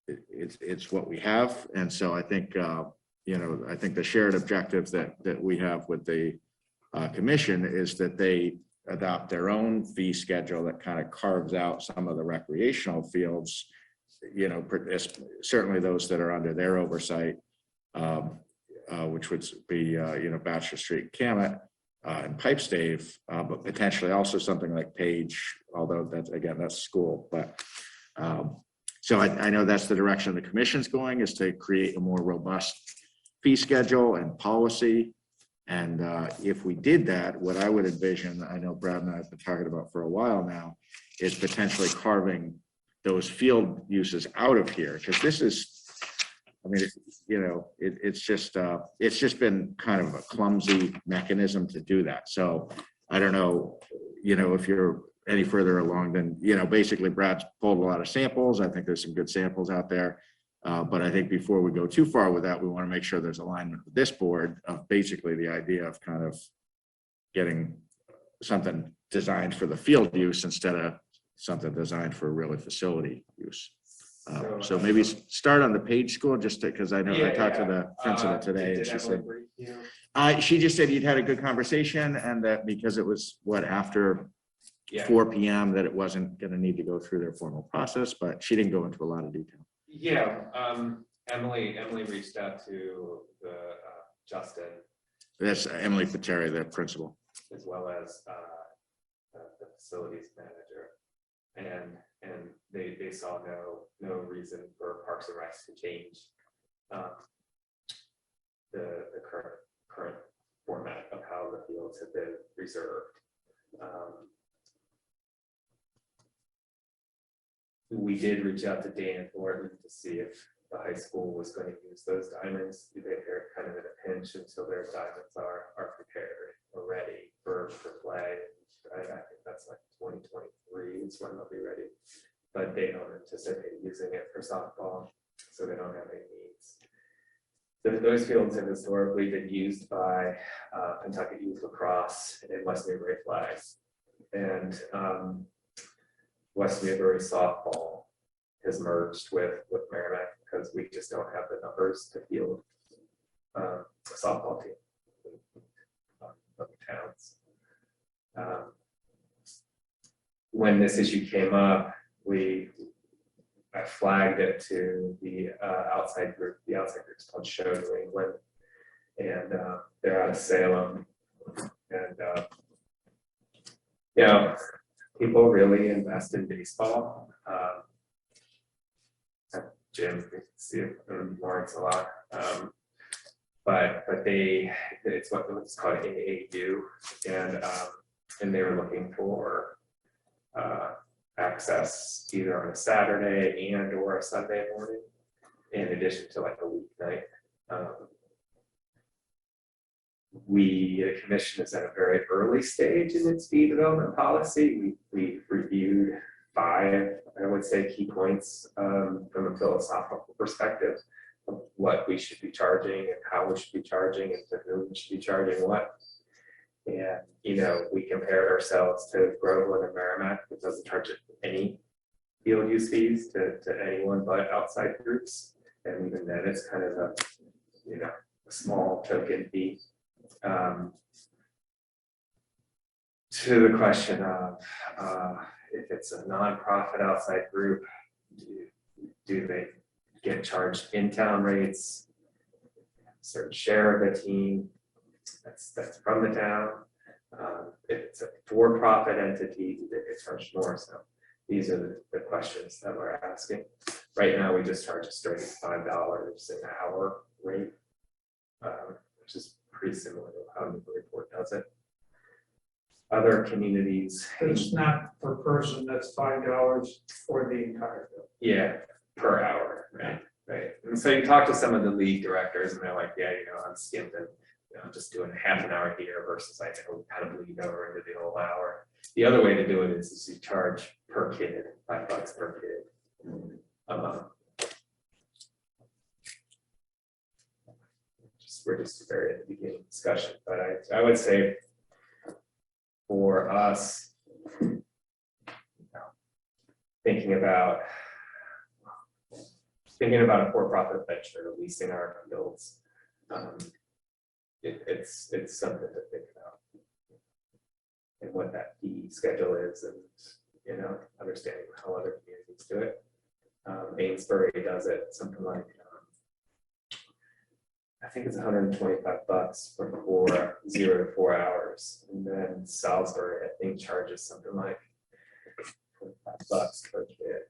it's what we have. And so I think, I think the shared objectives that we have with the commission is that they adopt their own fee schedule that kind of carves out some of the recreational fields, certainly those that are under their oversight, which would be, Bachelor Street, Camet, and Pipestave, but potentially also something like Page, although that's school. But so I know that's the direction the commission's going, is to create a more robust fee schedule and policy. And if we did that, what I would envision, I know Brad and I have been talking about for a while now, is potentially carving those field uses out of here, because this is, it's just been kind of a clumsy mechanism to do that. So I don't know, if you're any further along than, basically Brad's pulled a lot of samples. I think there's some good samples out there. But I think before we go too far with that, we want to make sure there's alignment with this board of basically the idea of kind of getting something designed for the field use instead of something designed for really facility use. So maybe start on the Page School, just because I know I talked to the principal today, and she said, she just said you'd had a good conversation, and that because it was after 4 p.m. that it wasn't going to need to go through their formal process, but she didn't go into a lot of detail. Yeah, Emily reached out to the Justin. That's Emily Pateri, the principal. As well as the facilities manager, and they saw no reason for Parks and Rec to change the current format of how the fields have been reserved. We did reach out to Dan Thornton to see if the high school was going to use those diamonds. They're kind of in a pinch until their diamonds are prepared or ready for play. I think that's like 2023 is when they'll be ready, but they don't anticipate using it for softball, so they don't have any needs. Those fields have historically been used by Kentucky Youth Lacrosse and West Newbury Flags, and West Newbury softball has merged with Merrimack because we just don't have the numbers to field a softball team of the towns. When this issue came up, I flagged it to the outside group. The outside group is called Show New England, and they're out of Salem. And you know, people really invest in baseball. Jim, you can see it in Lawrence a lot. But it's what's called AAU, and they were looking for access either on a Saturday and or a Sunday morning, in addition to like a weeknight. The commission is at a very early stage in its fee development policy. We reviewed 5, I would say, key points from a philosophical perspective of what we should be charging and how we should be charging and to whom we should be charging what. And, you know, we compared ourselves to Groveland and Merrimack, which doesn't charge any field use fees to anyone but outside groups. And even then, it's kind of a, you know, a small token fee. To the question of if it's a nonprofit outside group, do they get charged in-town rates, a certain share of the team that's from the town? If it's a for-profit entity, do they get charged more? So these are the questions that we're asking. Right now, we just charge a straight $5 an hour rate, which is pretty similar to how the report does it. Other communities. It's not per person, that's $5 for the entire bill. Yeah, per hour, right, right. And so you talk to some of the league directors and they're like, yeah, you know, I'm skimping, you know, just doing half an hour here versus I kind of bleed over into the whole hour. The other way to do it is you charge per kid, $5 per kid. We're just very at the beginning discussion, but I would say for us, you know, thinking about a for-profit venture, leasing our fields, it's something to think about, and what that fee schedule is, and you know, understanding how other communities do it. Amesbury does it something like I think it's $125 for 0 to 4 hours, and then Salisbury I think charges something like $25 per kid.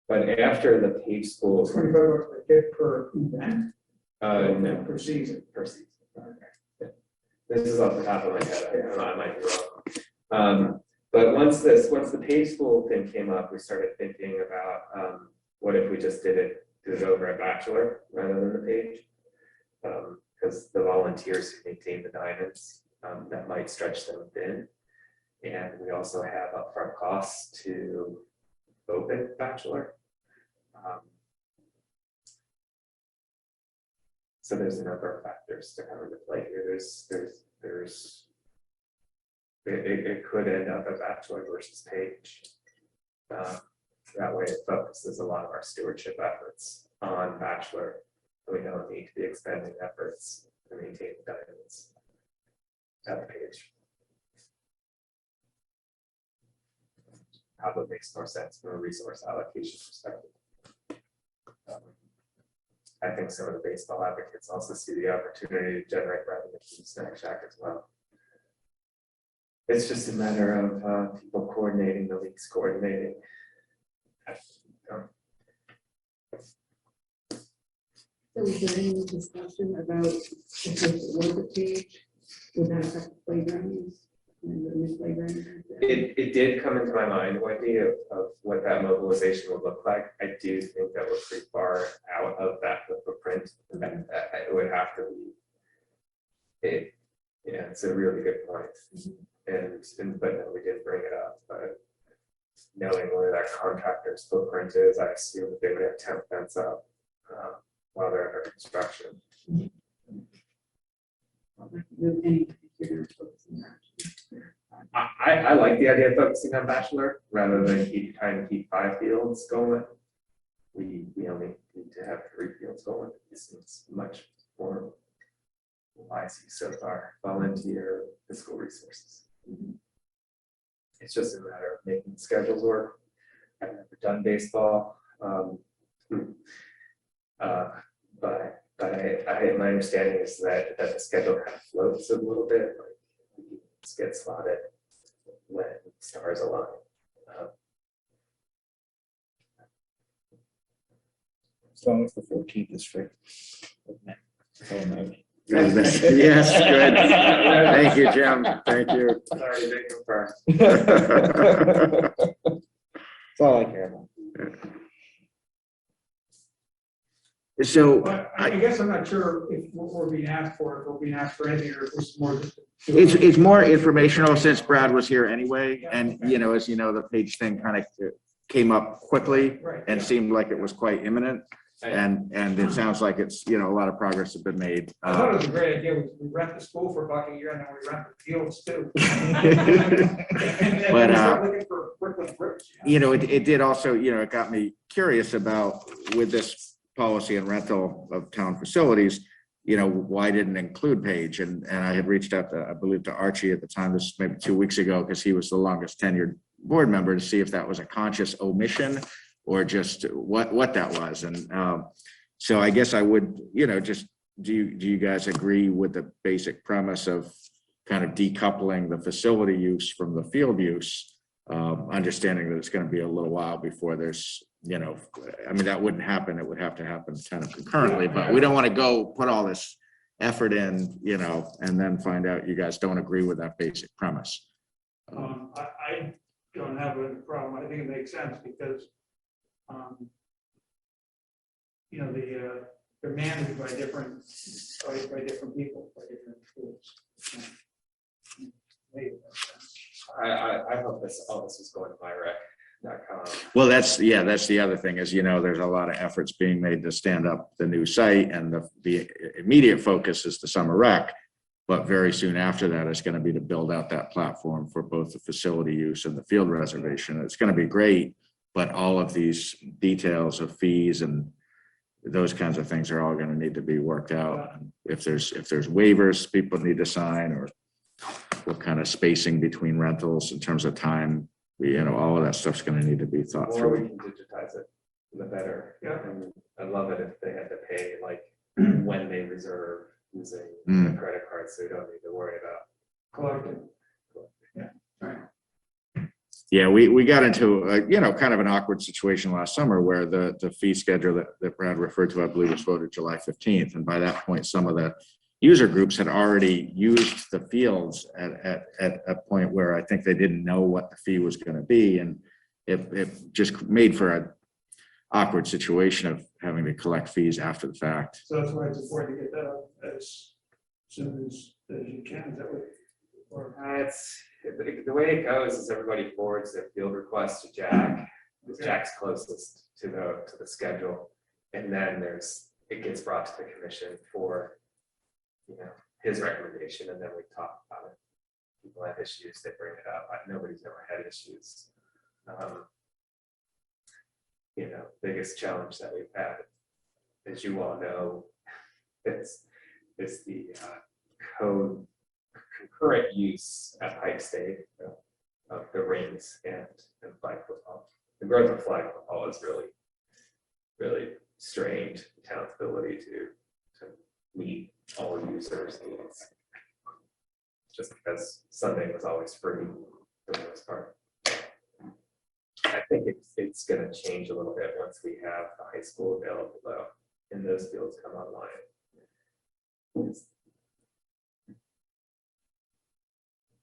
But after the Page School, $25 per kid per event. No, Per season. per season. Okay. This is off the top of my head. I might be wrong. But once the Page School thing came up, we started thinking about what if we just did it over at Bachelor rather than the Page, because the volunteers who maintain the diamonds, that might stretch them thin, and we also have upfront costs to open Bachelor. So there's a number of factors to come into play here. It could end up a bachelor versus page. That way it focuses a lot of our stewardship efforts on bachelor. We don't need to be expending efforts to maintain the diamonds at the page. Probably makes more sense from a resource allocation perspective. I think some of the baseball advocates also see the opportunity to generate revenue from Snack Shack as well. It's just a matter of people coordinating, the leagues coordinating. So is there any discussion about if it was a page, would that affect playgrounds and the new playground? It did come into my mind, Wendy, of what that mobilization would look like. I do think that we're pretty far out of that footprint. It would have to be. Yeah, it's a really good point. But no, we did bring it up. But knowing where that contractor's footprint is, I assume that they would have temp fence up while they're under construction. I like the idea of focusing on bachelor rather than trying to keep 5 fields going. We only need to have 3 fields going. This is much more wise use of our volunteer fiscal resources. It's just a matter of making schedules work. I've never done baseball, but my understanding is that the schedule kind of floats a little bit. Like it gets slotted when stars align. As long as the 14th is free. Yes, good. Thank you, Jim. Thank you. Sorry, they confirm. That's all I care about. So But I guess I'm not sure if what we're being asked for, if we're being asked for anything, or if it's more just. it's more informational since Brad was here anyway. And, you know, as you know, the page thing kind of came up quickly and seemed like it was quite imminent. And it sounds like it's, you know, a lot of progress has been made. I thought it was a great idea. We rent the school for $1 a year and then we rent the fields too. But, we start looking for Brooklyn Bridge. You know, it did also, you know, it got me curious about with this policy and rental of town facilities, you know, why didn't include Page? And I had reached out to, I believe, to Archie at the time, this was maybe 2 weeks ago, because he was the longest tenured board member, to see if that was a conscious omission or just what that was. And so I guess I would, you know, just, do you guys agree with the basic premise of kind of decoupling the facility use from the field use, understanding that it's going to be a little while before there's, you know, I mean, that wouldn't happen. It would have to happen kind of concurrently, but we don't want to go put all this effort in, you know, and then find out you guys don't agree with that basic premise. I don't have a problem. I think it makes sense because, you know, they're managed by different people, by different schools. I hope all this is going to myrec.com. Well, that's the other thing is, you know, there's a lot of efforts being made to stand up the new site, and the immediate focus is the summer rec. But very soon after that, it's going to be to build out that platform for both the facility use and the field reservation. It's going to be great, but all of these details of fees and those kinds of things are all going to need to be worked out. If there's waivers people need to sign, or what kind of spacing between rentals in terms of time, you know, all of that stuff's going to need to be thought The through. more we can digitize it, the better. Yeah. And I love it if they had to pay like when they reserve using a credit card, so you don't need to worry about Collecting. Yeah. Right. Yeah, we got into you know, kind of an awkward situation last summer where the fee schedule that Brad referred to, I believe, was voted July 15th, and by that point, some of the user groups had already used the fields at a point where I think they didn't know what the fee was going to be, and it just made for an awkward situation of having to collect fees after the fact. So that's why it's important to get that up as soon as you can. Is that what? Or it's the way it goes is everybody forwards their field request to Jack, Jack's closest to the schedule. And then it gets brought to the commission for, his recommendation, and then we talk about it. People have issues, they bring it up. Nobody's ever had issues. Biggest challenge that we've had, as you all know, is the code concurrent use at Pike State of the rings and flag football. The growth of flag football has really strained the town's ability to meet all users' needs. Just because Sunday was always free for the most part. I think it's going to change a little bit once we have the high school available though, and those fields come online.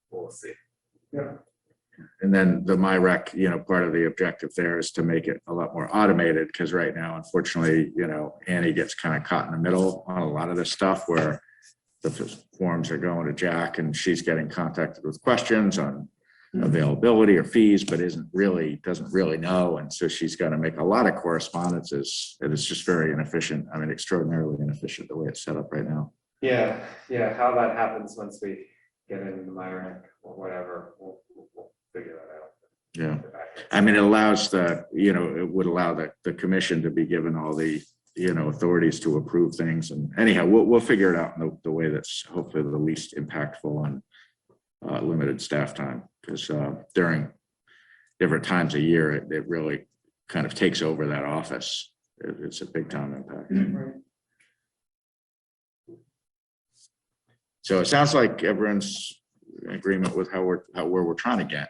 We'll see. Yeah. And then the MyRec, part of the objective there is to make it a lot more automated, because right now, unfortunately, Annie gets kind of caught in the middle on a lot of this stuff where the forms are going to Jack and she's getting contacted with questions on availability or fees, but doesn't really know. And so she's got to make a lot of correspondences, and it's just very inefficient. I mean, extraordinarily inefficient the way it's set up right now. Yeah. How that happens once we get into MyRec or whatever, we'll figure that out. Yeah. I mean, it allows it would allow the commission to be given all the, authorities to approve things. And anyhow, we'll figure it out in the way that's hopefully the least impactful on limited staff time, because during different times of year, it really kind of takes over that office. It's a big time impact. Right. So it sounds like everyone's in agreement with where we're trying to get.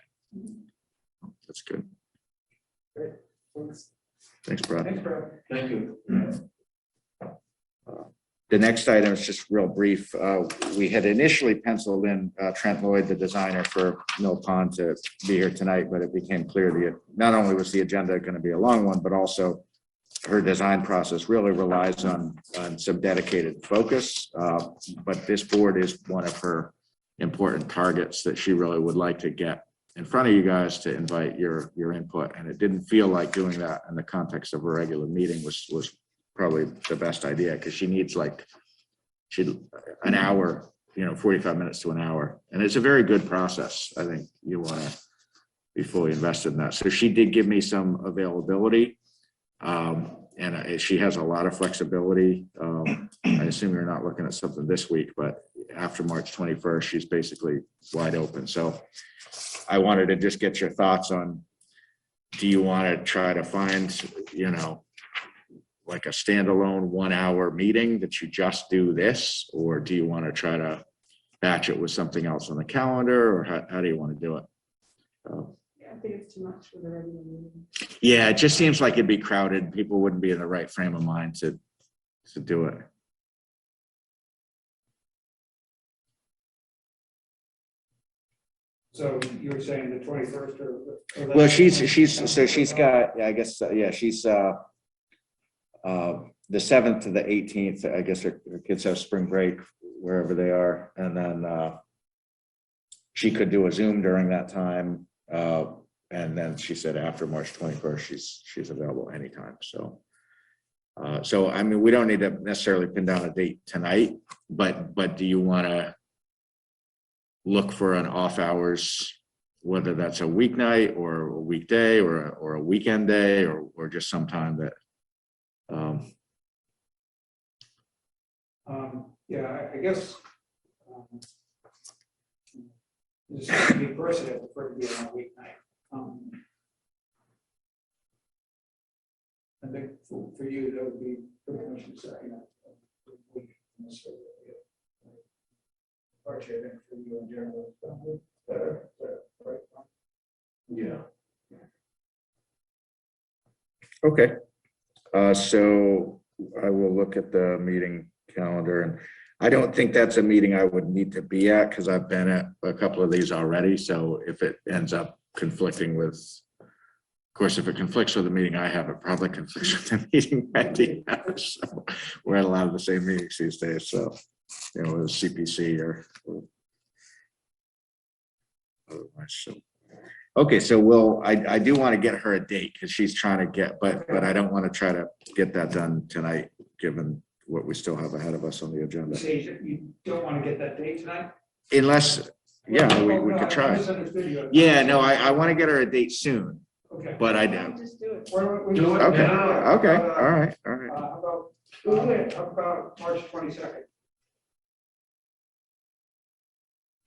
That's good. Great. Thanks. Thanks, Brad. Thanks, Brad. Thank you. The next item is just real brief. We had initially penciled in Trent Lloyd, the designer for Mill Pond, to be here tonight, but it became clear not only was the agenda going to be a long one, but also her design process really relies on some dedicated focus. But this board is one of her important targets that she really would like to get in front of you guys to invite your input. And it didn't feel like doing that in the context of a regular meeting was probably the best idea, because she needs an hour, 45 minutes to an hour. And it's a very good process. I think you want to be fully invested in that. So she did give me some availability. And she has a lot of flexibility. I assume you're not looking at something this week, but after March 21st, she's basically wide open. So I wanted to just get your thoughts on, do you want to try to find, like a standalone 1 hour meeting that you just do this, or do you want to try to batch it with something else on the calendar, or how do you want to do it? I think it's too much for the regular meeting. Yeah, it just seems like it'd be crowded. People wouldn't be in the right frame of mind to do it. So you were saying the 21st or Well, she's got, I guess, she's the 7th to the 18th. I guess her kids have spring break wherever they are. And then she could do a Zoom during that time. And then she said after March 21st, she's available anytime. So I mean, we don't need to necessarily pin down a date tonight, but do you want to look for an off hours, whether that's a weeknight or a weekday or a weekend day, or just sometime that I guess just to be personally, I prefer to be on a weeknight. I think for you, that would be for the commission setting up. Archie, I think for you in general, better, right? Yeah. Okay. So I will look at the meeting calendar, and I don't think that's a meeting I would need to be at, because I've been at a couple of these already. So if it ends up conflicting with, of course, if it conflicts with the meeting I have, it probably conflicts with the meeting Wendy has. So we're at a lot of the same meetings these days. So, with CPC or otherwise. So Okay, so I do want to get her a date because she's trying to get, but I don't want to try to get that done tonight, given what we still have ahead of us on the You agenda. say you don't want to get that date tonight? Unless, yeah, we No, could I try. misunderstood you. Yeah, no, I want to get her a date soon, Okay. but I Why don't. don't we just do it? Do it Okay, now. okay, all right, all right. How about March 22nd?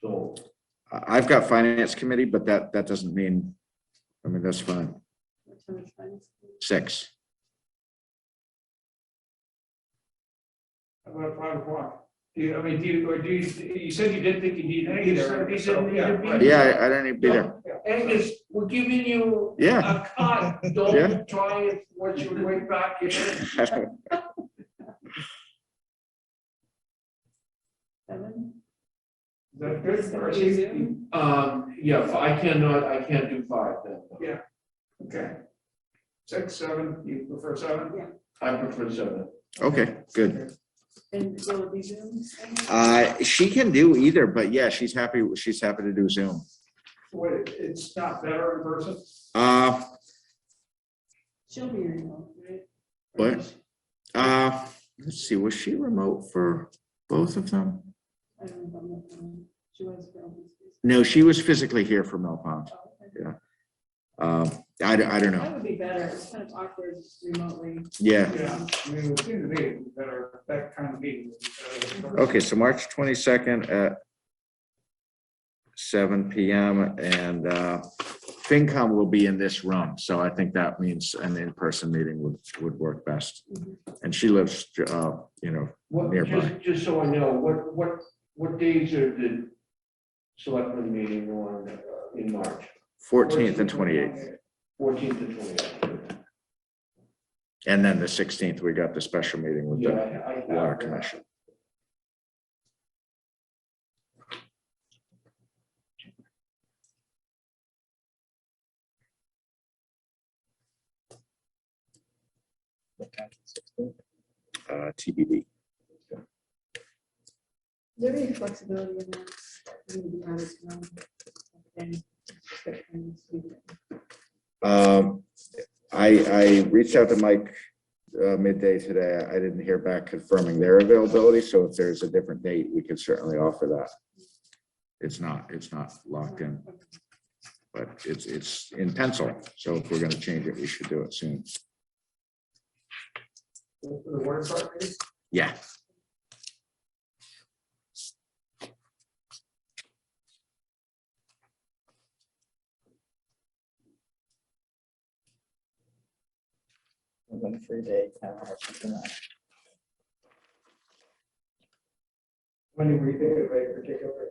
So, I've got finance committee, but that doesn't mean, I mean, that's fine. What time is finance? 6. How about 5 o'clock? Do you said you didn't think you needed to be there. So, yeah. Yeah, I don't need to be there. Angus, we're giving you Yeah. a cut. Yeah. Don't try it, what you way back in. 7? Is that good? It's gonna be Zoom? Yeah, I can't do 5 then. Yeah. Okay. 6, 7, you prefer 7? Yeah. I prefer 7. Okay, good. And will it be Zoom? She can do either, but yeah, she's happy to do Zoom. Wait, it's not better in person? She'll be remote, right? What? Let's see, was she remote for both of them? I don't know if I'm looking. She was for open space. No, she was physically here for Mill Pond. Oh, okay. Yeah. I don't know. That would be better. It's kind of awkward remotely. Yeah. Yeah, I mean, it would seem to me it'd be better, that kind of meeting. would be better in person. Okay, so March 22nd at 7 PM and FinCom will be in this room. So I think that means an in-person meeting would work best. And she lives, nearby. Just so I know, what days are the selectmen meeting on in March? 14th and 28th. 14th and 28th. And then the 16th, we got the special meeting with Yeah, the I have Water that. Commission. TBD. Is there any flexibility in that? Maybe out of town. Okay. I reached out to Mike midday today. I didn't hear back confirming their availability, so if there's a different date, we could certainly offer that. It's not locked in, but it's in pencil. So if we're gonna change it, we should do it soon. The water department? Yeah. One free day, town hall, something like that. When do we think of a particular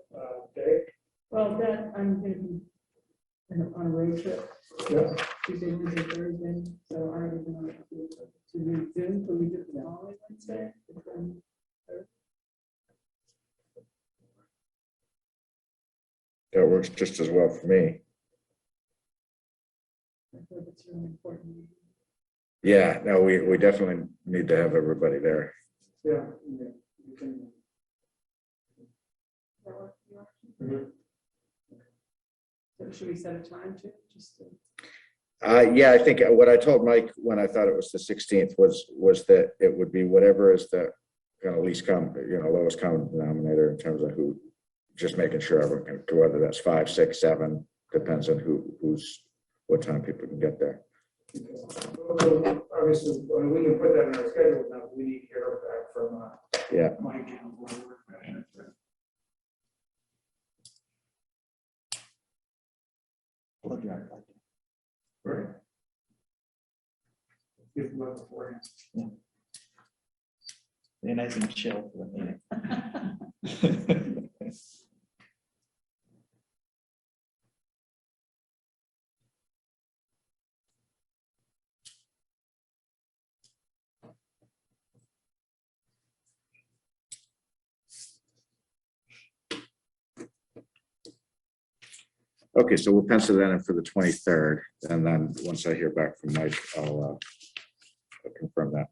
day? Well, that, I'm gonna be on a road trip. Yeah. Tuesday, Wednesday, Thursday, so I don't even know if to do Zoom, so we do it the following Wednesday. That works just as well for me. I feel like it's really important. Yeah, no, we definitely need to have everybody there. Yeah. You can- That work for you? Mhm. So should we set a time to, just to? Yeah, I think what I told Mike when I thought it was the 16th was that it would be whatever is the kind of lowest common denominator in terms of who, just making sure everyone can go, whether that's 5, 6, 7, depends on what time people can get there. So, obviously, we can put that in our schedule now, we need to hear back from Yeah. Mike and whatever. Right. Give them up beforehand. Be nice and chill for the meeting. Okay, so we'll pencil that in for the 23rd, and then once I hear back from Mike, I'll confirm that.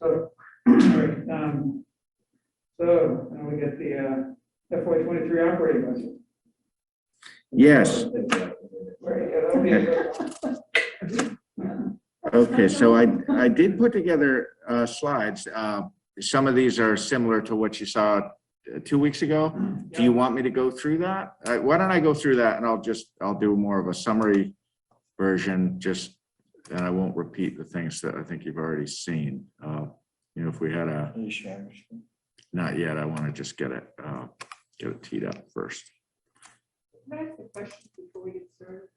So, all right, so now we get the FY 23 operating budget. Yes. Very good. Okay. Okay, so I did put together slides. Some of these are similar to what you saw 2 weeks ago. Do you want me to go through that? Why don't I go through that and I'll do more of a summary version, just, and I won't repeat the things that I think you've already seen. You know, if we had a, not yet, I want to just get it teed up first. Can I ask a question before we get started?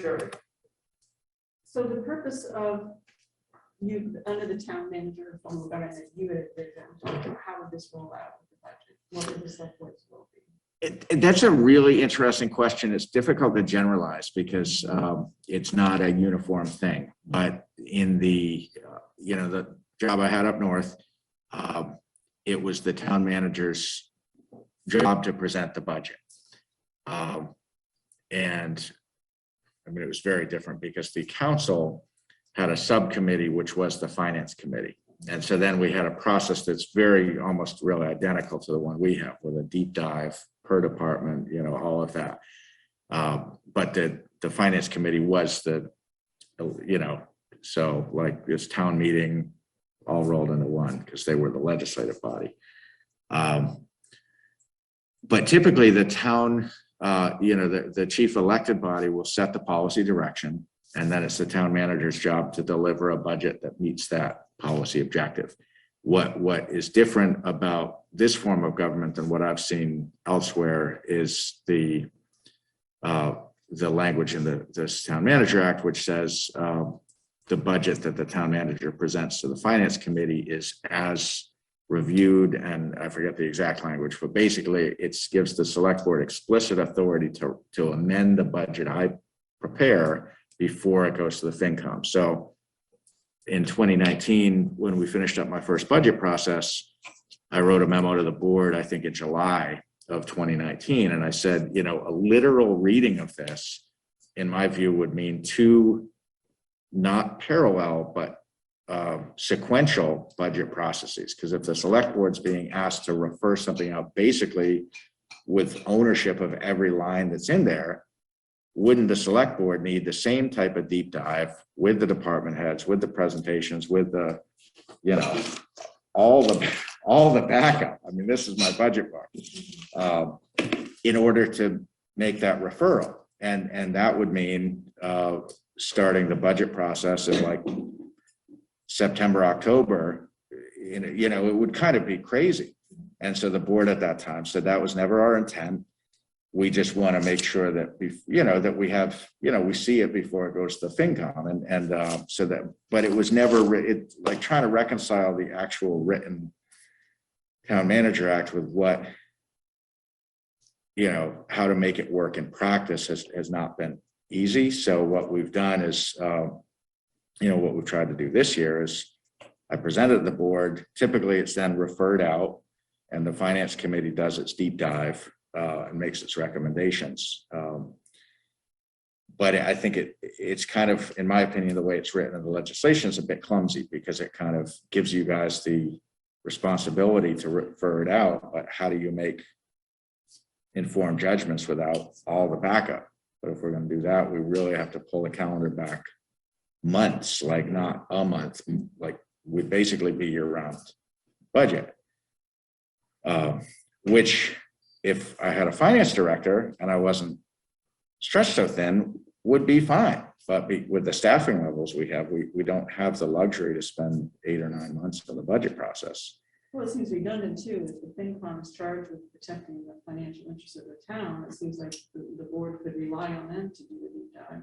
Sure. So the purpose of you, under the town manager form of government, you had written, how would this roll out with the budget? What would the select board's role be? That's a really interesting question. It's difficult to generalize because it's not a uniform thing. But in the, you know, the job I had up north, it was the town manager's job to present the budget. And I mean, it was very different because the council had a subcommittee, which was the finance committee. And so then we had a process that's very, almost really identical to the one we have with a deep dive per department, you know, all of that. But the finance committee was the, you know, so like this town meeting all rolled into one because they were the legislative body. But typically the town, you know, the chief elected body will set the policy direction, and then it's the town manager's job to deliver a budget that meets that policy objective. What is different about this form of government than what I've seen elsewhere is the language in this Town Manager Act, which says the budget that the town manager presents to the finance committee is as reviewed, and I forget the exact language, but basically it gives the select board explicit authority to amend the budget I prepare before it goes to the FinCom. So in 2019, when we finished up my first budget process, I wrote a memo to the board, I think in July of 2019, and I said, you know, a literal reading of this, in my view, would mean two not parallel, but sequential budget processes. Because if the select board's being asked to refer something out basically with ownership of every line that's in there, wouldn't the select board need the same type of deep dive with the department heads, with the presentations, with the, you know, all the backup? I mean, this is my budget book, in order to make that referral. And that would mean starting the budget process in like September, October, you know, it would kind of be crazy. And so the board at that time said that was never our intent. We just want to make sure that you know, that we have, you know, we see it before it goes to the FinCom, and so that, but it was never like trying to reconcile the actual written Town Manager Act with what, you know, how to make it work in practice has not been easy. So what we've done is, you know, what we've tried to do this year is I presented the board. Typically it's then referred out and the finance committee does its deep dive and makes its recommendations. But I think it's kind of, in my opinion, the way it's written in the legislation is a bit clumsy because it kind of gives you guys the responsibility to refer it out, but how do you make informed judgments without all the backup? But if we're going to do that, we really have to pull the calendar back months, like not a month, like would basically be year-round budget. Which, if I had a finance director and I wasn't stretched so thin, would be fine. But with the staffing levels we have, we don't have the luxury to spend 8 or 9 months on the budget process. Well, it seems redundant too, if the FinCom is charged with protecting the financial interests of the town, it seems like the board could rely on them to do the deep dive.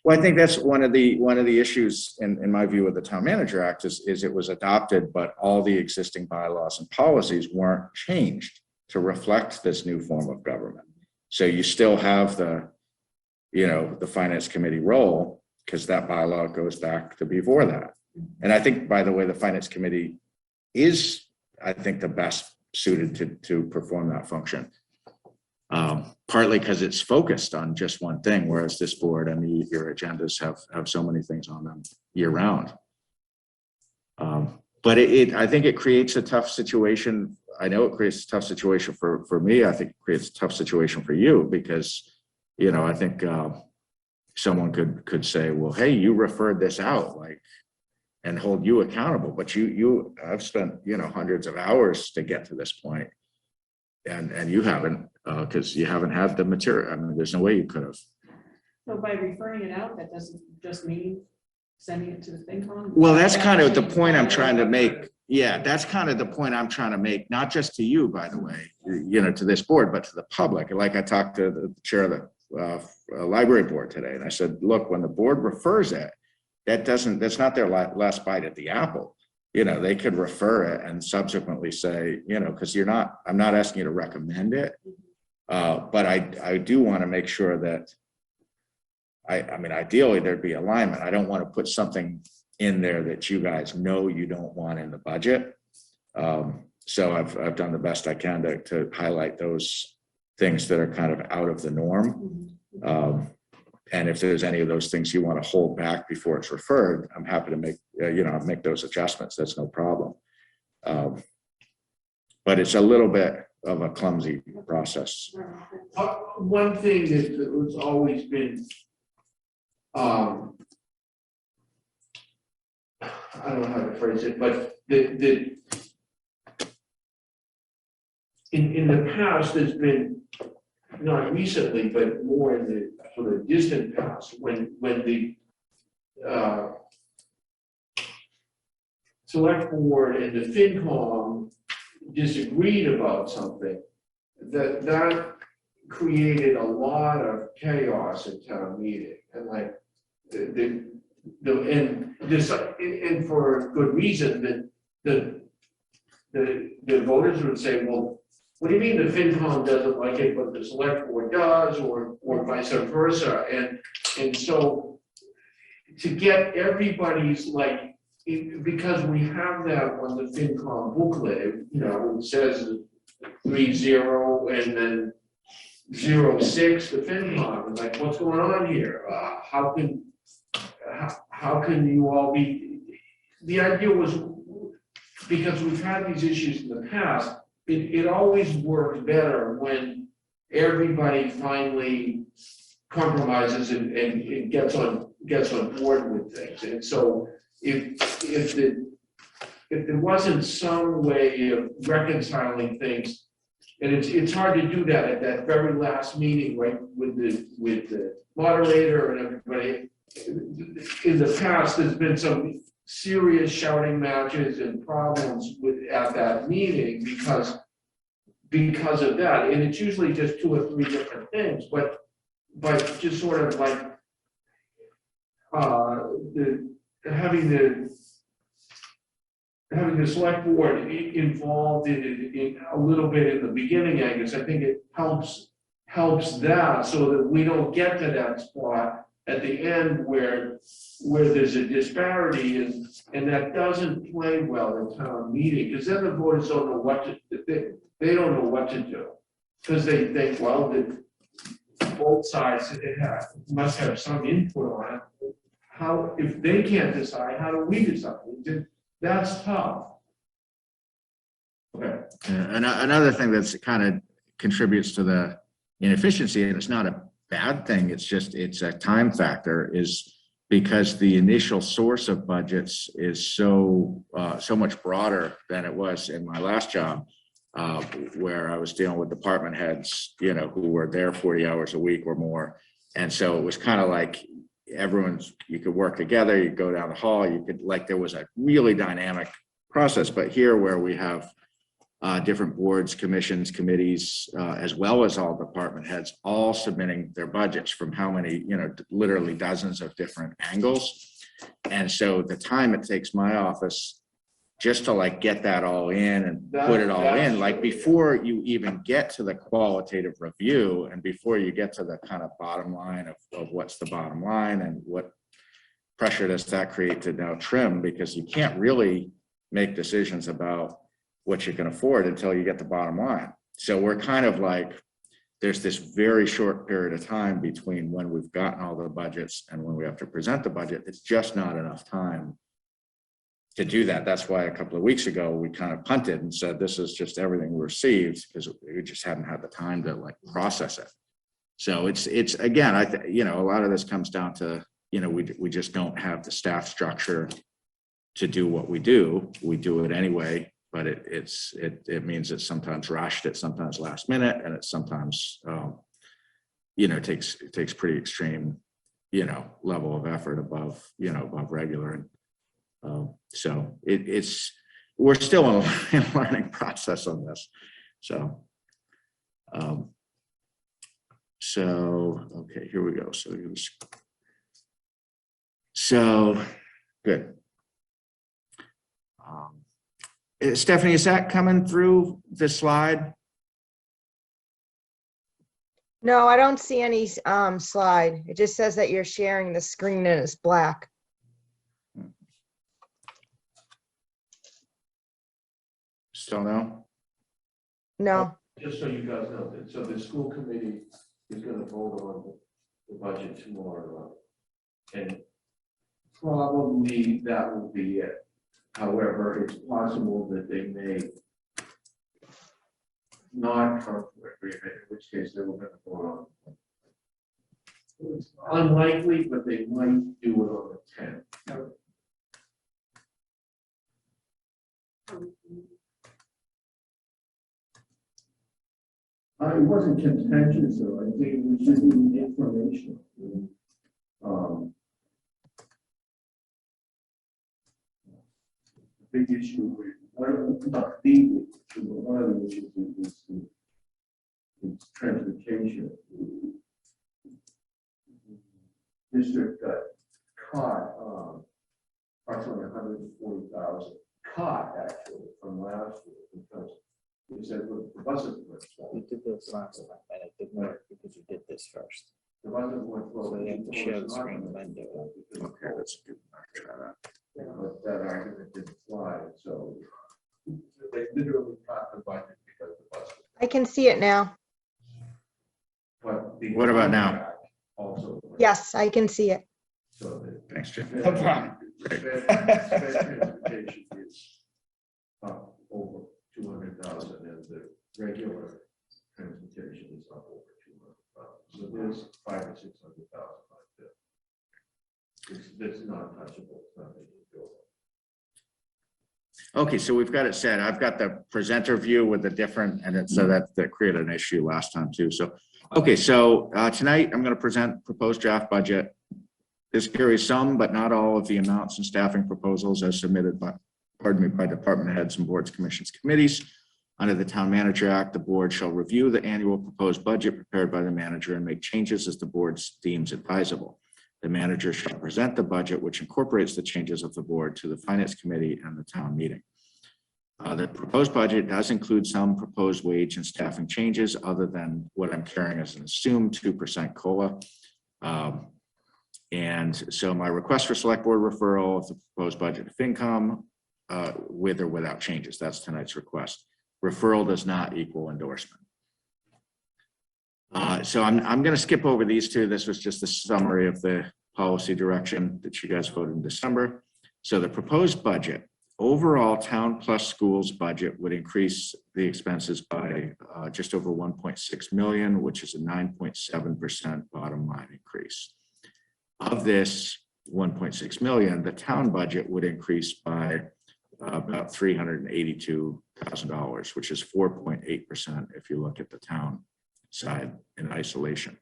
Well, I think that's one of the issues in my view of the Town Manager Act is it was adopted, but all the existing bylaws and policies weren't changed to reflect this new form of government. So you still have the, you know, the finance committee role because that bylaw goes back to before that. And I think, by the way, the finance committee is, I think, the best suited to perform that function. Partly because it's focused on just one thing, whereas this board and your agendas have so many things on them year round. But I think it creates a tough situation. I know it creates a tough situation for me. I think it creates a tough situation for you because, you know, I think someone could say, well, hey, you referred this out, like, and hold you accountable. But I've spent, you know, hundreds of hours to get to this point, and you haven't, because you haven't had the material. I mean, there's no way you could have. So by referring it out, that doesn't just mean sending it to the FinCom? Well, that's kind of the point I'm trying to make. Yeah, that's kind of the point I'm trying to make, not just to you, by the way, you know, to this board, but to the public. Like I talked to the chair of the library board today, and I said, look, when the board refers it, that's not their last bite at the apple. You know, they could refer it and subsequently say, you know, because I'm not asking you to recommend it, but I do want to make sure that, I mean, ideally there'd be alignment. I don't want to put something in there that you guys know you don't want in the budget. So I've done the best I can to highlight those things that are kind of out of the norm. And if there's any of those things you want to hold back before it's referred, I'm happy to make those adjustments. That's no problem. But it's a little bit of a clumsy process. One thing that was always been, I don't know how to phrase it, but in the past, there's been, not recently, but more in the sort of distant past, when the select board and the FinCom disagreed about something, that created a lot of chaos in town meeting, and like and for good reason, that the voters would say, well, what do you mean the FinCom doesn't like it, but the select board does, or vice versa? And so to get everybody's, like, because we have that on the FinCom booklet, you know, it says 3-0 and then 0-6 the FinCom, and like, what's going on here? How can you all be? The idea was, because we've had these issues in the past, it always works better when everybody finally compromises and gets on board with things. And so if there wasn't some way of reconciling things, and it's hard to do that at that very last meeting, right, with the moderator and everybody. In the past, there's been some serious shouting matches and problems at that meeting because of that, and it's usually just 2 or 3 different things, but just sort of like having the select board involved in a little bit in the beginning, I guess, I think it helps that, so that we don't get to that spot at the end where there's a disparity, and that doesn't play well in town meeting, because then the voters don't know what to, they don't know what to do, because they think, well, both sides must have some input on it. How, if they can't decide, how do we decide? That's tough. Okay. Another thing that's kind of contributes to the inefficiency, and it's not a bad thing, it's a time factor, is because the initial source of budgets is so much broader than it was in my last job, where I was dealing with department heads, you know, who were there 40 hours a week or more. And so it was kind of like you could work together, you go down the hall, there was a really dynamic process. But here, where we have different boards, commissions, committees, as well as all department heads, all submitting their budgets from how many, you know, literally dozens of different angles. And so the time it takes my office just to like get that all in and put it all in, like before you even get to the qualitative review and before you get to the kind of bottom line of what's the bottom line and what pressure does that create to now trim, because you can't really make decisions about what you can afford until you get the bottom line. So we're kind of like, there's this very short period of time between when we've gotten all the budgets and when we have to present the budget. It's just not enough time to do that. That's why a couple of weeks ago, we kind of punted and said, this is just everything we received, because we just hadn't had the time to like process it. So it's again, you know, a lot of this comes down to, you know, we just don't have the staff structure to do what we do. We do it anyway, but it means it's sometimes rushed, it's sometimes last minute, and it's sometimes, you know, it takes pretty extreme, you know, level of effort above regular. And so we're still in a learning process on this. So, okay, here we go. So good. Stephanie, is that coming through this slide? No, I don't see any slide. It just says that you're sharing the screen and it's black. Still no? No. Just so you guys know, so the school committee is gonna vote on the budget tomorrow. And probably that will be it. However, it's possible that they may not come to an agreement, in which case they were gonna vote on. It's unlikely, but they might do it on the 10th. I wasn't contentious, though. I think we should be informational. Big issue with one of the issues is transportation. District got caught approximately 140,000 caught actually from last year because we said, look, the buses were slow. We did this last time, and it didn't work because you did this first. The buses were slow. So you have to share the screen and then do it. Okay, that's good. I'll try that. But that argument didn't fly, so they literally caught the budget because the bus. I can see it now. What about now? Also. Yes, I can see it. So thanks, Jim. No problem. Transportation is up over 200,000, and the regular transportation is up over 200,000. So there's 500,000 or 600,000 right there. It's not touchable. It's not making it go. Okay, so we've got it set. I've got the presenter view with the different, and so that created an issue last time too. So, okay, so tonight I'm going to present proposed draft budget. This carries some, but not all of the amounts and staffing proposals as submitted by, by department heads and boards, commissions, committees. Under the Town Manager Act, the board shall review the annual proposed budget prepared by the manager and make changes as the board deems advisable. The manager shall present the budget, which incorporates the changes of the board, to the finance committee and the town meeting. The proposed budget does include some proposed wage and staffing changes other than what I'm carrying as an assumed 2% COLA. And so my request for select board referral of the proposed budget of FinCom with or without changes. That's tonight's request. Referral does not equal endorsement. So I'm going to skip over these two. This was just a summary of the policy direction that you guys voted in December. So the proposed budget, overall town plus schools budget would increase the expenses by just over 1.6 million, which is a 9.7% bottom line increase. Of this 1.6 million, the town budget would increase by about $382,000, which is 4.8% if you look at the town side in isolation.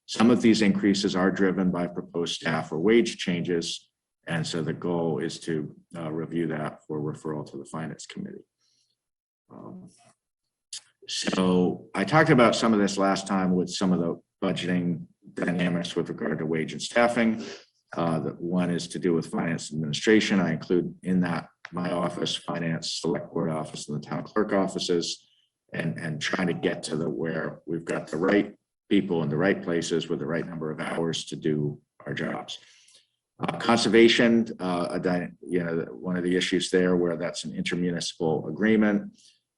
Some of these increases are driven by proposed staff or wage changes, and so the goal is to review that for referral to the finance committee. So I talked about some of this last time with some of the budgeting dynamics with regard to wage and staffing. The one is to do with finance administration. I include in that my office, finance, select board office, and the town clerk offices, and trying to get to where we've got the right people in the right places with the right number of hours to do our jobs. Conservation, one of the issues there where that's an intermunicipal agreement.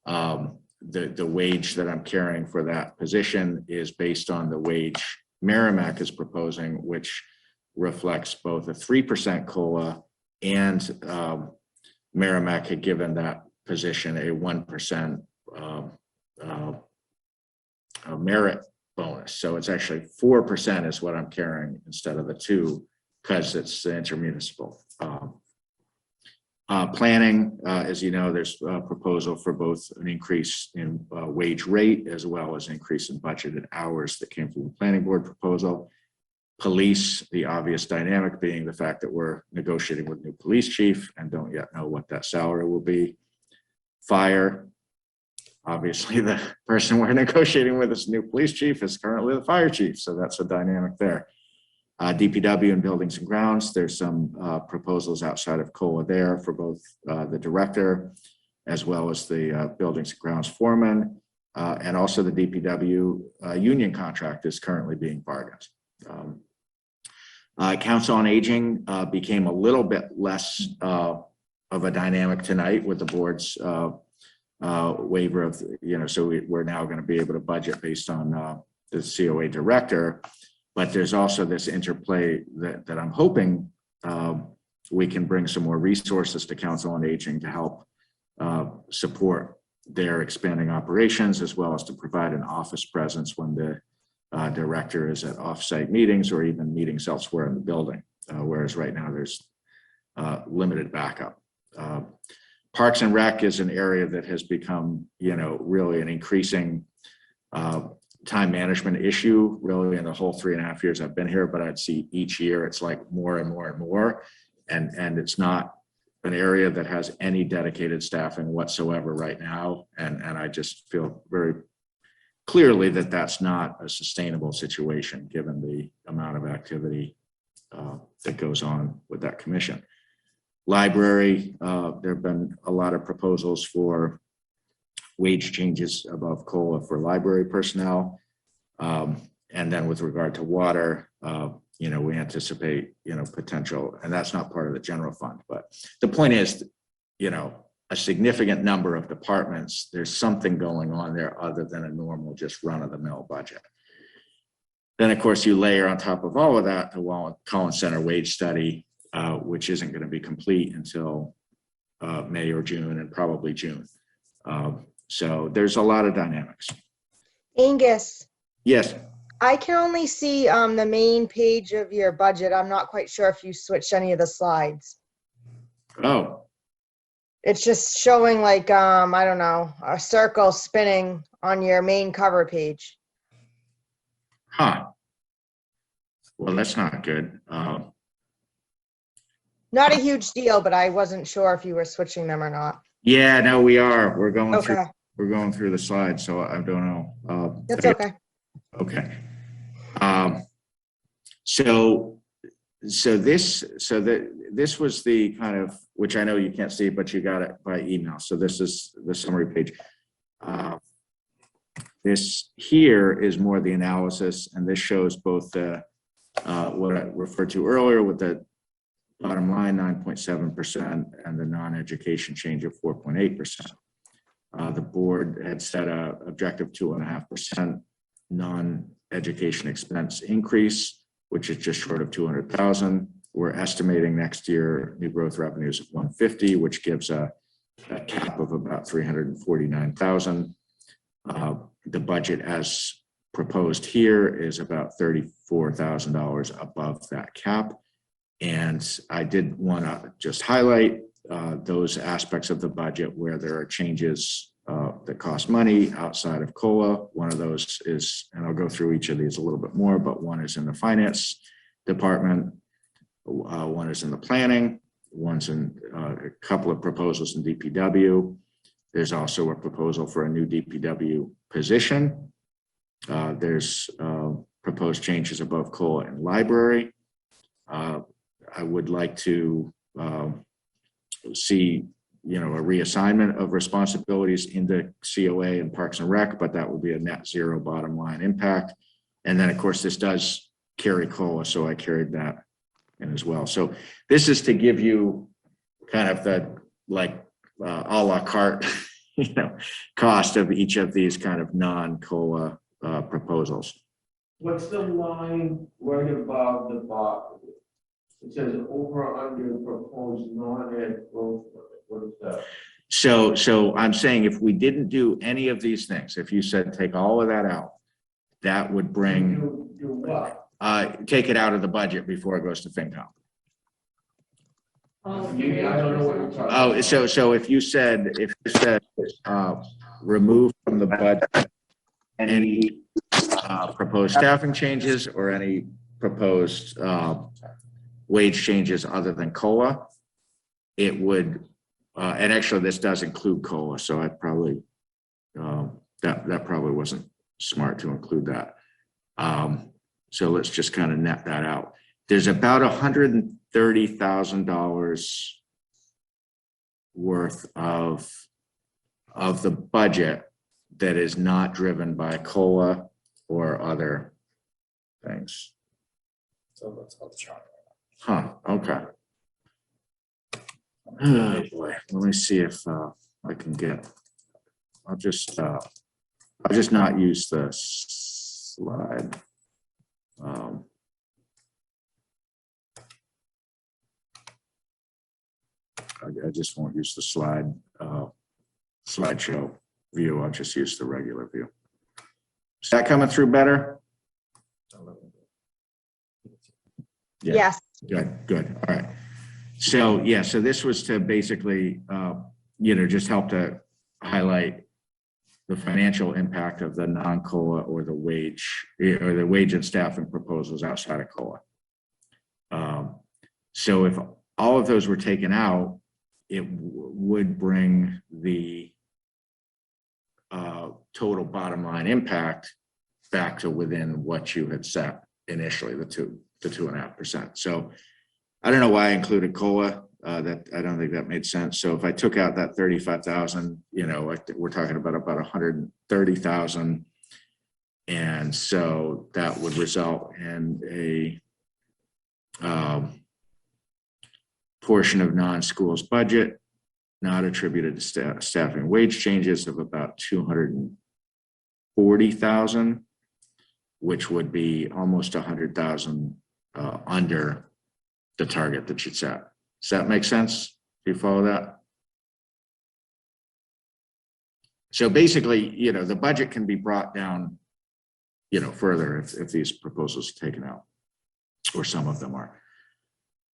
The wage that I'm carrying for that position is based on the wage Merrimack is proposing, which reflects both a 3% COLA and Merrimack had given that position a 1% merit bonus. So it's actually 4% is what I'm carrying instead of the 2, because it's intermunicipal. Planning, as you know, there's a proposal for both an increase in wage rate as well as an increase in budgeted hours that came from the planning board proposal. Police, the obvious dynamic being the fact that we're negotiating with new police chief and don't yet know what that salary will be. Fire, obviously the person we're negotiating with as new police chief is currently the fire chief, so that's a dynamic there. DPW and buildings and grounds, there's some proposals outside of COLA there for both the director as well as the buildings and grounds foreman, and also the DPW union contract is currently being bargained. Council on Aging became a little bit less of a dynamic tonight with the board's waiver of, so we're now going to be able to budget based on the COA director. But there's also this interplay that I'm hoping we can bring some more resources to Council on Aging to help support their expanding operations, as well as to provide an office presence when the director is at offsite meetings or even meetings elsewhere in the building, whereas right now there's limited backup. Parks and Rec is an area that has become, really an increasing time management issue, really, in the whole 3.5 years I've been here. But I'd see each year it's like more and more and more, and it's not an area that has any dedicated staffing whatsoever right now. And I just feel very clearly that that's not a sustainable situation given the amount of activity that goes on with that commission. Library, there have been a lot of proposals for wage changes above COLA for library personnel. And then with regard to water, we anticipate, potential, and that's not part of the general fund. But the point is, a significant number of departments, there's something going on there other than a normal, just run-of-the-mill budget. Then, of course, you layer on top of all of that the Collins Center wage study, which isn't going to be complete until May or June, and probably June. So there's a lot of dynamics. Angus, Yes. I can only see the main page of your budget. I'm not quite sure if you switched any of the slides. Oh. It's just showing like, I don't know, a circle spinning on your main cover page. Huh. Well, that's not good. Not a huge deal, but I wasn't sure if you were switching them or not. Yeah, no, we are. We're going Okay. through. We're going through the slides, so I don't know. That's okay. Okay. This was the kind of, which I know you can't see, but you got it by email. So this is the summary page. This here is more the analysis, and this shows both the what I referred to earlier with the bottom line 9.7% and the non-education change of 4.8%. The board had set a objective 2.5% non-education expense increase, which is just short of 200,000. We're estimating next year new growth revenues of 150, which gives a cap of about 349,000. The budget as proposed here is about $34,000 above that cap. And I did want to just highlight those aspects of the budget where there are changes that cost money outside of COLA. One of those is, and I'll go through each of these a little bit more, but one is in the finance department, one is in the planning, one's in a couple of proposals in DPW. There's also a proposal for a new DPW position. There's proposed changes above COLA and library. I would like to see, a reassignment of responsibilities into COA and Parks and Rec, but that would be a net zero bottom line impact. And then, of course, this does carry COLA, so I carried that in as well. So this is to give you kind of the a la carte, cost of each of these kind of non-COLA proposals. What's the line right above the bottom? It says over or under proposed non-ed growth limit. What is that? So I'm saying if we didn't do any of these things, if you said take all of that out, that would bring, Do what? take it out of the budget before it goes to FinCom. Oh, I don't know what you're talking about. Oh, so if you said, remove from the budget any proposed staffing changes or any proposed wage changes other than COLA, it would, and actually this does include COLA, so I probably, that probably wasn't smart to include that. So let's just kind of net that out. There's about $130,000 worth of the budget that is not driven by COLA or other things. So that's all the chart. Huh, okay. Oh boy, let me see if I can get, I'll just not use the slide. I just won't use the slideshow view. I'll just use the regular view. Is that coming through better? Yeah. Yes. Good. All right. So, yeah, so this was to basically, just help to highlight the financial impact of the non-COLA or the wage and staffing proposals outside of COLA. So if all of those were taken out, it would bring the total bottom line impact back to within what you had set initially, the 2.5%. So I don't know why I included COLA. That I don't think that made sense. So if I took out that 35,000, we're talking about 130,000, and so that would result in a portion of non-schools budget not attributed to staffing wage changes of about 240,000, which would be almost 100,000 under the target that you'd set. Does that make sense? Do you follow that? So basically, the budget can be brought down, further if these proposals are taken out, or some of them are.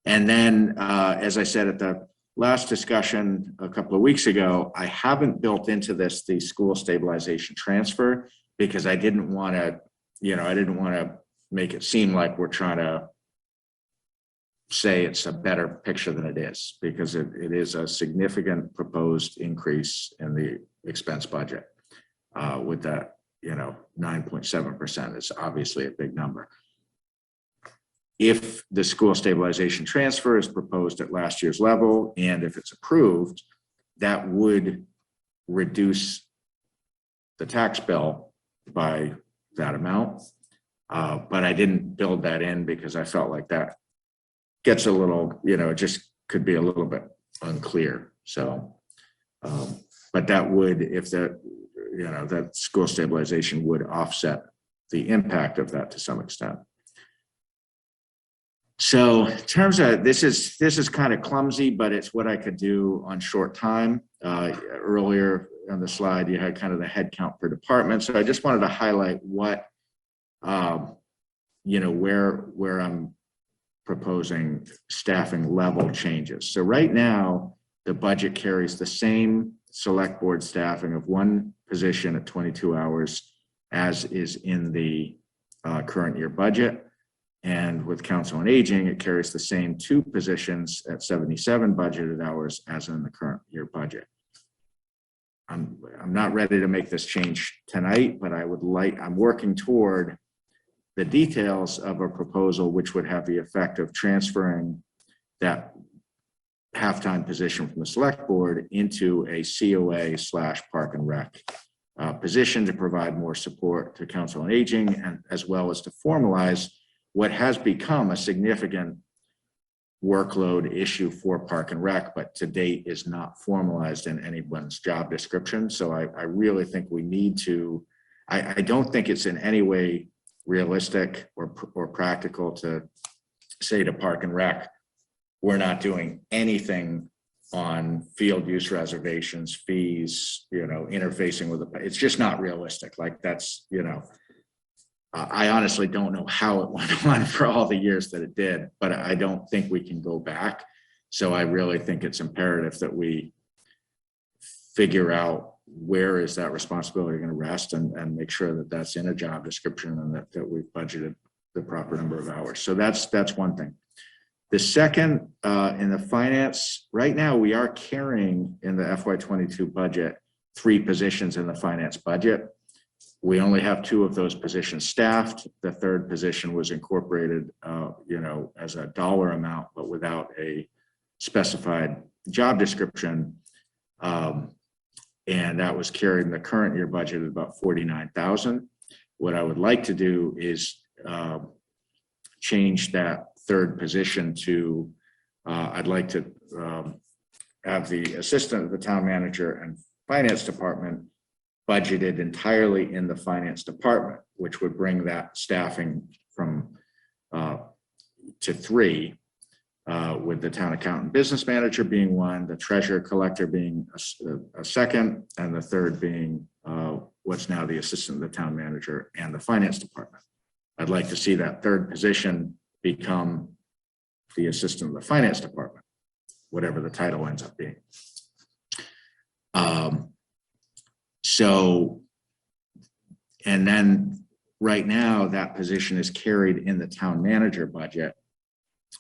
And then, as I said at the last discussion a couple of weeks ago, I haven't built into this the school stabilization transfer because I didn't want to, make it seem like we're trying to say it's a better picture than it is, because it is a significant proposed increase in the expense budget. With that, 9.7% is obviously a big number. If the school stabilization transfer is proposed at last year's level, and if it's approved, that would reduce the tax bill by that amount. But I didn't build that in because I felt like that gets a little, it just could be a little bit unclear. So, but that would, if that, that school stabilization would offset the impact of that to some extent. So in terms of, this is kind of clumsy, but it's what I could do on short time. Earlier on the slide, you had kind of the head count per department. So I just wanted to highlight what, where I'm proposing staffing level changes. So right now, the budget carries the same select board staffing of one position at 22 hours as is in the current year budget. And with Council on Aging, it carries the same two positions at 77 budgeted hours as in the current year budget. I'm not ready to make this change tonight, but I'm working toward the details of a proposal which would have the effect of transferring that halftime position from the select board into a COA/Park and Rec position to provide more support to Council on Aging, and as well as to formalize what has become a significant workload issue for Park and Rec, but to date is not formalized in anyone's job description. So I really think we need to, I don't think it's in any way realistic or practical to say to Park and Rec, we're not doing anything on field use reservations, fees, interfacing with it's just not realistic. Like that's, I honestly don't know how it went on for all the years that it did, but I don't think we can go back. So I really think it's imperative that we figure out where is that responsibility going to rest and make sure that that's in a job description and that we've budgeted the proper number of hours. So that's one thing. The second, in the finance, right now we are carrying in the FY22 budget 3 positions in the finance budget. We only have 2 of those positions staffed. The third position was incorporated, as a dollar amount, but without a specified job description. And that was carried in the current year budget at about $49,000. What I would like to do is change that third position to, I'd like to have the assistant of the town manager and finance department budgeted entirely in the finance department, which would bring that staffing from to 3, with the town accountant business manager being 1, the treasurer collector being a second, and the third being what's now the assistant of the town manager and the finance department. I'd like to see that third position become the assistant of the finance department, whatever the title ends up being. And then right now that position is carried in the town manager budget.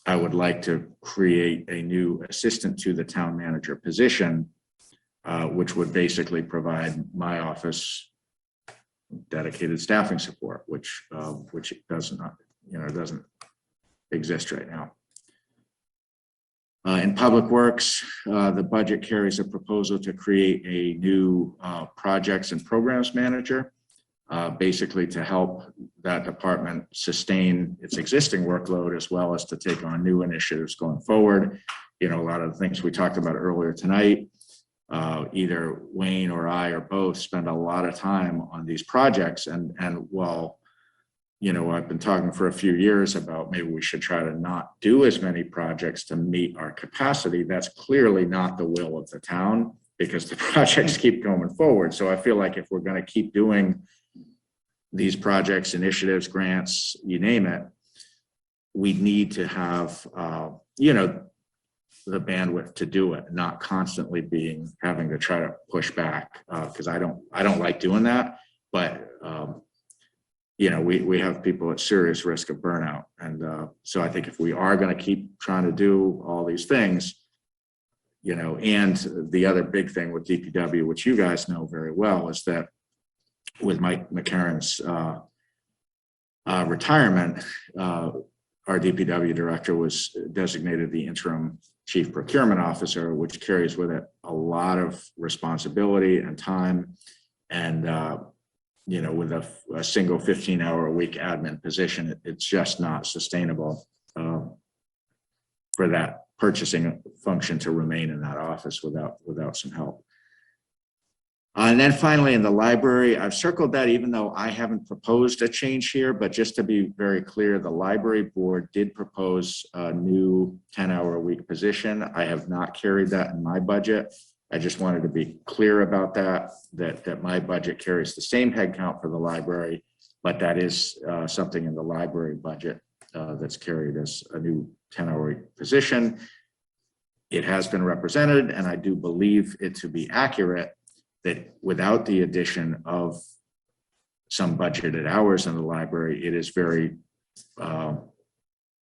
I would like to create a new assistant to the town manager position, which would basically provide my office dedicated staffing support, which doesn't exist right now. In Public Works, the budget carries a proposal to create a new projects and programs manager, basically to help that department sustain its existing workload as well as to take on new initiatives going forward. A lot of the things we talked about earlier tonight, either Wayne or I or both spend a lot of time on these projects. And while I've been talking for a few years about maybe we should try to not do as many projects to meet our capacity. That's clearly not the will of the town because the projects keep going forward. So I feel like if we're going to keep doing these projects, initiatives, grants, you name it, we need to have, the bandwidth to do it, not constantly having to try to push back because I don't like doing that, but we have people at serious risk of burnout. And so I think if we are going to keep trying to do all these things, and the other big thing with DPW, which you guys know very well, is that with Mike McCarron's retirement, our DPW director was designated the interim chief procurement officer, which carries with it a lot of responsibility and time. And with a single 15-hour-a-week admin position, it's just not sustainable for that purchasing function to remain in that office without some help. And then finally, in the library, I've circled that even though I haven't proposed a change here, but just to be very clear, the library board did propose a new 10-hour-a-week position. I have not carried that in my budget. I just wanted to be clear about that my budget carries the same headcount for the library, but that is something in the library budget that's carried as a new 10-hour-a-week position. It has been represented, and I do believe it to be accurate that without the addition of some budgeted hours in the library, it is very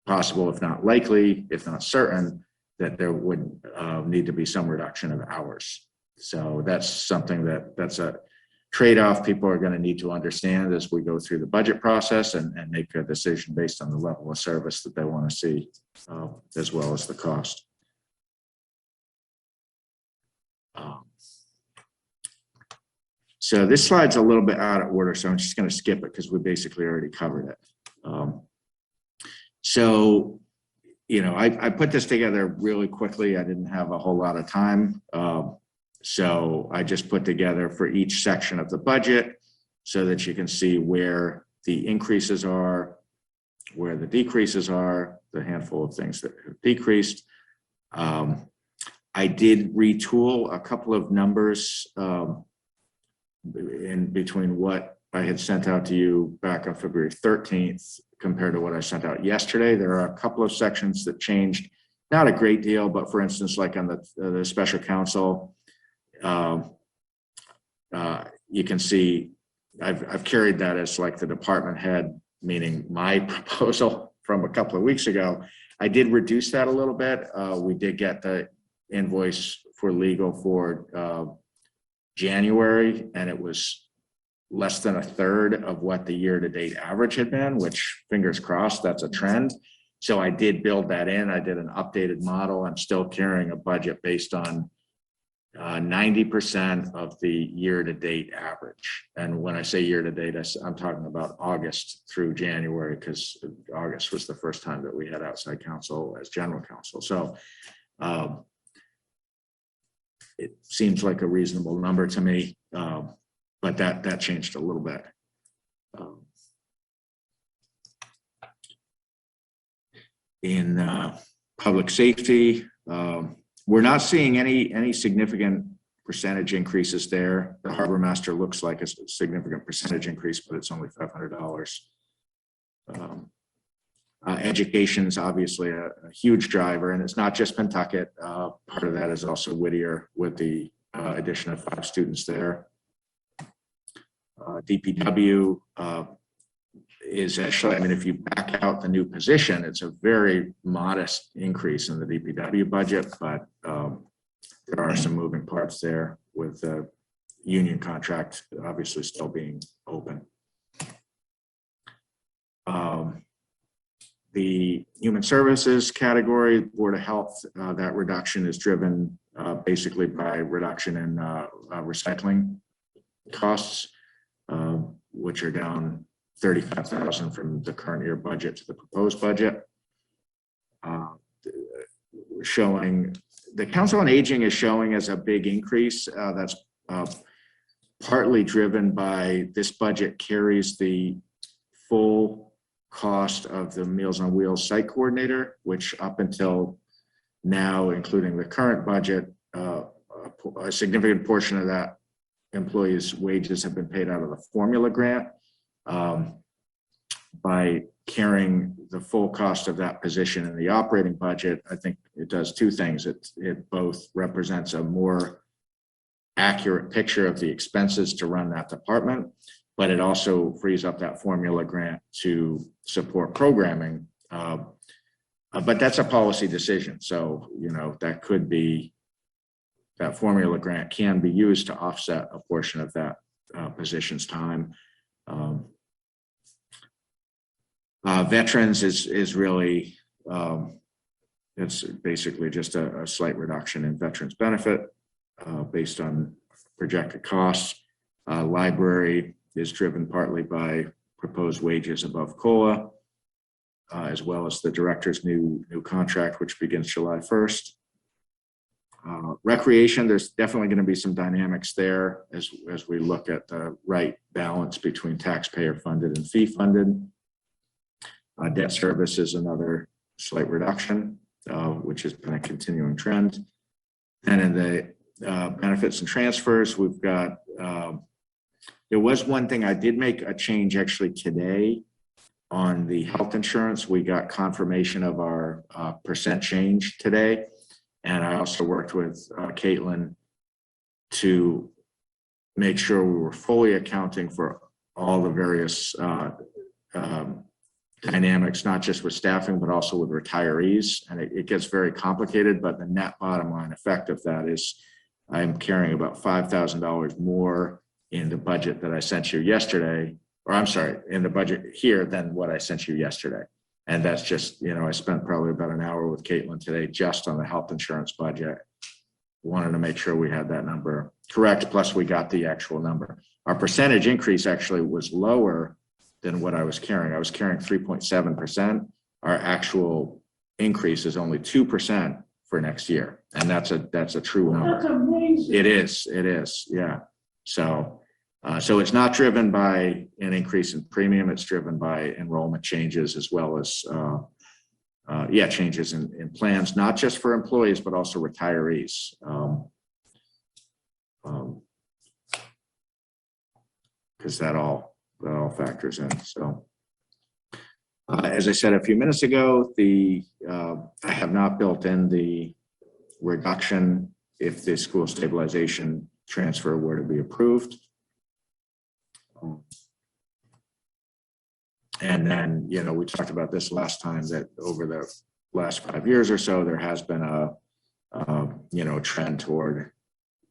possible, if not likely, if not certain, that there would need to be some reduction of hours. So that's something that's a trade-off people are going to need to understand as we go through the budget process and make a decision based on the level of service that they want to see, as well as the cost. So this slide's a little bit out of order, so I'm just going to skip it because we basically already covered it. I put this together really quickly. I didn't have a whole lot of time. So I just put together for each section of the budget so that you can see where the increases are, where the decreases are, the handful of things that have decreased. I did retool a couple of numbers in between what I had sent out to you back on February 13th compared to what I sent out yesterday. There are a couple of sections that changed, not a great deal, but for instance, like on the special counsel, you can see I've carried that as like the department head, meaning my proposal from a couple of weeks ago. I did reduce that a little bit. We did get the invoice for legal for January, and it was less than a third of what the year-to-date average had been, which fingers crossed, that's a trend. So I did build that in. I did an updated model. I'm still carrying a budget based on 90% of the year-to-date average. And when I say year-to-date, I'm talking about August through January, because August was the first time that we had outside counsel as general counsel. So it seems like a reasonable number to me, but that changed a little bit. In public safety, we're not seeing any significant percentage increases there. The harbor master looks like a significant percentage increase, but it's only $500. Education is obviously a huge driver, and it's not just Pentucket. Part of that is also Whittier with the addition of 5 students there. DPW is actually, I mean, if you back out the new position, it's a very modest increase in the DPW budget, but there are some moving parts there with the union contract obviously still being open. The human services category, Board of Health, that reduction is driven basically by reduction in recycling costs, which are down $35,000 from the current year budget to the proposed budget. Showing the Council on Aging is showing as a big increase. That's partly driven by this budget carries the full cost of the Meals on Wheels site coordinator, which up until now, including the current budget, a significant portion of that employees' wages have been paid out of the formula grant. By carrying the full cost of that position in the operating budget, I think it does 2 things. It both represents a more accurate picture of the expenses to run that department, but it also frees up that formula grant to support programming. But that's a policy decision. So, you know, that could be, that formula grant can be used to offset a portion of that position's time. Veterans is really, it's basically just a slight reduction in veterans benefit based on projected costs. Library is driven partly by proposed wages above COLA, as well as the director's new contract, which begins July 1st. Recreation, there's definitely going to be some dynamics there as we look at the right balance between taxpayer funded and fee funded. Debt service is another slight reduction, which has been a continuing trend. And in the benefits and transfers, we've got, there was one thing I did make a change actually today on the health insurance. We got confirmation of our percent change today. And I also worked with Caitlin to make sure we were fully accounting for all the various dynamics, not just with staffing, but also with retirees. And it gets very complicated, but the net bottom line effect of that is I'm carrying about $5,000 more in the budget that I sent you yesterday, or I'm sorry, in the budget here than what I sent you yesterday. And that's just, you know, I spent probably about an hour with Caitlin today just on the health insurance budget. Wanted to make sure we had that number correct, plus we got the actual number. Our percentage increase actually was lower than what I was carrying. I was carrying 3.7%. Our actual increase is only 2% for next year. And that's a true number. That's amazing. It is, yeah. So it's not driven by an increase in premium, it's driven by enrollment changes as well as changes in plans, not just for employees, but also retirees. Because that all factors in. So, as I said a few minutes ago, I have not built in the reduction if the school stabilization transfer were to be approved. And then, we talked about this last time, that over the last 5 years or so, there has been a trend toward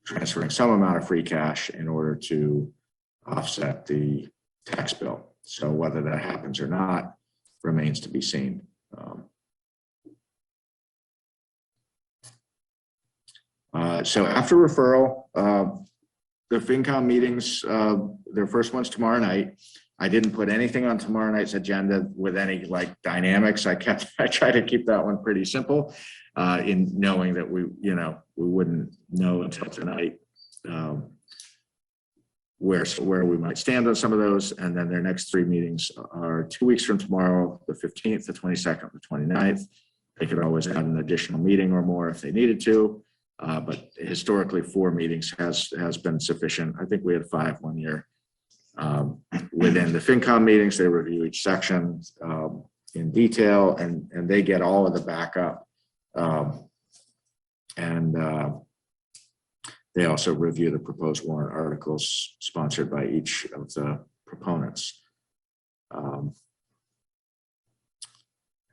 transferring some amount of free cash in order to offset the tax bill. So whether that happens or not remains to be seen. So after referral, the FinCom meetings, their first one's tomorrow night. I didn't put anything on tomorrow night's agenda with any dynamics. I tried to keep that one pretty simple, in knowing that we wouldn't know until tonight where we might stand on some of those. And then their next 3 meetings are 2 weeks from tomorrow, the 15th, the 22nd, the 29th. They could always add an additional meeting or more if they needed to. But historically, 4 meetings has been sufficient. I think we had 5 one year. Within the FinCom meetings, they review each section in detail, and they get all of the backup. They also review the proposed warrant articles sponsored by each of the proponents. And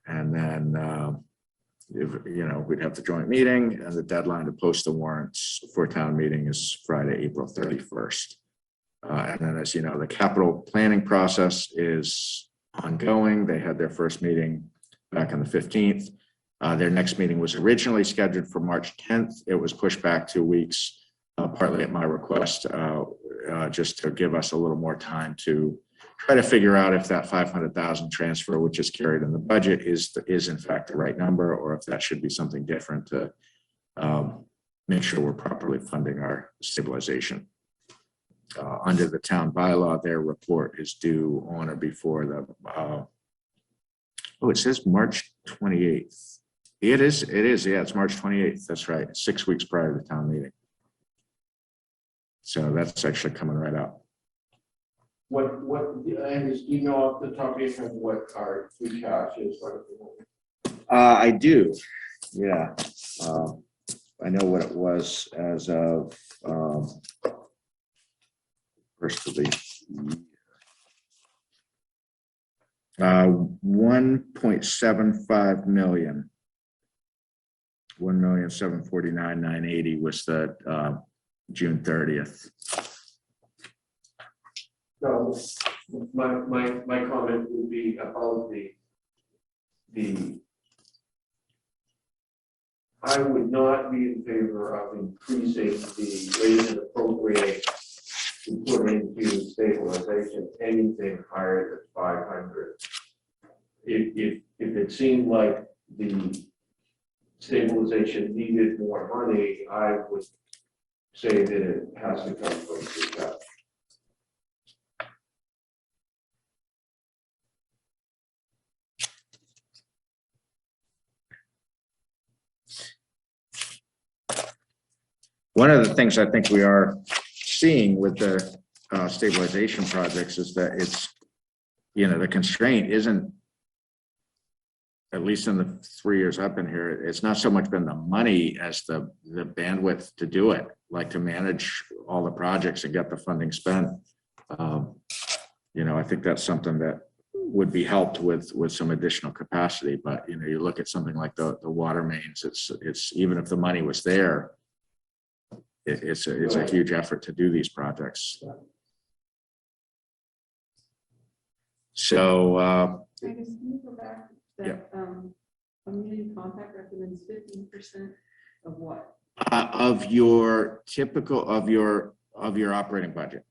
then, we'd have the joint meeting, and the deadline to post the warrants for town meeting is Friday, April 31st. And then, as you know, the capital planning process is ongoing. They had their first meeting back on the 15th. Their next meeting was originally scheduled for March 10th. It was pushed back 2 weeks, partly at my request, just to give us a little more time to try to figure out if that 500,000 transfer, which is carried in the budget, is in fact the right number, or if that should be something different to make sure we're properly funding our stabilization. Under the town bylaw, their report is due on or before the, it says March 28th. It is, yeah, it's March 28th, that's right, 6 weeks prior to the town meeting. So that's actually coming right up. Angus, do you know off the top of your head what our free cash is? I do, yeah. I know what it was as of first of the 1.75 million. 1,749,980 was the June 30th. So my comment would be about the I would not be in favor of increasing the rate and appropriate to put into stabilization anything higher than 500. If it seemed like the stabilization needed more money, I would say that it has to come from free cash. One of the things I think we are seeing with the stabilization projects is that it's, the constraint isn't, at least in the 3 years I've been here, it's not so much been the money as the bandwidth to do it, like to manage all the projects and get the funding spent. I think that's something that would be helped with some additional capacity. But you look at something like the water mains, it's even if the money was there, it's a huge effort to do these projects. So Angus, can you go back? That community compact recommends 15% of what? Of your typical of your operating budget.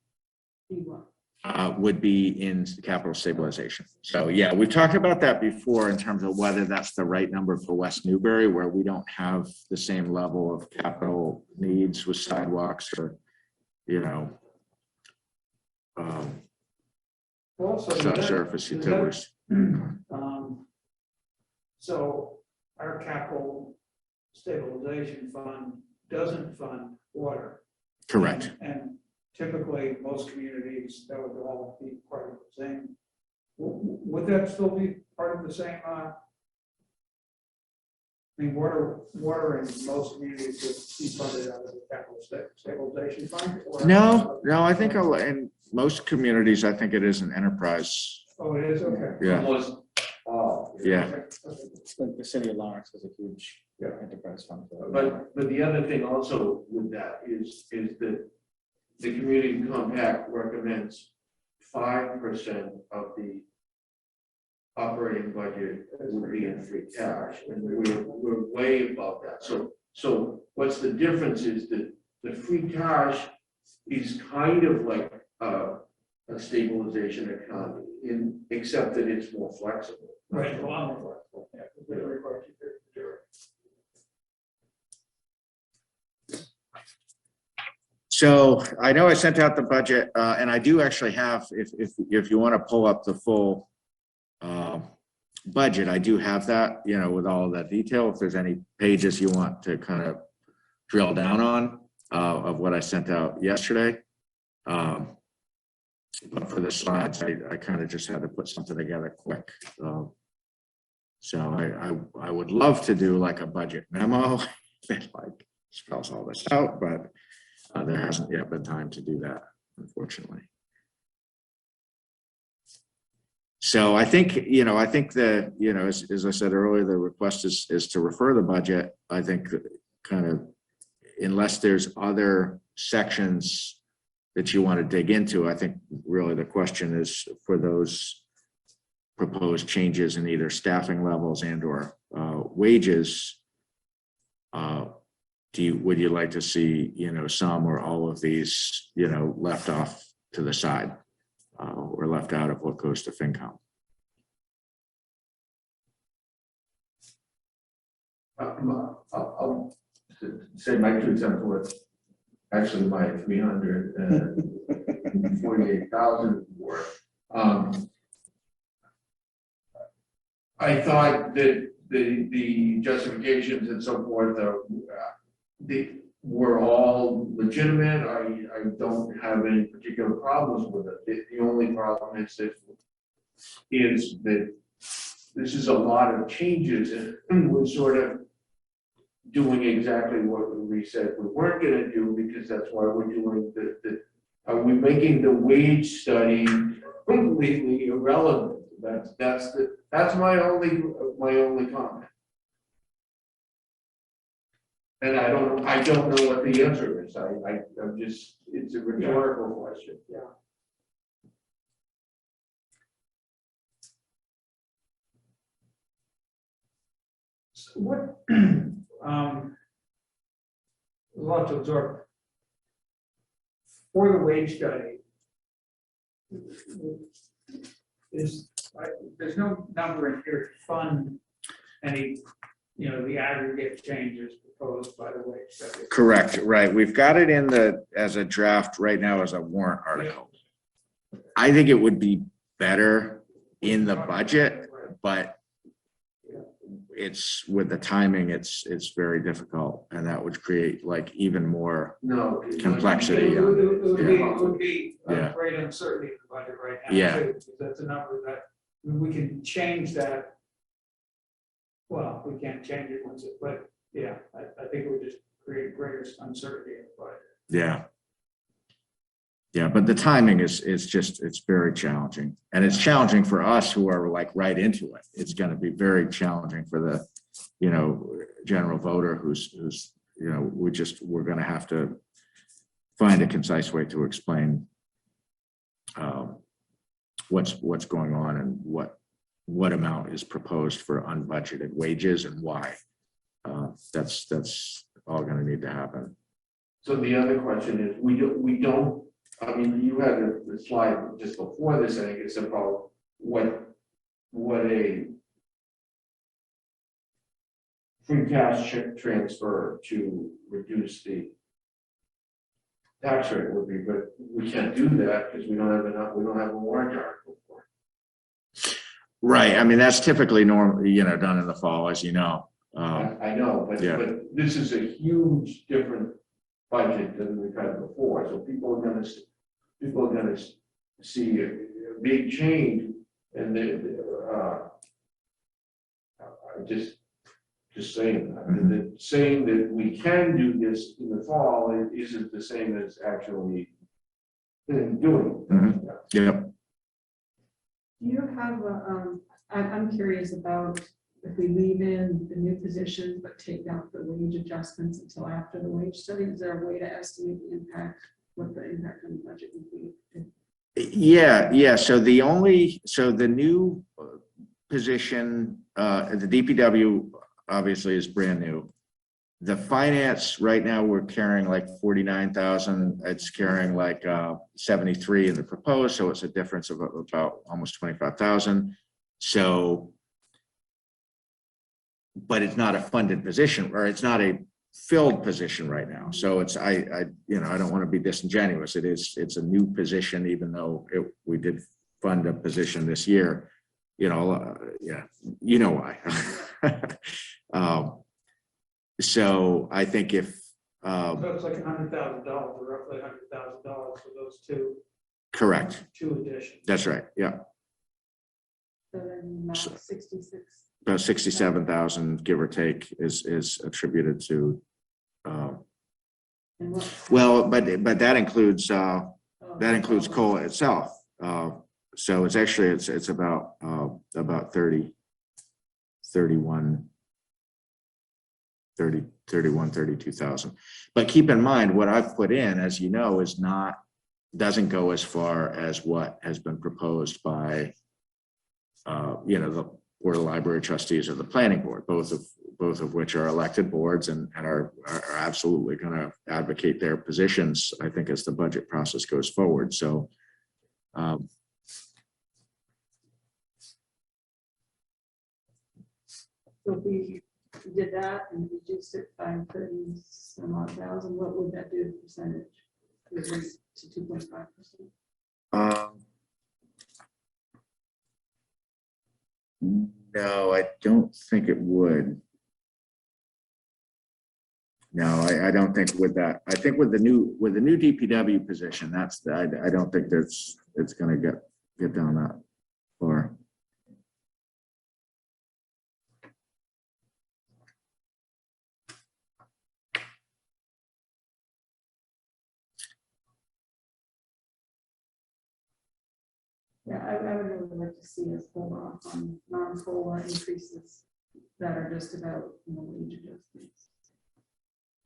Would be in capital stabilization. So yeah, we've talked about that before in terms of whether that's the right number for West Newbury, where we don't have the same level of capital needs with sidewalks or, Also, subsurface utilities. So our capital stabilization fund doesn't fund water. Correct. And typically, most communities, that would all be part of the same. Would that still be part of the same, I mean, water in most communities would be funded out of the capital stabilization fund? Or- No, I think in most communities, I think it is an enterprise. Oh, it is, okay. Yeah. Almost, Yeah. The city of Lawrence has a huge enterprise fund. for that. but the other thing also with that is that the community compact recommends 5% of the operating budget would be in free cash, and we're way above that. So what's the difference is that the free cash is kind of like a stabilization account, except that it's more flexible. Right, a lot more flexible, yeah, because they require you to do it. So I know I sent out the budget, and I do actually have, if you want to pull up the full budget, I do have that, with all of that detail. If there's any pages you want to kind of drill down on of what I sent out yesterday. But for the slides, I kind of just had to put something together quick. So I would love to do like a budget memo that like spells all this out, but there hasn't yet been time to do that, unfortunately. So I think, that, as I said earlier, the request is to refer the budget. I think kind of, unless there's other sections that you want to dig into, I think really the question is for those proposed changes in either staffing levels and or wages. Would you like to see, some or all of these, left off to the side or left out of what goes to FinCom? I'll say my 2 cents worth. Actually, my 348,000 worth. I thought that the justifications and so forth were all legitimate. I don't have any particular problems with it. The only problem is that this is a lot of changes, and we're sort of doing exactly what we said we weren't going to do, because that's why we're doing are we making the wage study completely irrelevant? That's my only comment. And I don't know what the answer is. I'm just, it's a rhetorical question. Yeah. So what, a lot to absorb. For the wage study, there's no number in here to fund any, the aggregate changes proposed by the wage study. Correct, right. We've got it as a draft right now as a warrant article. I think it would be better in the budget, but it's with the timing, it's very difficult, and that would create like even more complexity. It would be great uncertainty in the budget right now. Yeah. Too, because that's a number that we can change that. Well, we can't change it once but yeah, I think it would just create greater uncertainty in the budget. Yeah. Yeah, but the timing is just, it's very challenging, and it's challenging for us who are like right into it. It's going to be very challenging for the, general voter who's, we're going to have to find a concise way to explain what's going on and what amount is proposed for unbudgeted wages and why. That's all going to need to happen. So the other question is, we don't. I mean, you had the slide just before this. I think it's about what a free cash transfer to reduce the tax rate would be, but we can't do that because we don't have enough. We don't have a warrant article for it. Right, I mean, that's typically done in the fall, as you know. I know, yeah. but this is a huge different budget than we've had before, so people are gonna see a big change, and I just saying that, saying that we can do this in the fall isn't the same as actually doing. Mhm. Yep. Do you have a, I'm curious about if we leave in the new positions, but take out the wage adjustments until after the wage study, is there a way to estimate the impact, what the impact on the budget would be? Yeah. So the new position, the DPW obviously is brand new. The finance right now, we're carrying like 49,000. It's carrying like 73 in the proposed, so it's a difference of about almost 25,000. So, but it's not a funded position, or it's not a filled position right now. So it's I don't want to be disingenuous. It's a new position, even though we did fund a position this year. Yeah, you know why. So I think if So it's like $100,000, or roughly $100,000 for those correct, two additions. that's right. Yeah, So then 66. about 67,000, give or take, is attributed to. Well, but that includes COLA itself. So it's actually it's about 32,000. But keep in mind, what I've put in, as you know, doesn't go as far as what has been proposed by the Board of Library Trustees or the Planning Board, both of which are elected boards and are absolutely going to advocate their positions, I think, as the budget process goes forward. So So if we did that and reduced it by 30,000, what would that do to percentage? To 2.5%? No, I don't think it would. No, I don't think with that. I think with the new DPW position, I don't think it's going to get down that far. Yeah, I would really like to see us hold off on non-COLA increases that are just about wage adjustments.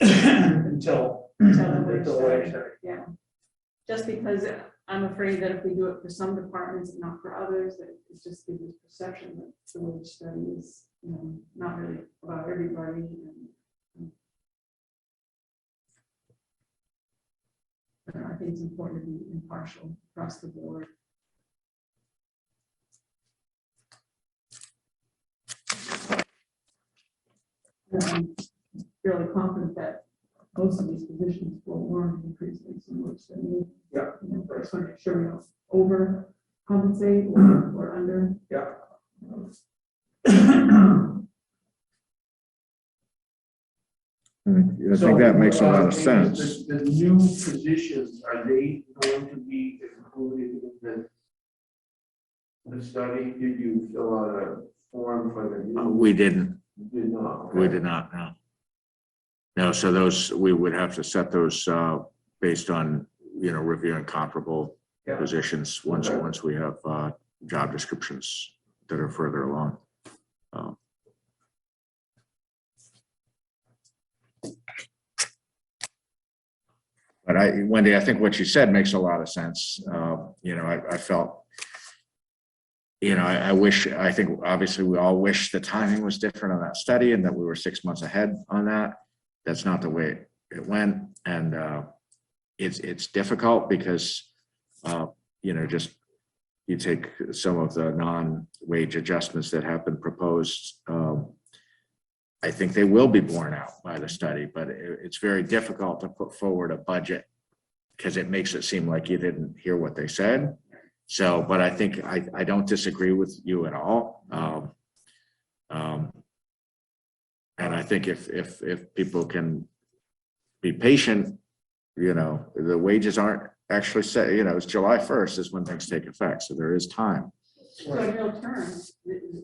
Until the wage the study. wage study. Yeah, just because I'm afraid that if we do it for some departments and not for others, that it just gives this perception that the wage study is not really about everybody. I think it's important to be impartial across the board. I'm fairly confident that most of these positions will warrant increases in which they need. Yeah. But I just want to make sure we don't over compensate or under. Yeah. I think that makes a lot of sense. The new positions, are they going to be included in the study? Did you fill out a form for the new? We didn't. You did not. We did not. No. No. So those we would have to set those based on reviewing comparable positions once we have job descriptions that are further along. But Wendy, I think what you said makes a lot of sense. I felt, I think obviously we all wish the timing was different on that study and that we were 6 months ahead on that. That's not the way it went. And it's difficult because, just you take some of the non-wage adjustments that have been proposed. I think they will be borne out by the study, but it's very difficult to put forward a budget because it makes it seem like you didn't hear what they said. So, but I think I don't disagree with you at all. And I think if people can be patient, you know, the wages aren't actually set, you know, it's July 1st is when things take effect. So there is time. So in real terms,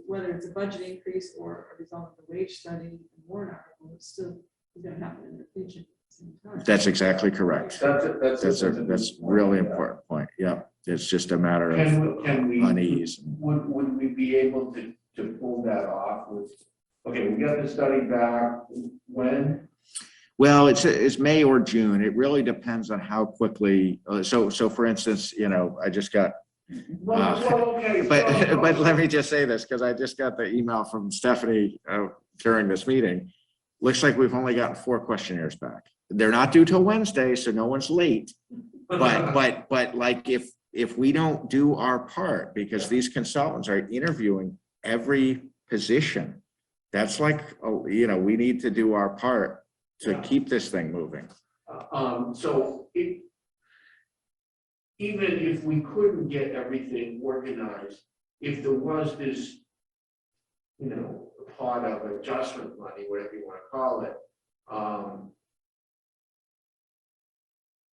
whether it's a budget increase or a result of the wage study and warrant article, it's still going to happen in the future. at the same time. That's exactly correct. That's That's really important point. Yeah. It's just a matter Can we, of unease. would we be able to pull that off with, okay, we got the study back, when? Well, it's May or June. It really depends on how quickly. So for instance, you know, I just got. Okay. But let me just say this, because I just got the email from Stephanie during this meeting. Looks like we've only gotten 4 questionnaires back. They're not due till Wednesday, so no one's late. But like if we don't do our part, because these consultants are interviewing every position, that's like, you know, we need to do our part to keep this thing moving. So even if we couldn't get everything organized, if there was this, you know, pot of adjustment money, whatever you want to call it,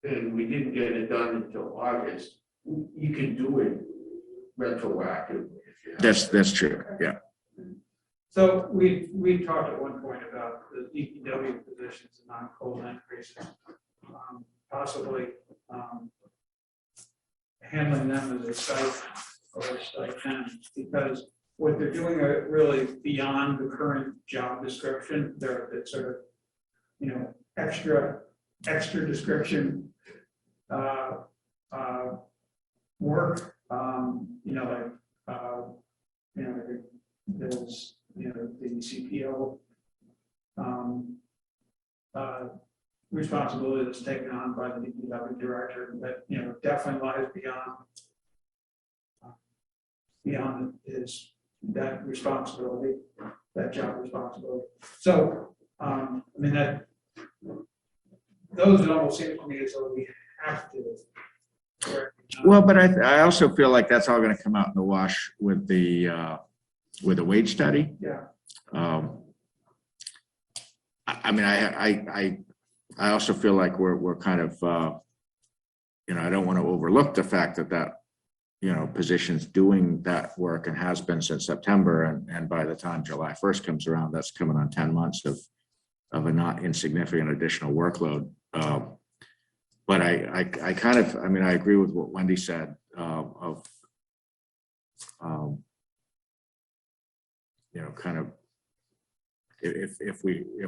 and we didn't get it done until August, you can do it retroactively. If you have That's true. Yeah. So we talked at one point about the DPW positions and non-COLA increases, possibly handling them as a stipend or a stipend, because what they're doing are really beyond the current job description. It's sort of, you know, extra description work. You know, there's, you know, the CPO responsibility that's taken on by the DPW director that, you know, definitely lies beyond his, that responsibility, that job responsibility. So, I mean, that those almost seem to me as though we have to. Well, but I also feel like that's all going to come out in the wash with the wage study. Yeah. I mean, I also feel like we're kind of, you know, I don't want to overlook the fact that, you know, position's doing that work and has been since September. And by the time July 1st comes around, that's coming on 10 months of a not insignificant additional workload. But I kind of, I mean, I agree with what Wendy said you know, kind of, if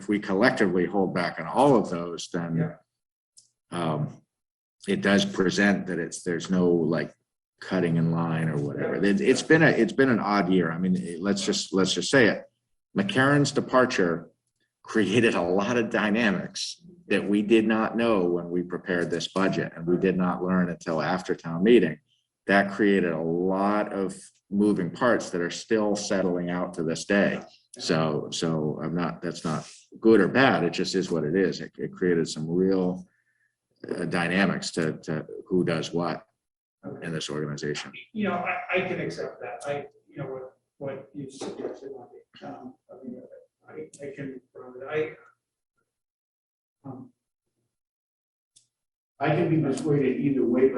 we collectively hold back on all of those, then it does present that there's no like cutting in line or whatever. It's been an odd year. I mean, let's just say it. McCarron's departure created a lot of dynamics that we did not know when we prepared this budget, and we did not learn until after town meeting. That created a lot of moving parts that are still settling out to this day. So that's not good or bad. It just is what it is. It created some real dynamics to who does what in this organization. You know, I can accept that. You know, what you suggested, I mean, I can, I can be persuaded either way,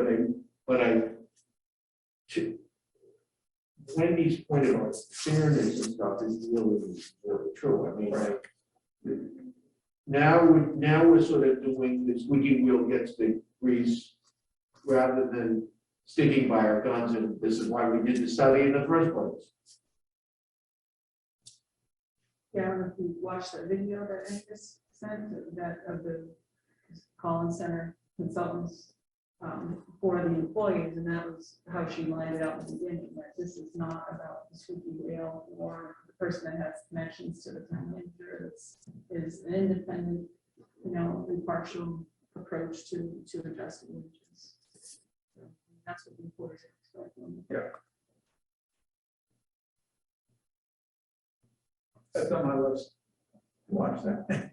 but Wendy's point about fairness and stuff is really true. I mean, like, now we're sort of doing this squeaky wheel gets the grease rather than sticking by our guns, and this is why we did the study in the first place. Yeah, if you watch that video that Angus sent, that of the Collins Center consultants for the employees, and that was how she lined it up in the beginning, that this is not about the squeaky wheel or the person that has connections to the town manager. Is an independent, you know, impartial approach to adjusting wages. So that's what the employees are expecting. Yeah. That's on my list. Watch that.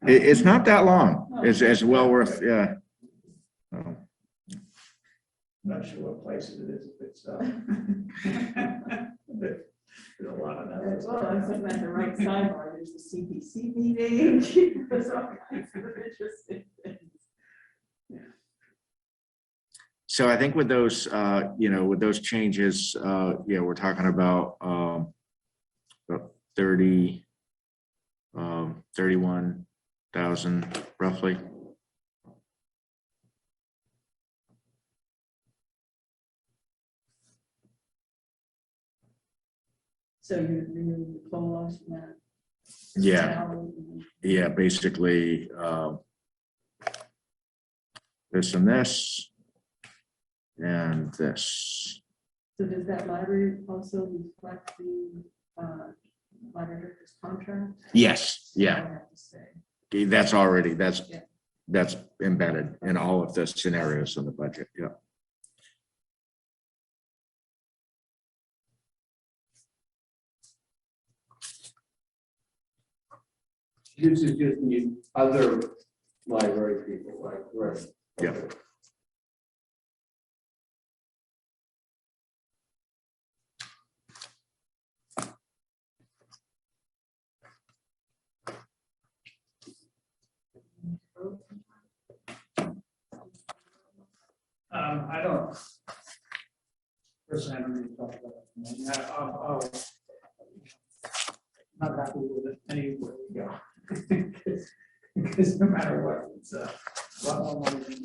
It's not that long. It's well worth, yeah. not sure what place it is, if it's, there's a lot of that. Well, I'm sitting at the right sidebar, there's the CPC meeting, there's all kinds of interesting things. So I think with those, with those changes, we're talking about 31,000 roughly. So you're removing the COLA from that? Yeah. salary, Yeah, basically, this and this, and this. So does that library also reflect the library director's contract? Yes, I yeah. have to say. That's already, Yeah. that's embedded in all of the scenarios in the budget, yeah. This is just the other library people, right? Right. Yeah. Okay. I don't. Personally, I don't really talk about it. Not happy with it anywhere we go. Because no matter what, it's a lot more money than.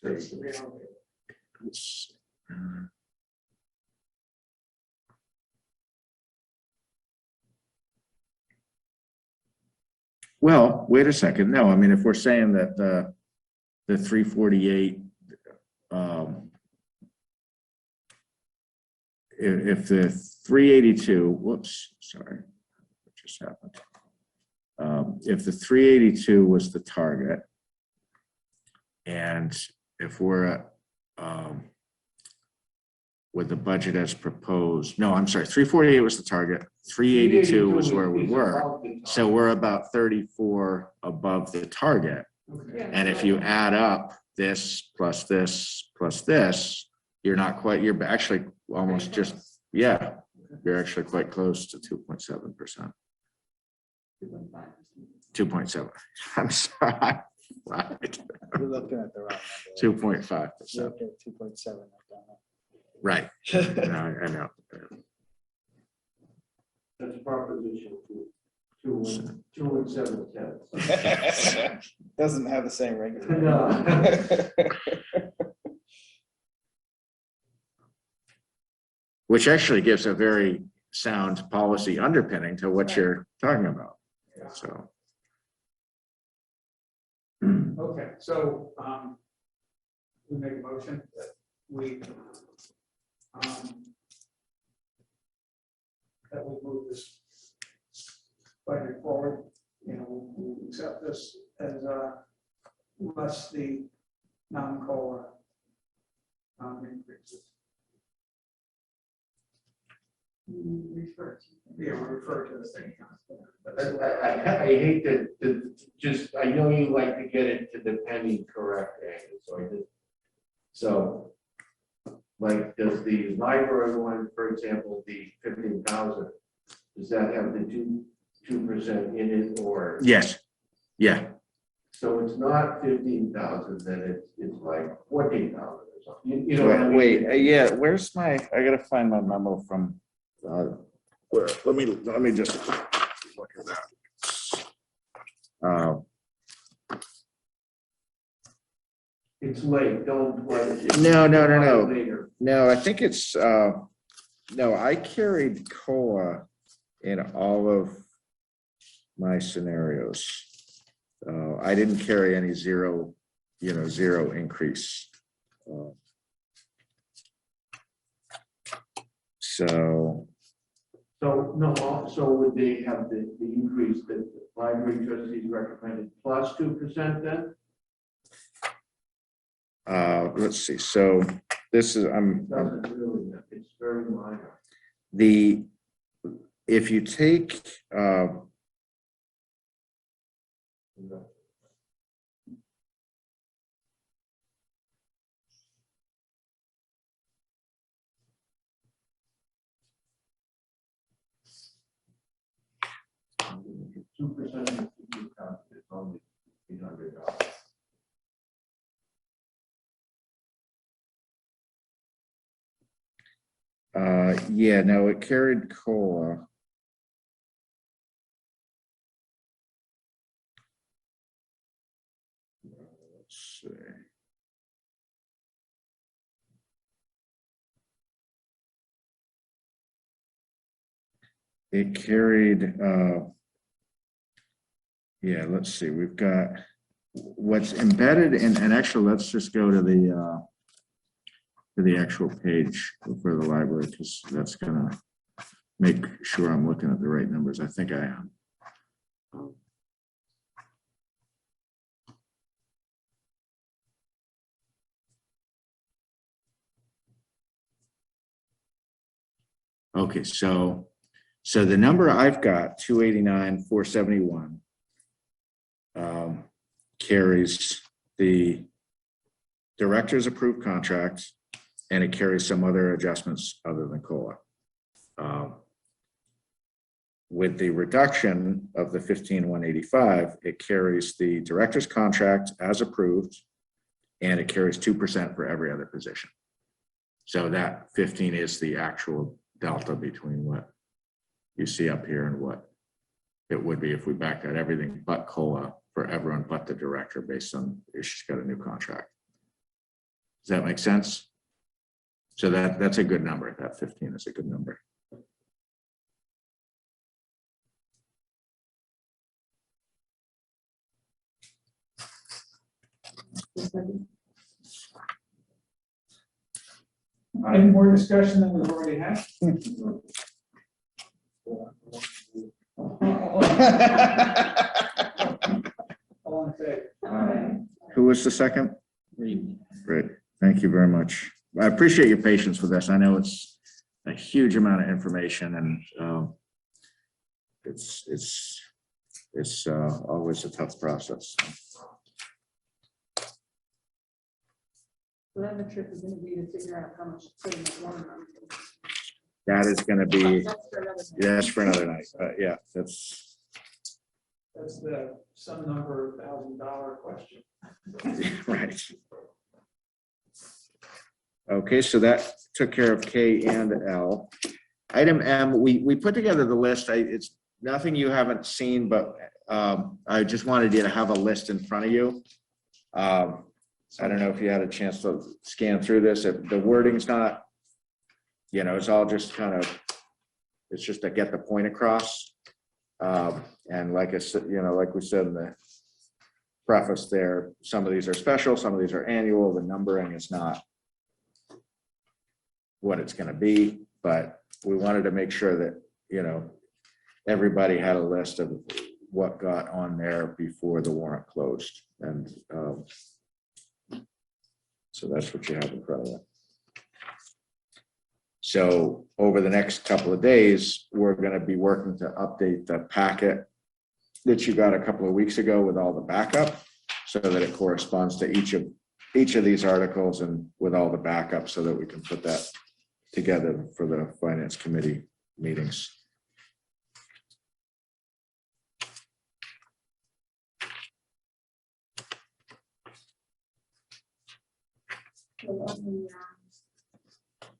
That's the reality. Well, wait a second. No, I mean, if we're saying that the 348, if the 382, whoops, sorry, what just happened? If the 382 was the target, and if we're at, with the budget as proposed, no, I'm sorry, 348 was the target, 382 was where we were. So we're about 34 above the target. And if you add up this plus this plus this, you're not quite, you're actually almost just, yeah, you're actually quite close to 2.7%. 2.7. I'm sorry. Right. You're looking at the wrong number. 2.5%. You're looking at 2.7. Right. No, I know. That's proposition 2 and 7/10. Doesn't have the same ring. No. Which actually gives a very sound policy underpinning to what you're talking about. So. Okay, so, we make a motion that we, that we move this budget forward, we'll accept this as, less the non-COLA increases. Refer to. Yeah, we refer to the same. I hate to just, I know you like to get it to the penny correct, Andy, so like, does the library one, for example, the 15,000, does that have the 2% in it, or? Yes. Yeah. So it's not 15,000, then it's like 14,000 or something. You know what I mean? Wait, yeah, where's my, I gotta find my memo from, where, let me just look at that. It's late, don't worry. No. Later. No, I think it's, no, I carried COLA in all of my scenarios. I didn't carry any zero increase. So would they have the increase that the library trustees recommended plus 2% then? let's see, so this is, Doesn't really, it's very minor. if you take, 2% is only $800. Yeah, no, it carried COLA. Let's see. It carried, yeah, let's see, we've got what's embedded in, and actually, let's just go to the actual page for the library, because that's gonna make sure I'm looking at the right numbers. I think I am. Okay, so the number I've got, 289,471, carries the director's approved contract, and it carries some other adjustments other than COLA. With the reduction of the 15,185, it carries the director's contract as approved, and it carries 2% for every other position. So that 15 is the actual delta between what you see up here and what it would be if we backed out everything but COLA for everyone but the director, based on if she's got a new contract. Does that make sense? So that's a good number. That 15 is a good number. Any more discussion than we've already had? All in favor? Who was the second? Great. Thank you very much. I appreciate your patience with this. I know it's a huge amount of information, and it's always a tough process. So then the trick is gonna be to figure out how much to put in the warrant article. That is going to be, That's for another night. yes, for another night. Yeah, that's the some number of $1,000 question. right. Okay, so that took care of K and L. Item M, we put together the list. It's nothing you haven't seen, but I just wanted you to have a list in front of you. I don't know if you had a chance to scan through this. The wording's not, it's all just kind of, it's just to get the point across. And like I said, like we said in the preface there, some of these are special, some of these are annual. The numbering is not what it's going to be, but we wanted to make sure that, everybody had a list of what got on there before the warrant closed. And so that's what you have in front of you. So over the next couple of days, we're going to be working to update the packet that you got a couple of weeks ago with all the backup, so that it corresponds to each of these articles and with all the backup, so that we can put that together for the finance committee meetings. So on the,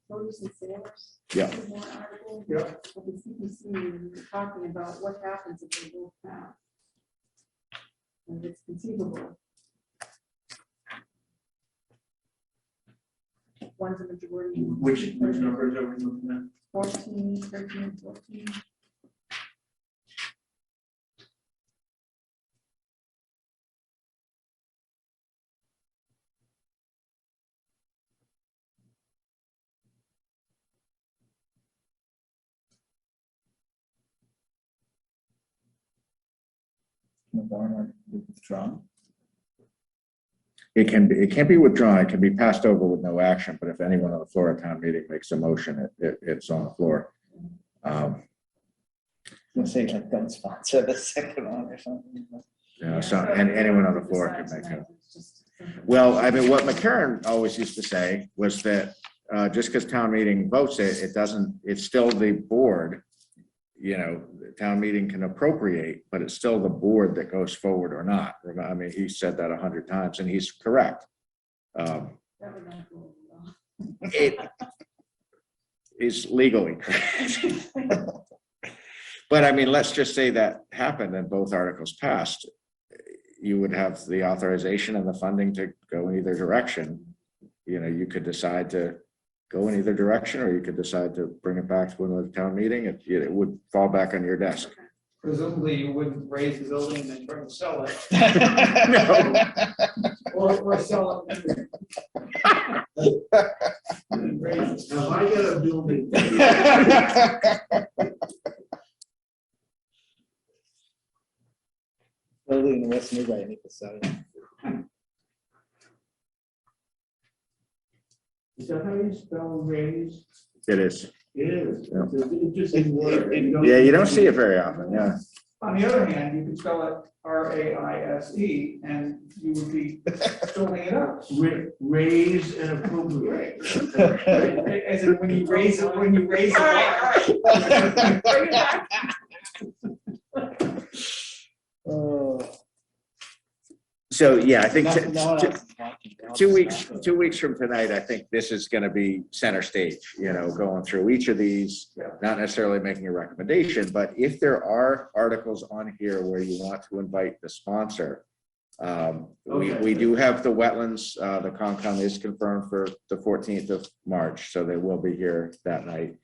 voters and sailors. Yeah. the warrant article, Yeah. of the CPC, we were talking about what happens if they both pass. And it's conceivable. One's a majority. Which numbers are we looking at? 14, 13, 14. Withdrawn. It can't be withdrawn. It can be passed over with no action, but if anyone on the floor of town meeting makes a motion, it's on the floor. Let's say like don't sponsor the second one or something. So, and anyone on the floor can make it. Well, I mean, what McCarran always used to say was that just because town meeting votes it, it doesn't, it's still the board. You know, the town meeting can appropriate, but it's still the board that goes forward or not. I mean, he said that 100 times and he's correct. It is legally correct. But I mean, let's just say that happened and both articles passed. You would have the authorization and the funding to go in either direction. You know, you could decide to go in either direction, or you could decide to bring it back to another town meeting. It would fall back on your desk. Presumably you wouldn't raise the building and then try to sell it. No. Or sell it. Now, if I get a building. Building in West Newbury, I need to sell it. Is that how you spell raise? It is. It is. Yeah. It's an interesting word. Yeah, you don't see it very often, yeah. On the other hand, you could spell it R-A-I-S-E and you would be filling it up. Raise and appropriate. As in when you raise it, when you raise it. Bring it back. So, yeah, I think No one else is talking. 2 weeks from tonight, I think this is going to be center stage, you know, going through each of these, not necessarily making a recommendation, but if there are articles on here where you want to invite the sponsor, we do have the wetlands, the Concom is confirmed for the 14th of March, so they will be here that night.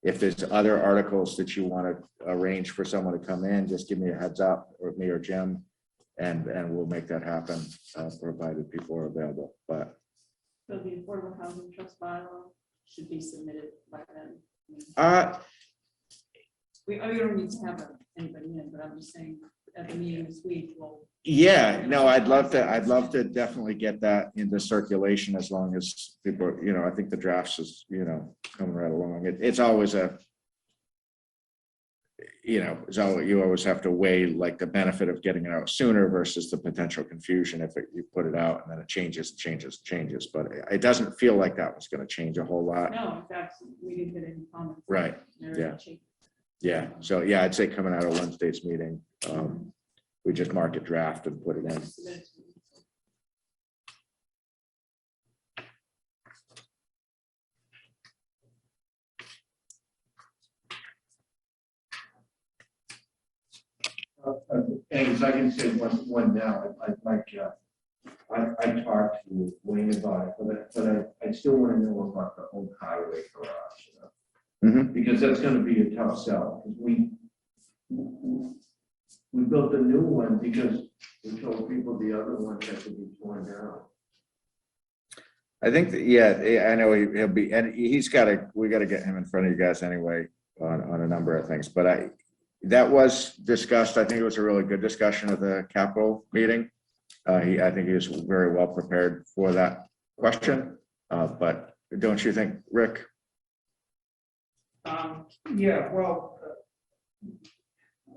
If there's other articles that you want to arrange for someone to come in, just give me a heads up, or me or Jim, and we'll make that happen, provided people are available. But So the Affordable Housing Trust bylaw should be submitted by then. We don't need to have anybody in, but I'm just saying at the meeting this week, we'll. yeah, no, I'd love to definitely get that into circulation as long as people, you know, I think the drafts is, you know, coming right along. It's always a, you know, you always have to weigh like the benefit of getting it out sooner versus the potential confusion if you put it out and then it changes. But it doesn't feel like that was going to change a whole lot. No, in fact, we didn't get any comments. Right. They're Yeah. Yeah. So yeah, I'd say coming out of Wednesday's meeting, we just mark it draft and put it in. And I can say one now, I'd like, I talked to Wayne about it, but I still want to know about the old highway garage. You know? Because that's going to be a tough sell, because we built a new one because we told people the other one had to be torn down. I think that, yeah, I know he'll be, and we got to get him in front of you guys anyway on a number of things, but that was discussed. I think it was a really good discussion of the capital meeting. I think he was very well prepared for that question. But don't you think, Rick? Yeah, well,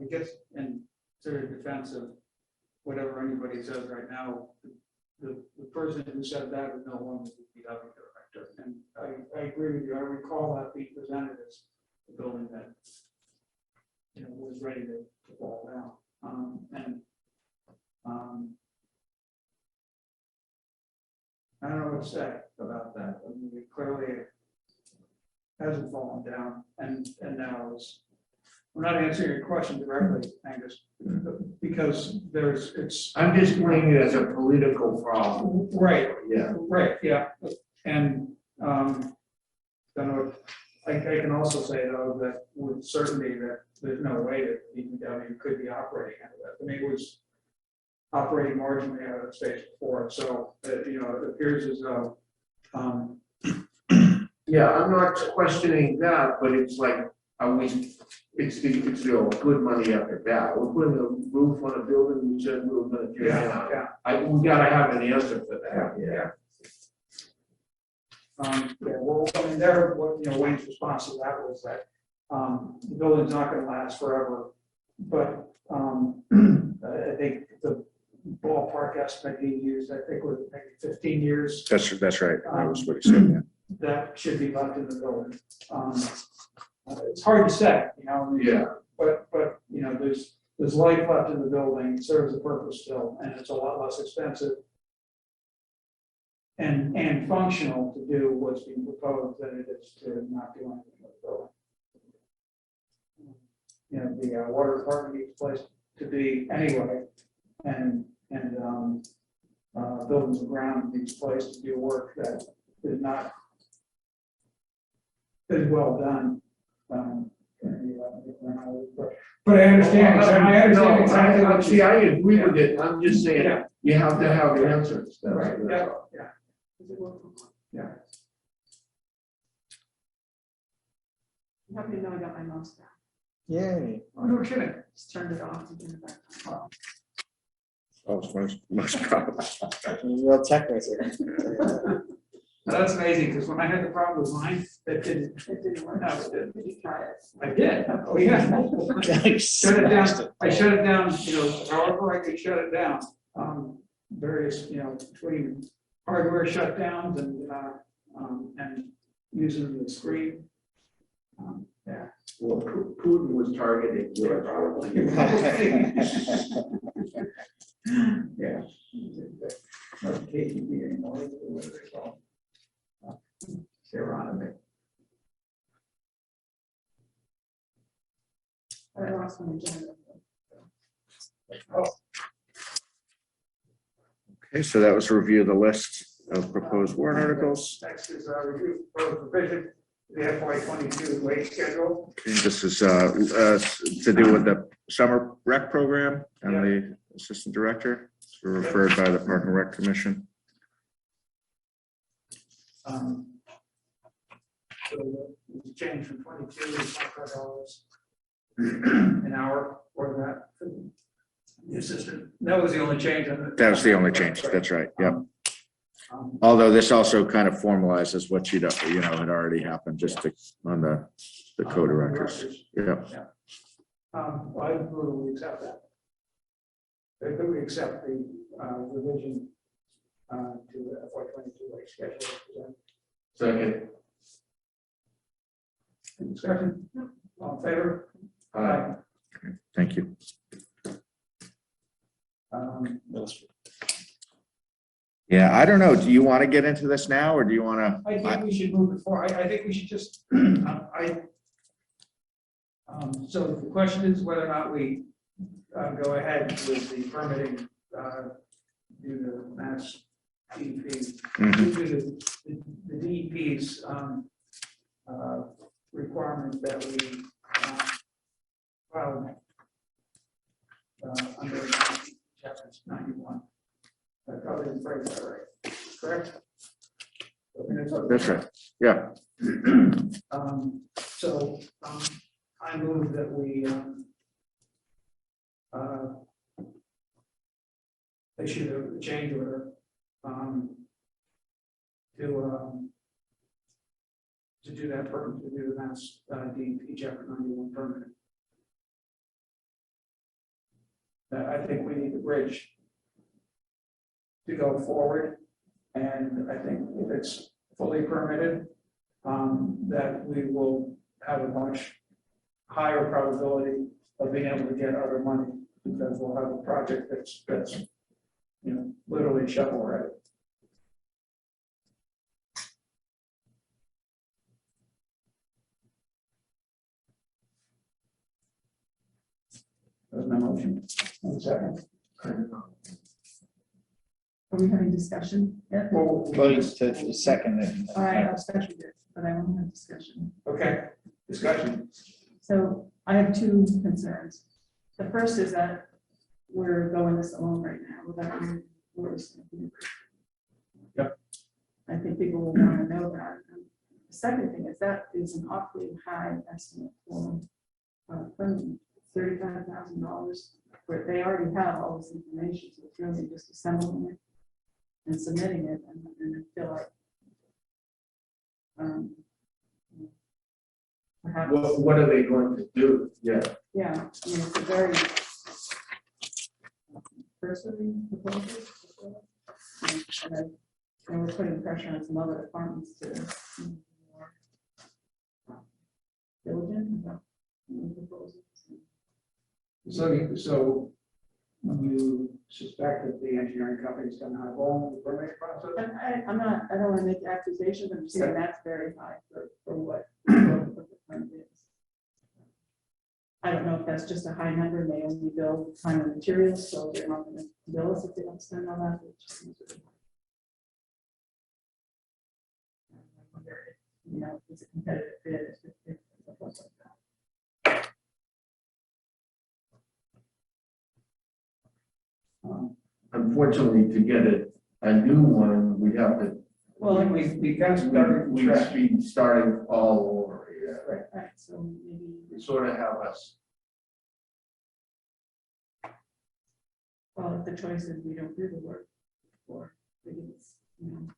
I guess in sort of defense of whatever anybody says right now, the person who said that is no longer the DPW director. And I agree with you. I recall that being presented as the building that, you know, was ready to fall down. I don't know what to say about that. I mean, it clearly hasn't fallen down, and now is. I'm not answering your question directly, Angus, because it's. I'm just playing it as a political problem. Right. Yeah. Right. Yeah. And I can also say though that with certainty that there's no way that DPW could be operating out of that. I mean, it was operating marginally out of the space before, so you know, it appears as though. Yeah, I'm not questioning that, but it's like, it's good money after that. We're putting a roof on a building, we said we were gonna tear down. We gotta have an answer for that. Yeah. Well, I mean, what Wayne's response to that was that the building's not gonna last forever, but I think the ballpark estimate he used, I think was maybe 15 years. That's right. That was what he said, yeah. That should be left in the building. It's hard to say, you know. I mean, Yeah. But, you know, there's life left in the building, it serves a purpose still, and it's a lot less expensive and functional to do what's being proposed than it is to not do anything with the building. You know, the water department needs a place to be anyway, and buildings and ground needs a place to do work that is not as well done. But I understand, exactly what See, I agree with it, I'm just saying, Yeah. you have to have answers. That's- Right, that's yeah, all. yeah. Yeah. I'm happy to know I got my mouse back. Yay. Oh, no kidding. Just turned it off and get it back on. Most probably. Real tech right here. That's amazing, because when I had the problem with mine, It didn't work. No, it didn't. Did you try it? I did. Oh, yeah. Shut it down. I shut it down, you know, however I could shut it down. Various, you know, between hardware shutdowns and using the screen. Yeah. Well, Putin was targeting George. Yeah. Not KGB anymore, what do they call it? Seronomy. I lost my agenda. Okay, so that was a review of the list of proposed warrant articles. Next is review of provision, the FY 22 wage schedule. Okay, this is to do with the summer rec program and the assistant director. So referred by the Park and Rec Commission. So the change from 22 to $25 an hour for that. For the assistant, that was the only change. That was the only change. That's right. Yep. Although this also kind of formalizes what had already happened just on the co-directors. Yep. Well, I would we accept that. Could we accept the revision to the FY 22 wage schedule? Second. Any discussion? All in favor? Aye. Okay, thank you. Yeah, I don't know. Do you want to get into this now, or do you want to? I think we should move it forward. I think we should just, so the question is whether or not we go ahead with the permitting, do the mass DEP, do the DEP's requirement that we filed under chapter 91. I probably didn't phrase that right, correct? That's right. Yeah. So I move that we issue the change order to do that permit, to do the mass DEP chapter 91 permit. I think we need the bridge to go forward, and I think if it's fully permitted, that we will have a much higher probability of being able to get other money, because we'll have a project that's literally shovel ready. That's my motion. 1 second. Are we having discussion yet? Well, Vote to second it. All right, I'll second it, but I won't have discussion. Okay, discussion. So I have two concerns. The first is that we're going this alone right now without any words. Yep. I think people will want to know that. And the second thing is that is an awfully high estimate for funding, $35,000, where they already have all this information, so it's really just assembling it and submitting it, and I feel like perhaps. What are they going to do? Yeah. Yeah, I mean, it's a very, cursory proposals. And we're putting pressure on some other departments to be more diligent about proposals. So you suspect that the engineering company's done high volume the permitting process? And I don't want to make accusations, I'm just saying that's very high for what the permit is. I don't know if that's just a high number, they only bill time and materials, so they're not gonna bill us if they don't spend on that. It just seems really high. I wonder if, you know, if it's a competitive bid, if it looks like that. Unfortunately, to get a new one, we have to. Well, and we got started. We'd be starting all over here. Right, so maybe. We sort of have us. Well, if the choice is we don't do the work, or it's, you know.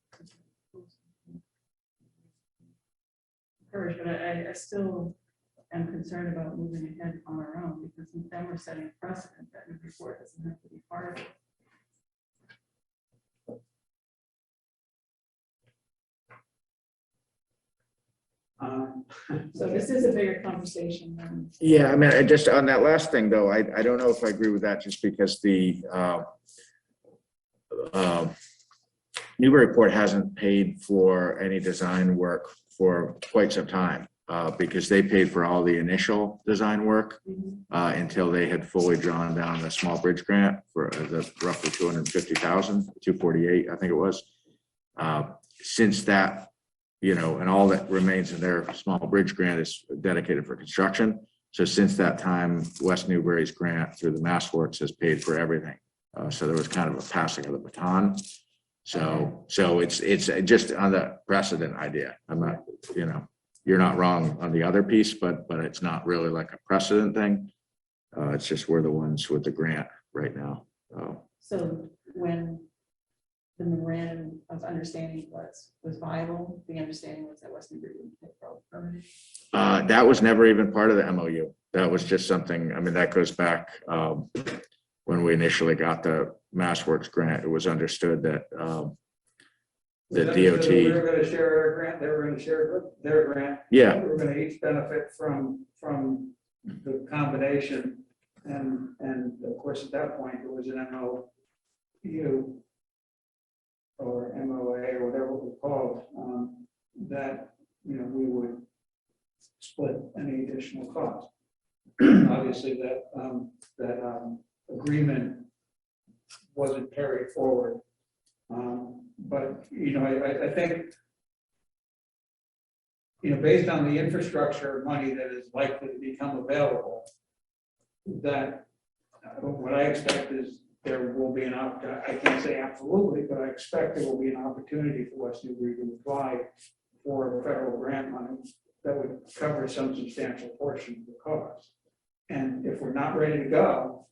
Encouraged, but I still am concerned about moving ahead on our own, because then we're setting a precedent that Newbury Port doesn't have to be part of it. So this is a bigger conversation than. Yeah, I mean, I just, on that last thing, though, I don't know if I agree with that, just because the Newburyport hasn't paid for any design work for quite some time, because they paid for all the initial design work until they had fully drawn down the small bridge grant for the roughly 250,000, 248, I think it was. Since that, you know, and all that remains in their small bridge grant is dedicated for construction. So since that time, West Newbury's grant through the MassWorks has paid for everything. So there was kind of a passing of the baton. So it's just on the precedent idea. I'm not, you know, you're not wrong on the other piece, but it's not really like a precedent thing. It's just we're the ones with the grant right now. So when the memorandum of understanding was viable, the understanding was that West Newbury would pay for all the permitting. That was never even part of the MOU. That was just something, I mean, that goes back when we initially got the MassWorks grant. It was understood that the DOT. We were going to share our grant, they were going to share their grant. Yeah. We were going to each benefit from the combination. And of course, at that point, it was an MOU or MOA or whatever it was called, that, you know, we would split any additional cost. Obviously, that agreement wasn't carried forward. But, you know, I think, you know, based on the infrastructure money that is likely to become available, that what I expect is there will be an opportunity. I can't say absolutely, but I expect there will be an opportunity for West Newbury to apply for federal grant money that would cover some substantial portion of the cost. And if we're not ready to go,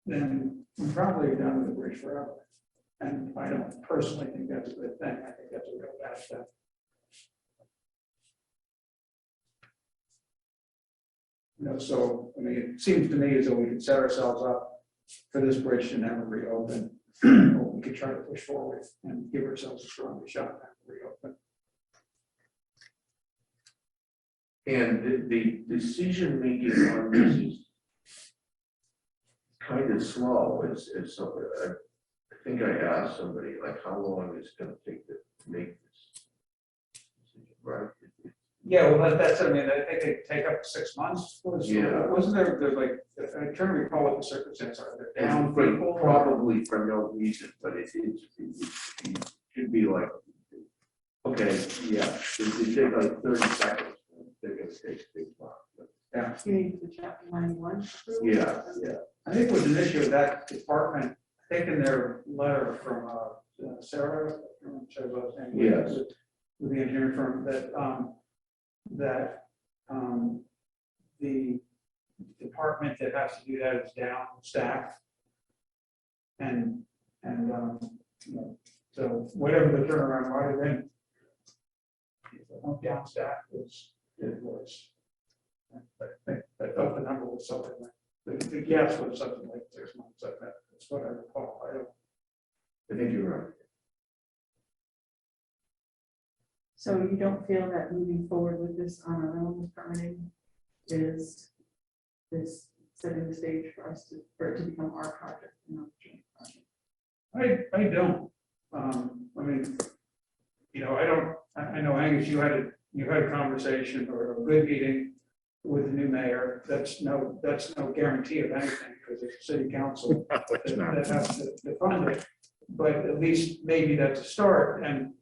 then we're probably done with the bridge forever. And I don't personally think that's a good thing. I think that's a real bad step. You know, so, I mean, it seems to me as though we could set ourselves up for this bridge to never reopen. Or we could try to push forward and give ourselves a stronger shot at reopen. And the decision making on this is kind of slow. It's something, I think I asked somebody, like, how long is it going to take to make this decision, right? Yeah, well, that's, I mean, I think it'd take up to 6 months. Wasn't there's like, I'm trying to recall what the circumstances are. They're down people. Probably for no reason, but it should be like, okay, yeah, it take like 30 seconds. They're going to take 6 months. Yeah. You need the chapter 91. Yeah. I think it was an issue of that department taking their letter from Sarah, I'm sure what I was saying. Yes. With the engineering firm that the department that has to do that is down staffed. And you know, so whatever the turnaround might have been, down staffed it was. I thought the number was something like, the guess was something like 6 months, like that. That's what I recall. I think you're right. So you don't feel that moving forward with this on our own with permitting is setting the stage for us for it to become our project, and not the joint project? I don't. I mean, I know Angus, you had a conversation or a good meeting with the new mayor. That's no guarantee of anything, because it's city council that has to fund it. But at least maybe that's a start. And,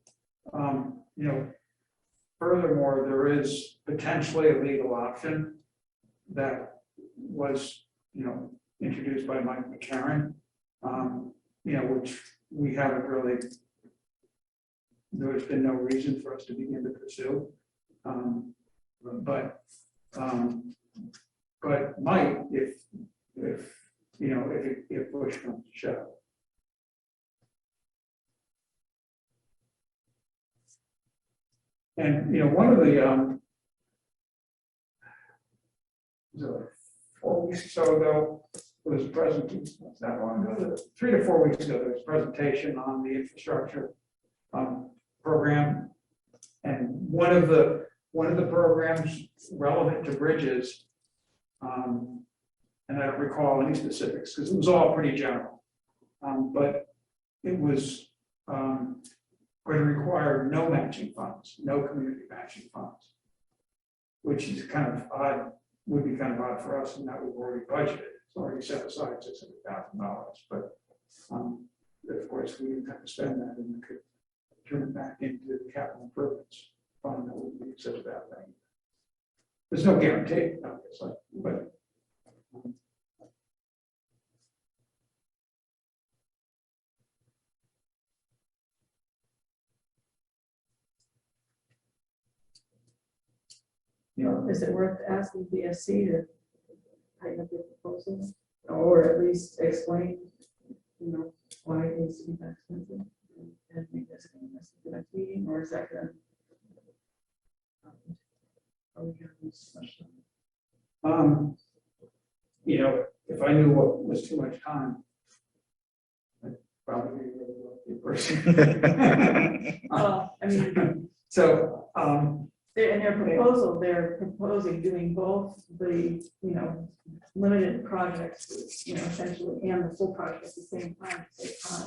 furthermore, there is potentially a legal option that was, introduced by Mike McCarron, which we haven't really, there's been no reason for us to begin to pursue. But might if push comes to shove. And, one of the, was it 4 weeks or so ago, there was a presentation, not that long ago, 3 to 4 weeks ago, there was a presentation on the infrastructure program. And one of the programs relevant to bridges, and I don't recall any specifics because it was all pretty general, but it was going to require no matching funds, no community matching funds, which is kind of odd, would be kind of odd for us in that we've already budgeted. It's already set aside $600,000, but of course we didn't have to spend that, and we could turn it back into the capital improvements fund. That wouldn't be such a bad thing. There's no guarantee, obviously, but Is it worth asking BSC to tighten up the proposal, or at least explain, why it needs to be that expensive, and make this the next meeting, or is that good? if I knew what was too much time, I'd probably be a really wealthy person. I mean, So, in their proposal, they're proposing doing both the, limited projects, essentially, and the full project at the same time,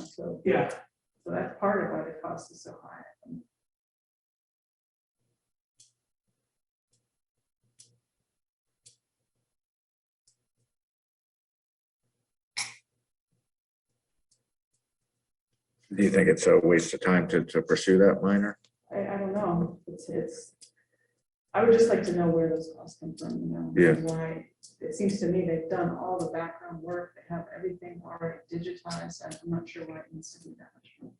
so. yeah, So that's part of why the cost is so high. Do you think it's a waste of time to pursue that minor? I don't know, it's, I would just like to know where those costs come from, Yeah. Why, it seems to me they've done all the background work, they have everything already digitized, and I'm not sure why it needs to be that much more.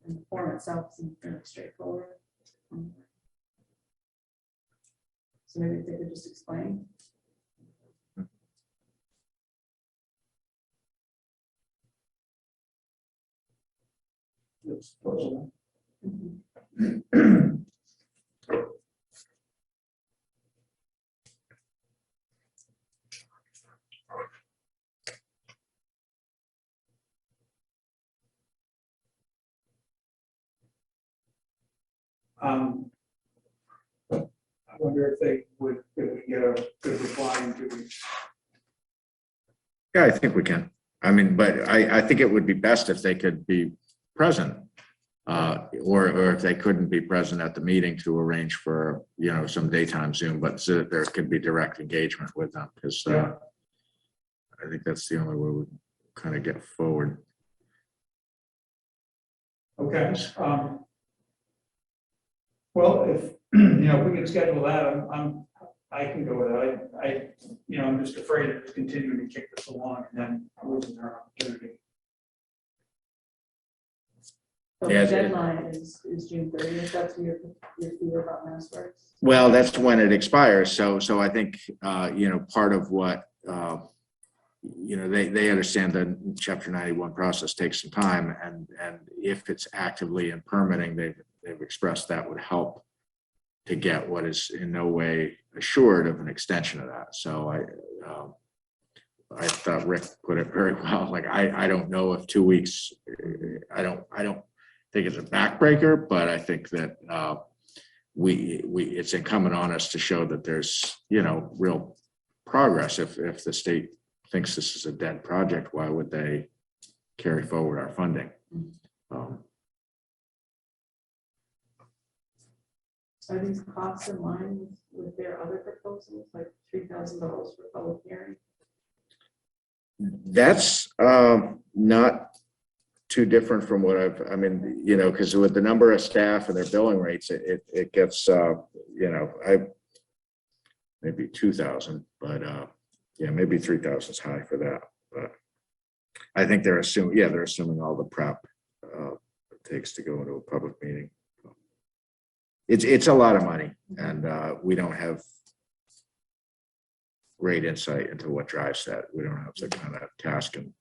And the form itself seems fairly straightforward. So maybe if they could just explain. it's possible. I wonder if they would, if we get a good reply in 2 weeks. Yeah, I think we can. I mean, but I think it would be best if they could be present. Or if they couldn't be present at the meeting, to arrange for, some daytime Zoom, but so that there could be direct engagement with them, because I think that's the only way we kind of get forward. Okay. Well, if if we can schedule that, I can go with that. I'm just afraid of continuing to kick this along and then losing our opportunity. So Yeah, the deadline is June 30th, that's your fear about Mass Works? Well, that's when it expires. So I think, part of what, they understand that Chapter 91 process takes some time, and if it's actively in permitting, they've expressed that would help to get what is in no way assured of an extension of that. So I thought Rick put it very well. Like, I don't know if 2 weeks, I don't think it's a backbreaker, but I think that it's incumbent on us to show that there's, real progress. If the state thinks this is a dead project, why would they carry forward our funding? Are these costs in line with their other proposals, like $3,000 for public hearing? That's not too different from what because with the number of staff and their billing rates, it gets, maybe 2,000, but yeah, maybe 3,000 is high for that. But I think they're assuming all the prep it takes to go into a public meeting. It's a lot of money, and we don't have great insight into what drives that. We don't have the kind of task and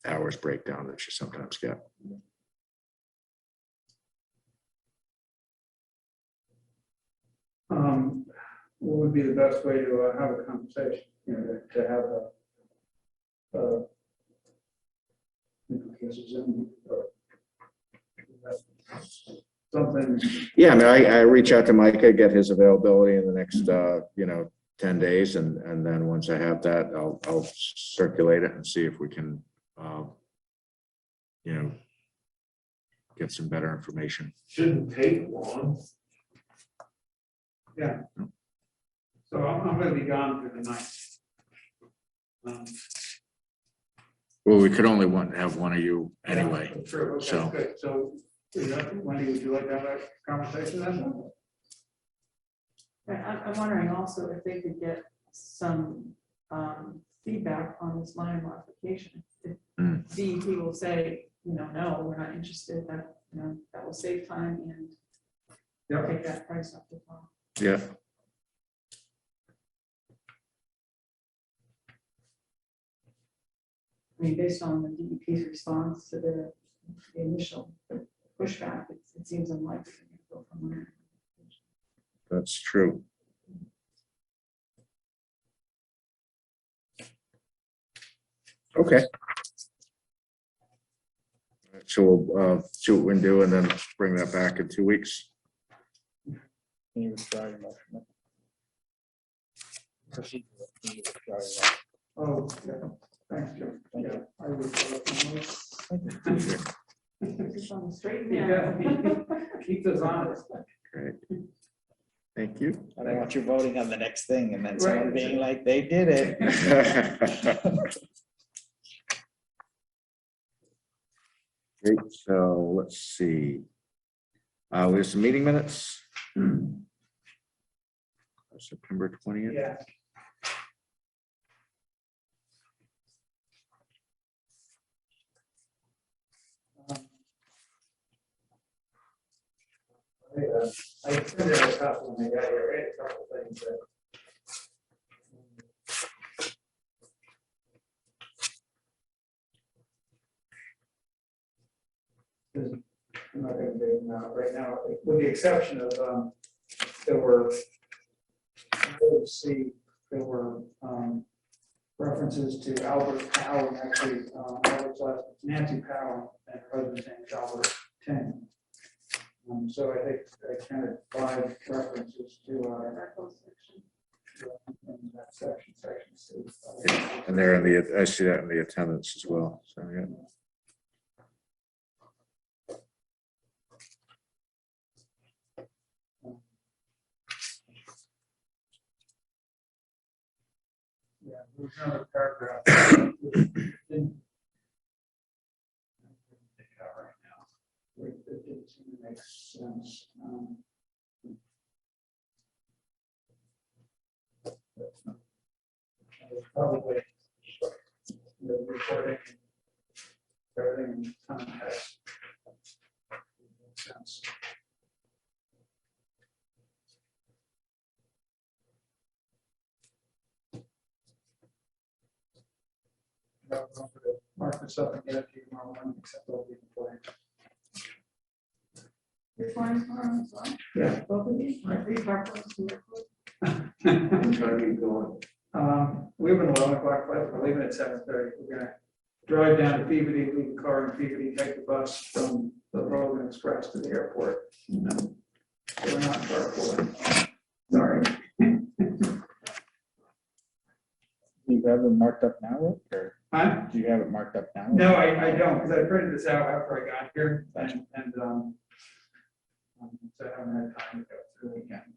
hours breakdown that you sometimes get. What would be the best way to have a conversation? To have something. Yeah, I reach out to Micah, get his availability in the next 10 days, and then once I have that, I'll circulate it and see if we can get some better information. Shouldn't take long. Yeah. So I'm going to be gone through the night. Well, we could only have one of you anyway. Yeah, true. Okay, So good. So, Wendy, would you like to have a conversation then? I'm wondering also if they could get some feedback on this line modification. If DEP will say, no, we're not interested, that will save time and take that price up to par. yeah. I mean, based on the DEP's response to the initial pushback, it seems unlikely to go from there. That's true. Okay. So we'll see what we can do and then bring that back in 2 weeks. Can you withdraw your motion? Proceed. Can you withdraw your motion? Oh, yeah. Thanks, Joe. Yeah, I would. Just on the straight and Yeah, narrow. keep us honest. Great. Thank you. I don't want you voting on the next thing and then Right. someone being like, they did it. Great, so let's see. We have some meeting minutes. September 20th. Yeah. I printed a couple when I got here, right? A couple things that. I'm not gonna do it now, right now, with the exception of, there were, let's see, there were, references to Albert Powell, actually, Albert's last, Nancy Powell, and President Albert Ting. So I think I counted 5 references to in that section, section C. Yeah, and they're in the, I see that in the attendance as well, so yeah. Yeah, there's another paragraph. It didn't seem to make sense. Probably the recording, everything in context. Makes sense. I'm going to mark this up and get it to you tomorrow morning, except it'll be before. You're flying tomorrow as well? Yeah. Both of you? Are you parked on the record? I'm trying to get going. We have an 11 o'clock flight, we're leaving at 7:30. We're gonna drive down to Peabody, leave the car in Peabody, take the bus from the Logan Express to the airport. So we're not far forward. Sorry. Do you have it marked up now, Rick, or Huh? do you have it marked up now? No, I don't, because I printed this out after I got here and so I haven't had time to go through it again.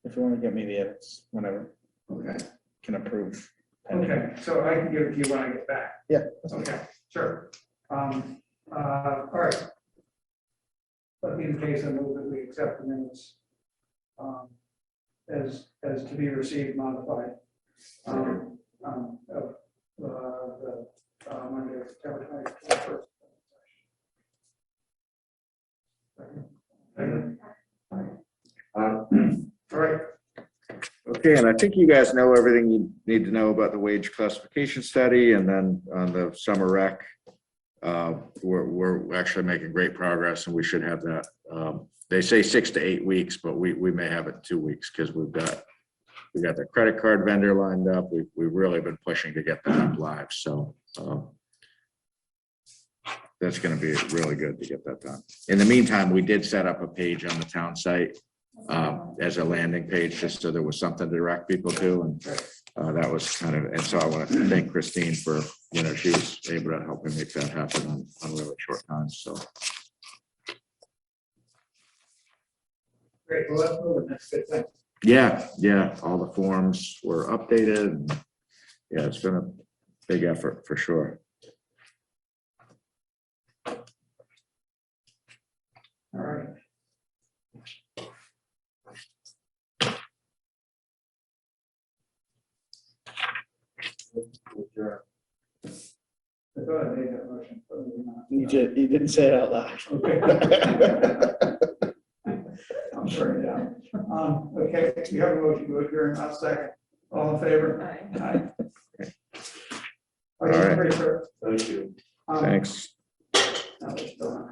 If you want to get me the edits, whenever, Okay. can approve. Okay, so I can give it to you when I get back. Yeah. Okay, sure. All right. But in the case, I move that we accept the minutes as to be received, modified. Of the Monday, September 21st. All right. Okay, and I think you guys know everything you need to know about the wage classification study, and then on the summer rec, we're actually making great progress, and we should have that. They say 6 to 8 weeks, but we may have it 2 weeks because we got the credit card vendor lined up. We've really been pushing to get that up live, so that's going to be really good to get that done. In the meantime, we did set up a page on the town site as a landing page, just so there was something to direct people to, and that was kind of, and so I want to thank Christine for, she was able to help me make that happen on really short time, so. Great, well, let's move it. That's good thing. Yeah, all the forms were updated, and yeah, it's been a big effort for sure. All right. I thought I made that motion, but maybe not. You didn't say it out loud. Okay. I'm sorry, yeah. Okay, we have a motion to adjourn. I'll second. All in favor? Aye. All right. Sir. Thank you. Thanks. No, it's still not.